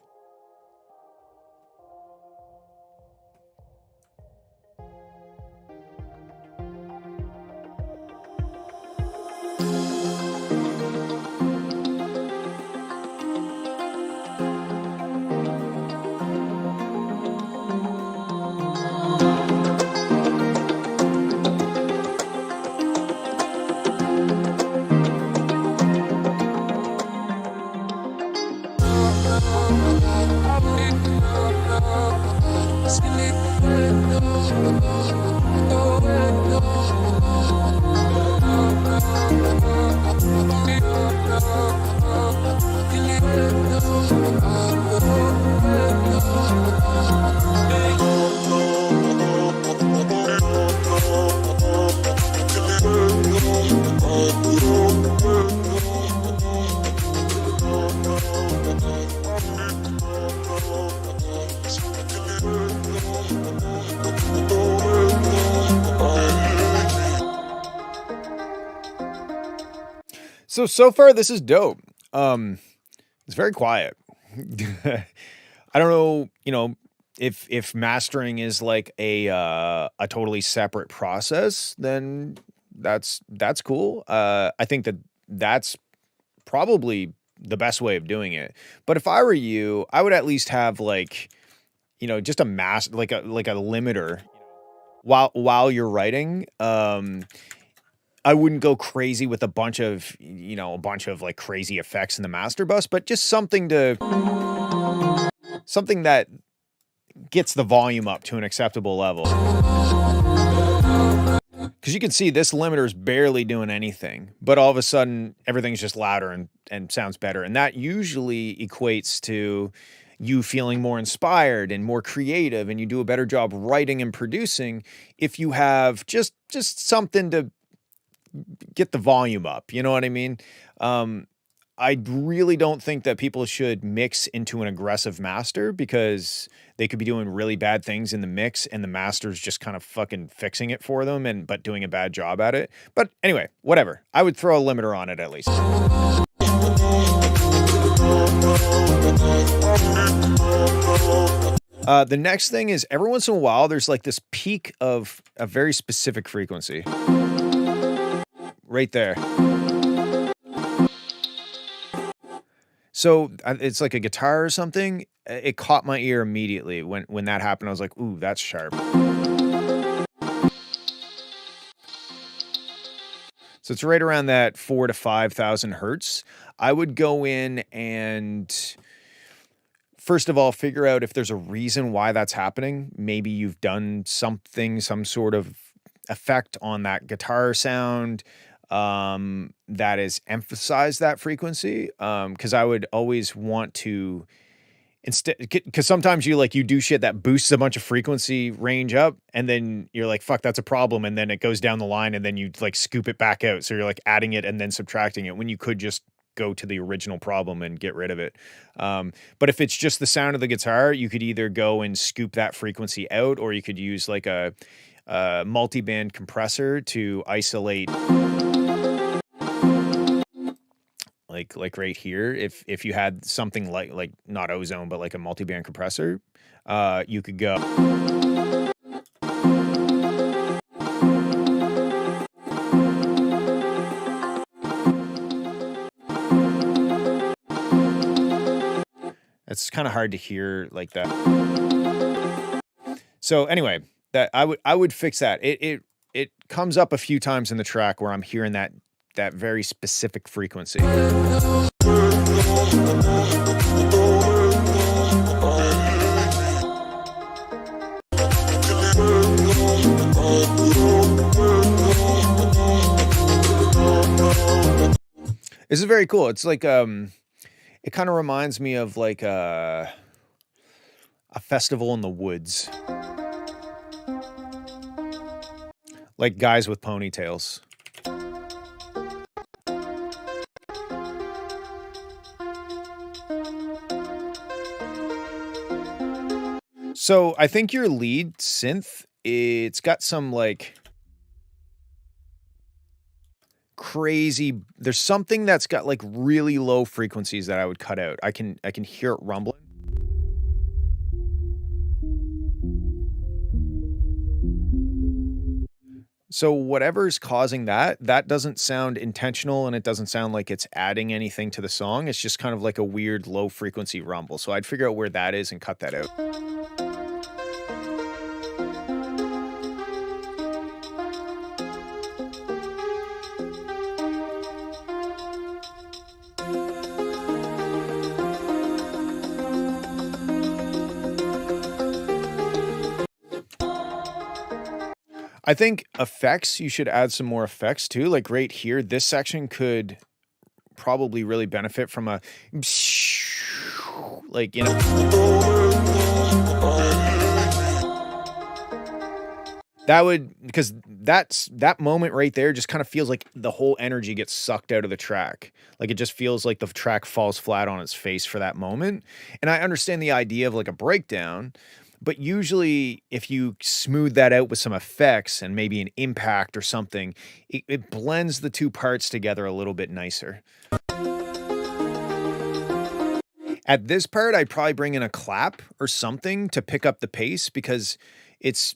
Speaker 1: So far, this is dope. It's very quiet. I don't know, if mastering is like a totally separate process, then that's cool. I think that's probably the best way of doing it. But if I were you, I would at least have like, just a like a limiter while you're writing. I wouldn't go crazy with a bunch of like crazy effects in the master bus, but just something that gets the volume up to an acceptable level. Because you can see this limiter is barely doing anything, but all of a sudden everything's just louder and sounds better. And that usually equates to you feeling more inspired and more creative, and you do a better job writing and producing if you have just something to get the volume up. You know what I mean? I really don't think that people should mix into an aggressive master, because they could be doing really bad things in the mix and the master's just kind of fucking fixing it for them but doing a bad job at it. But anyway, whatever. I would throw a limiter on it at least. The next thing is every once in a while, there's like this peak of a very specific frequency. Right there. So it's like a guitar or something. It caught my ear immediately when that happened. I was like, ooh, that's sharp. So it's right around that 4,000 to 5,000 hertz. I would go in and first of all, figure out if there's a reason why that's happening. Maybe you've done something, some sort of effect on that guitar sound that has emphasized that frequency. Because I would always want to instead, because sometimes you do shit that boosts a bunch of frequency range up, and then you're like, fuck, that's a problem, and then it goes down the line, and then you like scoop it back out. So you're like adding it and then subtracting it when you could just go to the original problem and get rid of it. But if it's just the sound of the guitar, you could either go and scoop that frequency out, or you could use like a multi-band compressor to isolate. Like right here, if you had something like not ozone, but like a multi-band compressor, you could go. It's kind of hard to hear like that. So anyway, that I would fix that. It comes up a few times in the track where I'm hearing that very specific frequency. This is very cool. It's like it kind of reminds me of like a festival in the woods. Like guys with ponytails. So I think your lead synth, it's got some like crazy, there's something that's got like really low frequencies that I would cut out. I can hear it rumbling. So whatever's causing that doesn't sound intentional, and it doesn't sound like it's adding anything to the song. It's just kind of like a weird low frequency rumble. So I'd figure out where that is and cut that out. I think effects, you should add some more effects too. Like right here, this section could probably really benefit from a like, you know. That would, because that moment right there just kind of feels like the whole energy gets sucked out of the track. Like it just feels like the track falls flat on its face for that moment. And I understand the idea of like a breakdown, but usually if you smooth that out with some effects and maybe an impact or something, it blends the two parts together a little bit nicer. At this part, I'd probably bring in a clap or something to pick up the pace, because it's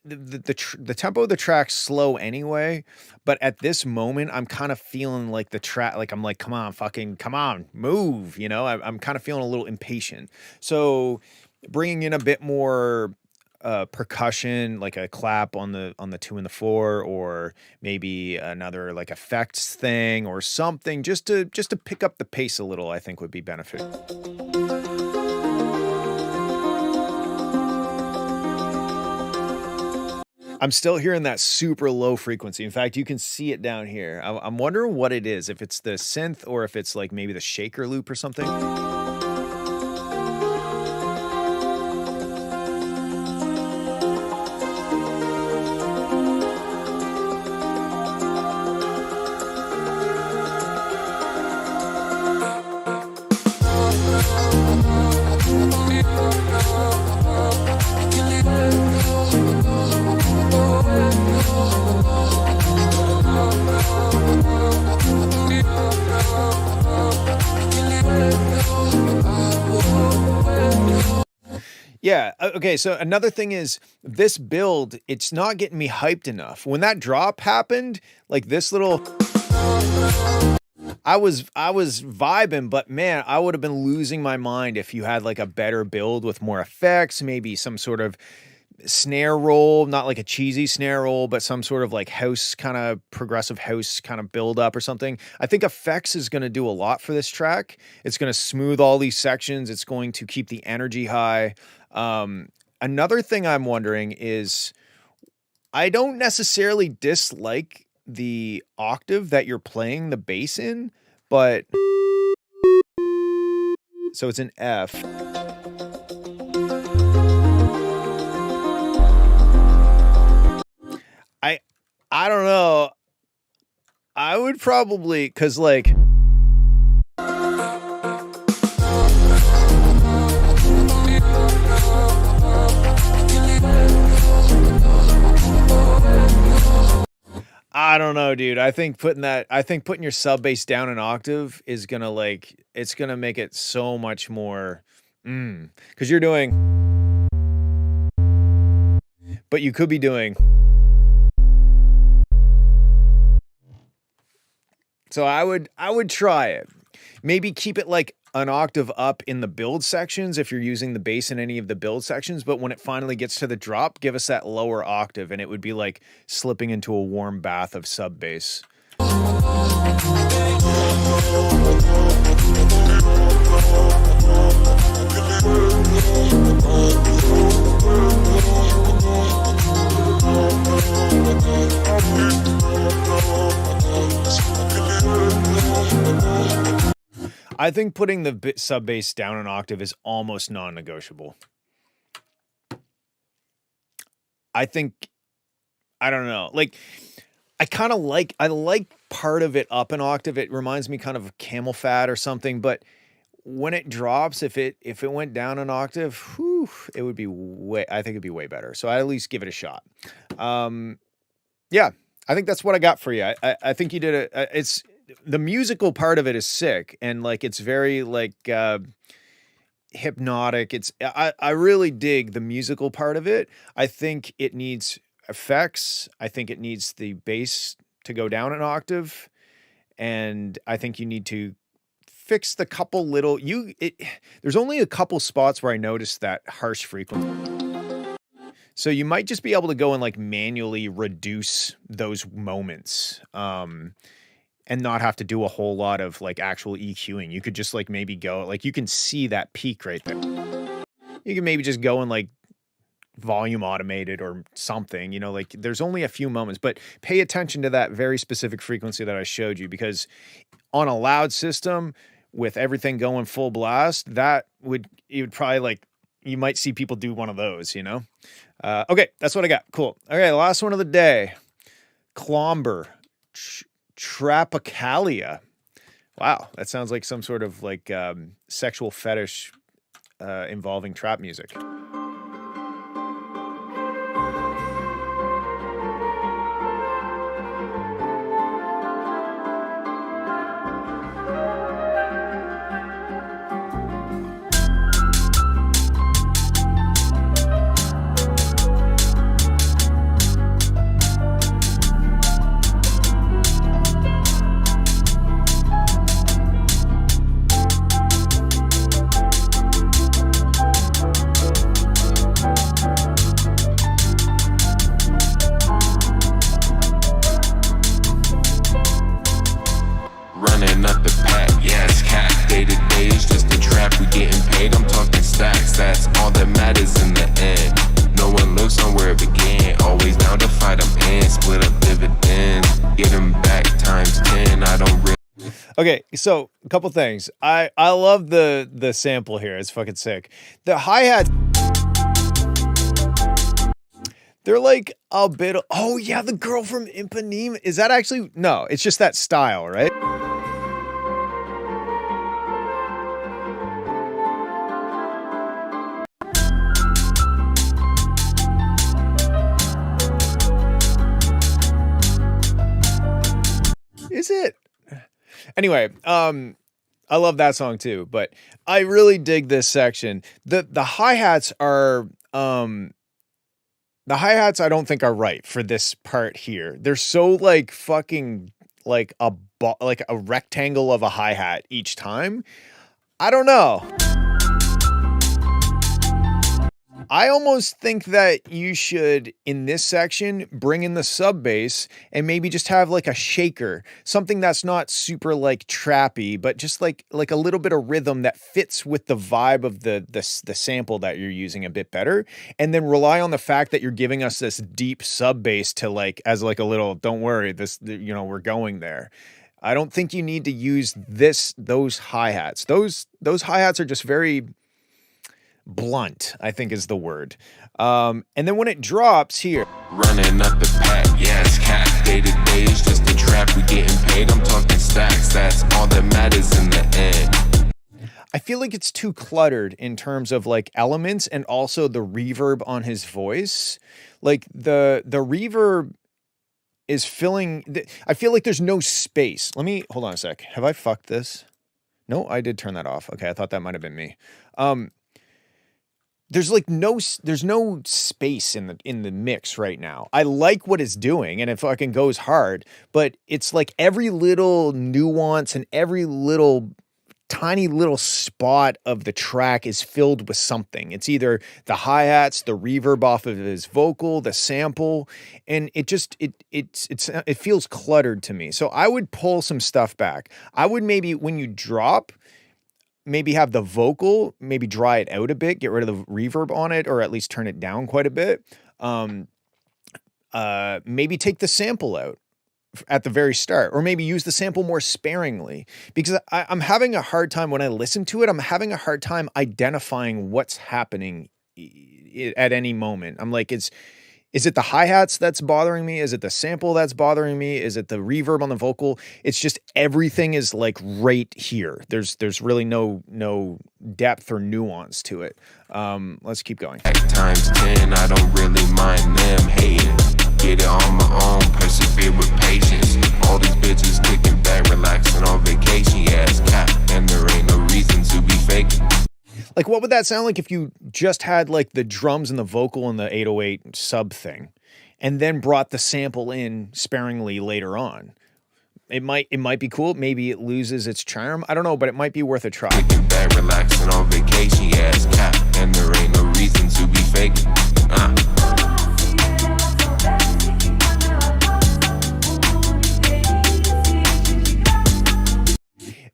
Speaker 1: the tempo of the track's slow anyway. But at this moment, I'm kind of feeling like the track, like I'm like, come on, move, you know. I'm kind of feeling a little impatient. So bringing in a bit more percussion, like a clap on the 2 and the 4, or maybe another like effects thing or something, just to pick up the pace a little, I think would be beneficial. I'm still hearing that super low frequency. In fact, you can see it down here. I'm wondering what it is, if it's the synth or if it's like maybe the shaker loop or something. Yeah. Okay. So another thing is this build, it's not getting me hyped enough. When that drop happened, like this little, I was vibing, but man, I would have been losing my mind if you had like a better build with more effects, maybe some sort of snare roll, not like a cheesy snare roll, but some sort of like house kind of progressive house kind of build up or something. I think effects is going to do a lot for this track. It's going to smooth all these sections. It's going to keep the energy high. Another thing I'm wondering is I don't necessarily dislike the octave that you're playing the bass in, but so it's an F. I don't know. I would probably, cause like, I don't know, dude. I think putting your sub bass down an octave is gonna like, it's gonna make it so much more, cause you're doing, but you could be doing. So I would try it. Maybe keep it like an octave up in the build sections if you're using the bass in any of the build sections, but when it finally gets to the drop, give us that lower octave and it would be like slipping into a warm bath of sub bass. I think putting the sub bass down an octave is almost non-negotiable. I don't know. Like, I like part of it up an octave. It reminds me kind of Camel Fat or something, but when it drops, if it went down an octave, it would be I think it'd be way better. So I at least give it a shot. Yeah, I think that's what I got for you. I think you did it's the musical part of it is sick and like it's very like hypnotic. I really dig the musical part of it. I think it needs effects. I think it needs the bass to go down an octave, and I think you need to fix the couple little there's only a couple spots where I noticed that harsh frequency. So you might just be able to go and like manually reduce those moments. And not have to do a whole lot of like actual EQing. You could just like maybe go, like you can see that peak right there. You can maybe just go and like volume automated or something, you know, like there's only a few moments, but pay attention to that very specific frequency that I showed you, because on a loud system with everything going full blast, you would probably like, you might see people do one of those, you know? Okay, that's what I got. Cool. Okay, last one of the day. Clomber. Trapecalia. Wow, that sounds like some sort of like sexual fetish involving trap music. Okay, so a couple things. I love the sample here. It's fucking sick. The hi-hat, they're like a bit of, oh yeah, the girl from Ipanema. Is that actually, no, it's just that style, right? Is it? Anyway, I love that song too, but I really dig this section. The hi-hats are the hi-hats I don't think are right for this part here. They're so like fucking like like a rectangle of a hi-hat each time. I don't know. I almost think that you should, in this section, bring in the sub bass and maybe just have like a shaker, something that's not super like trappy, but just like a little bit of rhythm that fits with the vibe of the sample that you're using a bit better, and then rely on the fact that you're giving us this deep sub bass to like as like a little, don't worry, this, you know, we're going there. I don't think you need to use those hi-hats. Those hi-hats are just very blunt, I think is the word. And then when it drops here,
Speaker 7: running up the pack, yeah, it's cap. Day to day is just a trap. We getting paid, I'm talking stacks. That's all that matters in the end.
Speaker 1: I feel like it's too cluttered in terms of like elements and also the reverb on his voice. Like the reverb is filling. I feel like there's no space. Let me hold on a sec. Have I fucked this? No, I did turn that off. Okay, I thought that might have been me. There's like there's no space in the mix right now. I like what it's doing and it fucking goes hard, but it's like every little nuance and every little tiny little spot of the track is filled with something. It's either the hi-hats, the reverb off of his vocal, the sample, and it feels cluttered to me. So I would pull some stuff back. I would maybe, when you drop, maybe have the vocal, maybe dry it out a bit, get rid of the reverb on it, or at least turn it down quite a bit. Maybe take the sample out at the very start, or maybe use the sample more sparingly, because I'm having a hard time when I listen to it. I'm having a hard time identifying what's happening at any moment. I'm like, is it the hi-hats that's bothering me? Is it the sample that's bothering me? Is it the reverb on the vocal? It's just everything is like right here. There's really no depth or nuance to it. Let's keep going.
Speaker 7: Times 10, I don't really mind them hating. Get it on my own, persevere with patience. All these bitches kicking back, relaxing on vacation. Yeah, it's cap, and there ain't no reason to be faking.
Speaker 1: Like, what would that sound like if you just had like the drums and the vocal and the 808 sub thing, and then brought the sample in sparingly later on? It might be cool. Maybe it loses its charm. I don't know, but it might be worth a try.
Speaker 7: Kicking back, relaxing on vacation. Yeah, it's cap, and there ain't no reason to be faking.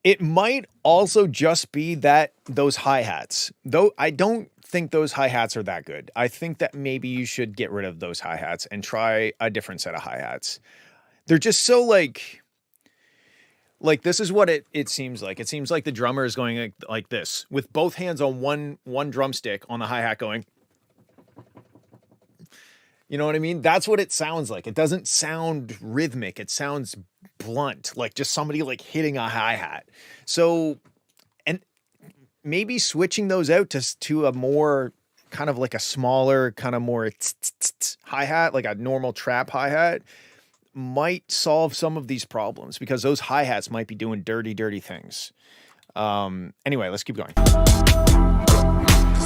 Speaker 1: It might also just be that those hi-hats, though I don't think those hi-hats are that good. I think that maybe you should get rid of those hi-hats and try a different set of hi-hats. They're just so like this is what it seems like. It seems like the drummer is going like this with both hands on one drumstick on the hi-hat going. You know what I mean? That's what it sounds like. It doesn't sound rhythmic. It sounds blunt, like just somebody like hitting a hi-hat. So, and maybe switching those out to a more kind of like a smaller, kind of more hi-hat, like a normal trap hi-hat, might solve some of these problems, because those hi-hats might be doing dirty things. Anyway, let's keep going.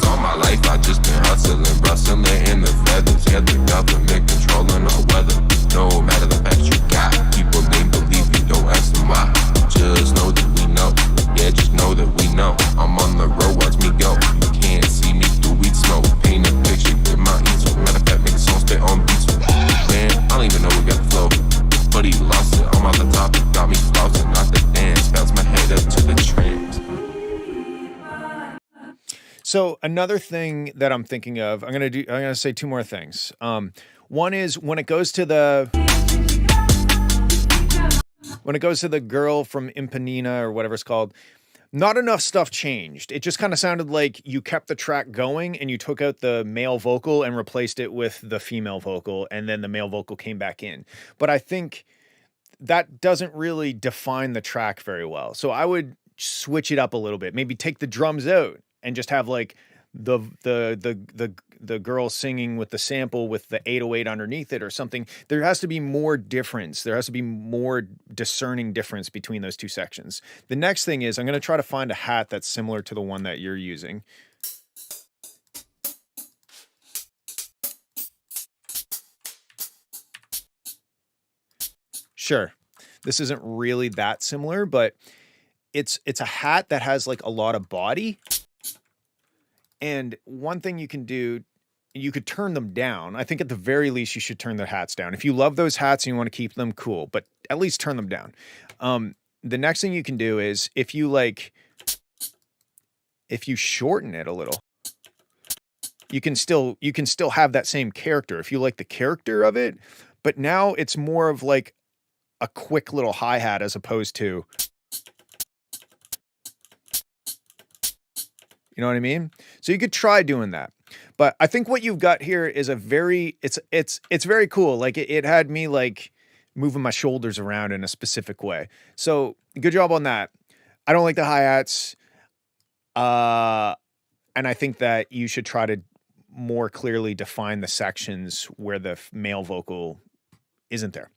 Speaker 7: All my life I just been hustling, rustling in the feathers. Yeah, the government controlling our weather. No matter the fact you got, people they believe you, don't ask them why. Just know that we know, yeah, just know that we know. I'm on the road, watch me go. You can't see me through weed smoke. Paint a picture, get my easel. Matter of fact, make a song, spit on beats. Man, I don't even know we got the flow, but he lost it. I'm on the topic, got me flossing, not the dance. Bounce my head up to the trance.
Speaker 1: So another thing that I'm thinking of, I'm gonna say two more things. One is when it goes to the girl from Impanina or whatever it's called, not enough stuff changed. It just kind of sounded like you kept the track going and you took out the male vocal and replaced it with the female vocal, and then the male vocal came back in. But I think that doesn't really define the track very well. So I would switch it up a little bit. Maybe take the drums out and just have like the girl singing with the sample with the 808 underneath it or something. There has to be more difference. There has to be more discerning difference between those two sections. The next thing is I'm going to try to find a hat that's similar to the one that you're using. Sure. This isn't really that similar, but it's a hat that has like a lot of body. And one thing you can do, you could turn them down. I think at the very least you should turn their hats down. If you love those hats and you want to keep them, cool, but at least turn them down. The next thing you can do is if you shorten it a little, you can still have that same character if you like the character of it, but now it's more of like a quick little hi-hat as opposed to, you know what I mean? So you could try doing that. But I think what you've got here is it's very cool. Like it had me like moving my shoulders around in a specific way. So good job on that. I don't like the hi-hats. And I think that you should try to more clearly define the sections where the male vocal isn't there.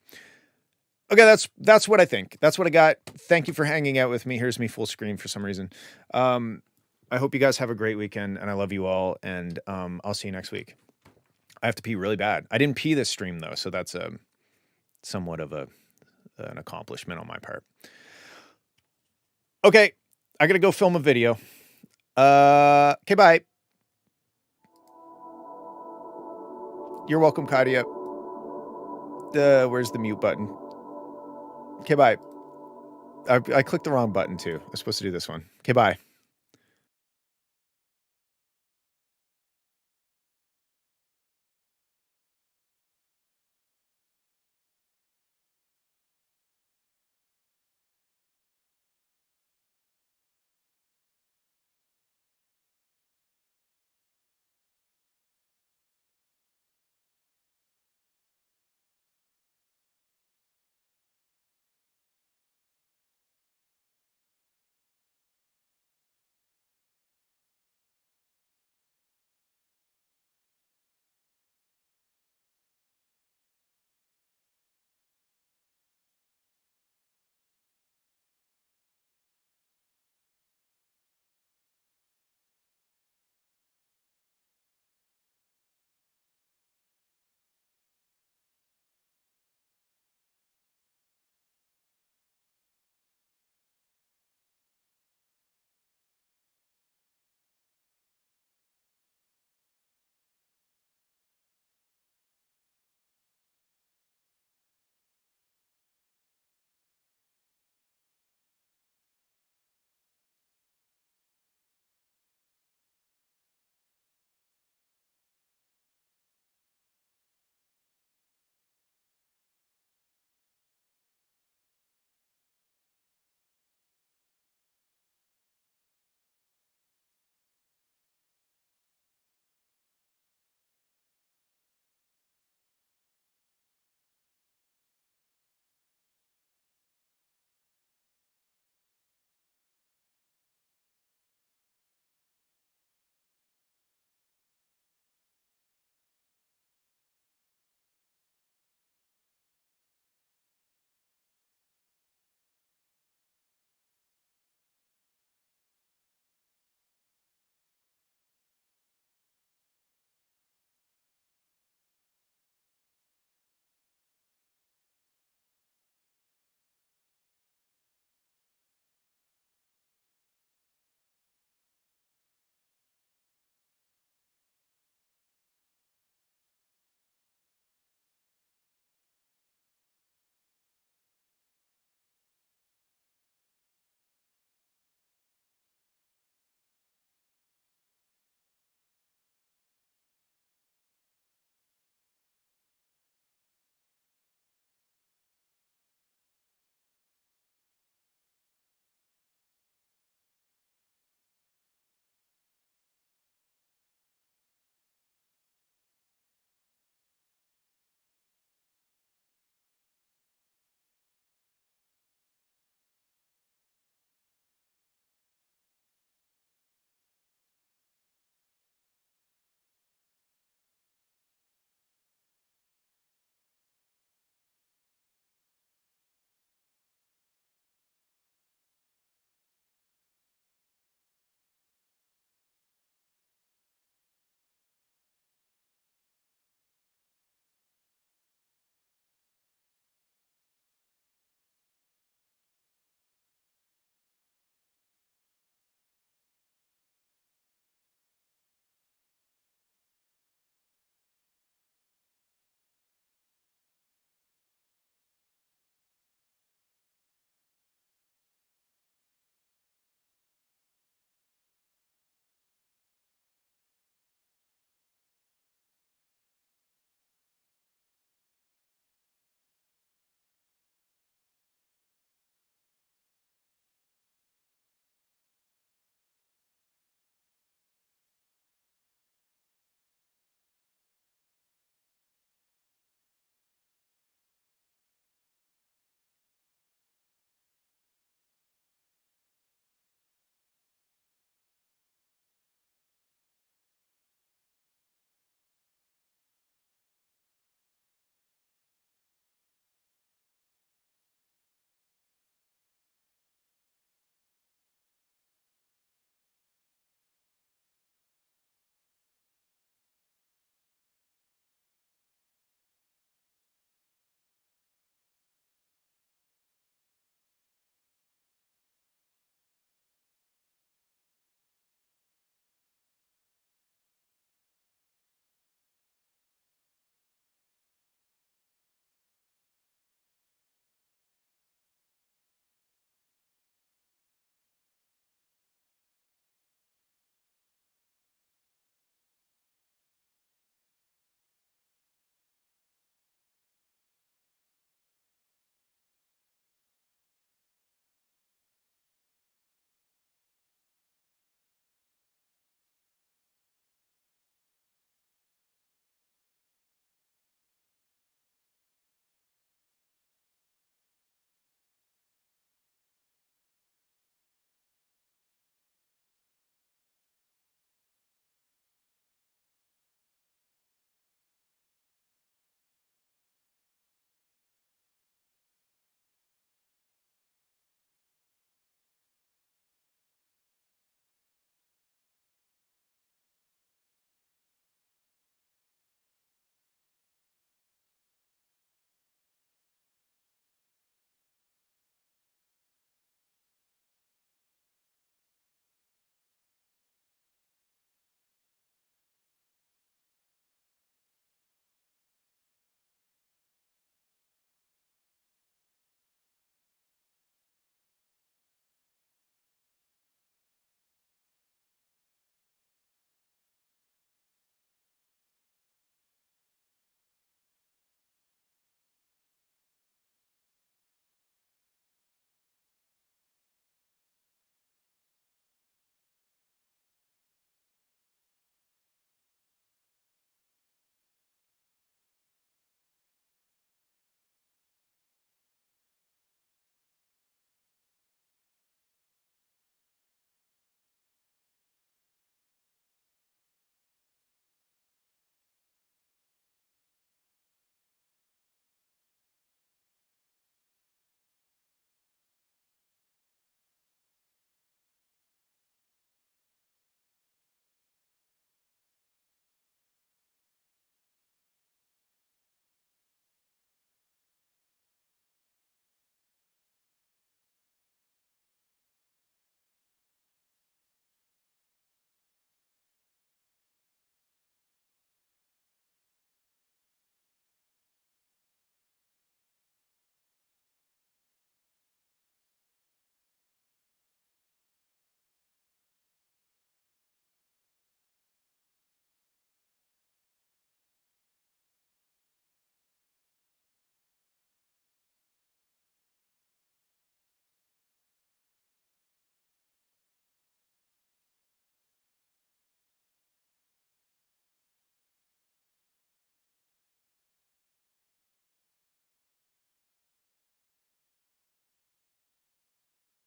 Speaker 1: Okay, that's what I think. That's what I got. Thank you for hanging out with me. Here's me full screen for some reason. I hope you guys have a great weekend, and I love you all, and I'll see you next week. I have to pee really bad. I didn't pee this stream, though, so that's somewhat of an accomplishment on my part. Okay, I got to go film a video. Okay, bye. You're welcome, Kadia. Where's the mute button? Okay, bye. I clicked the wrong button, too. I was supposed to do this one. Okay, bye.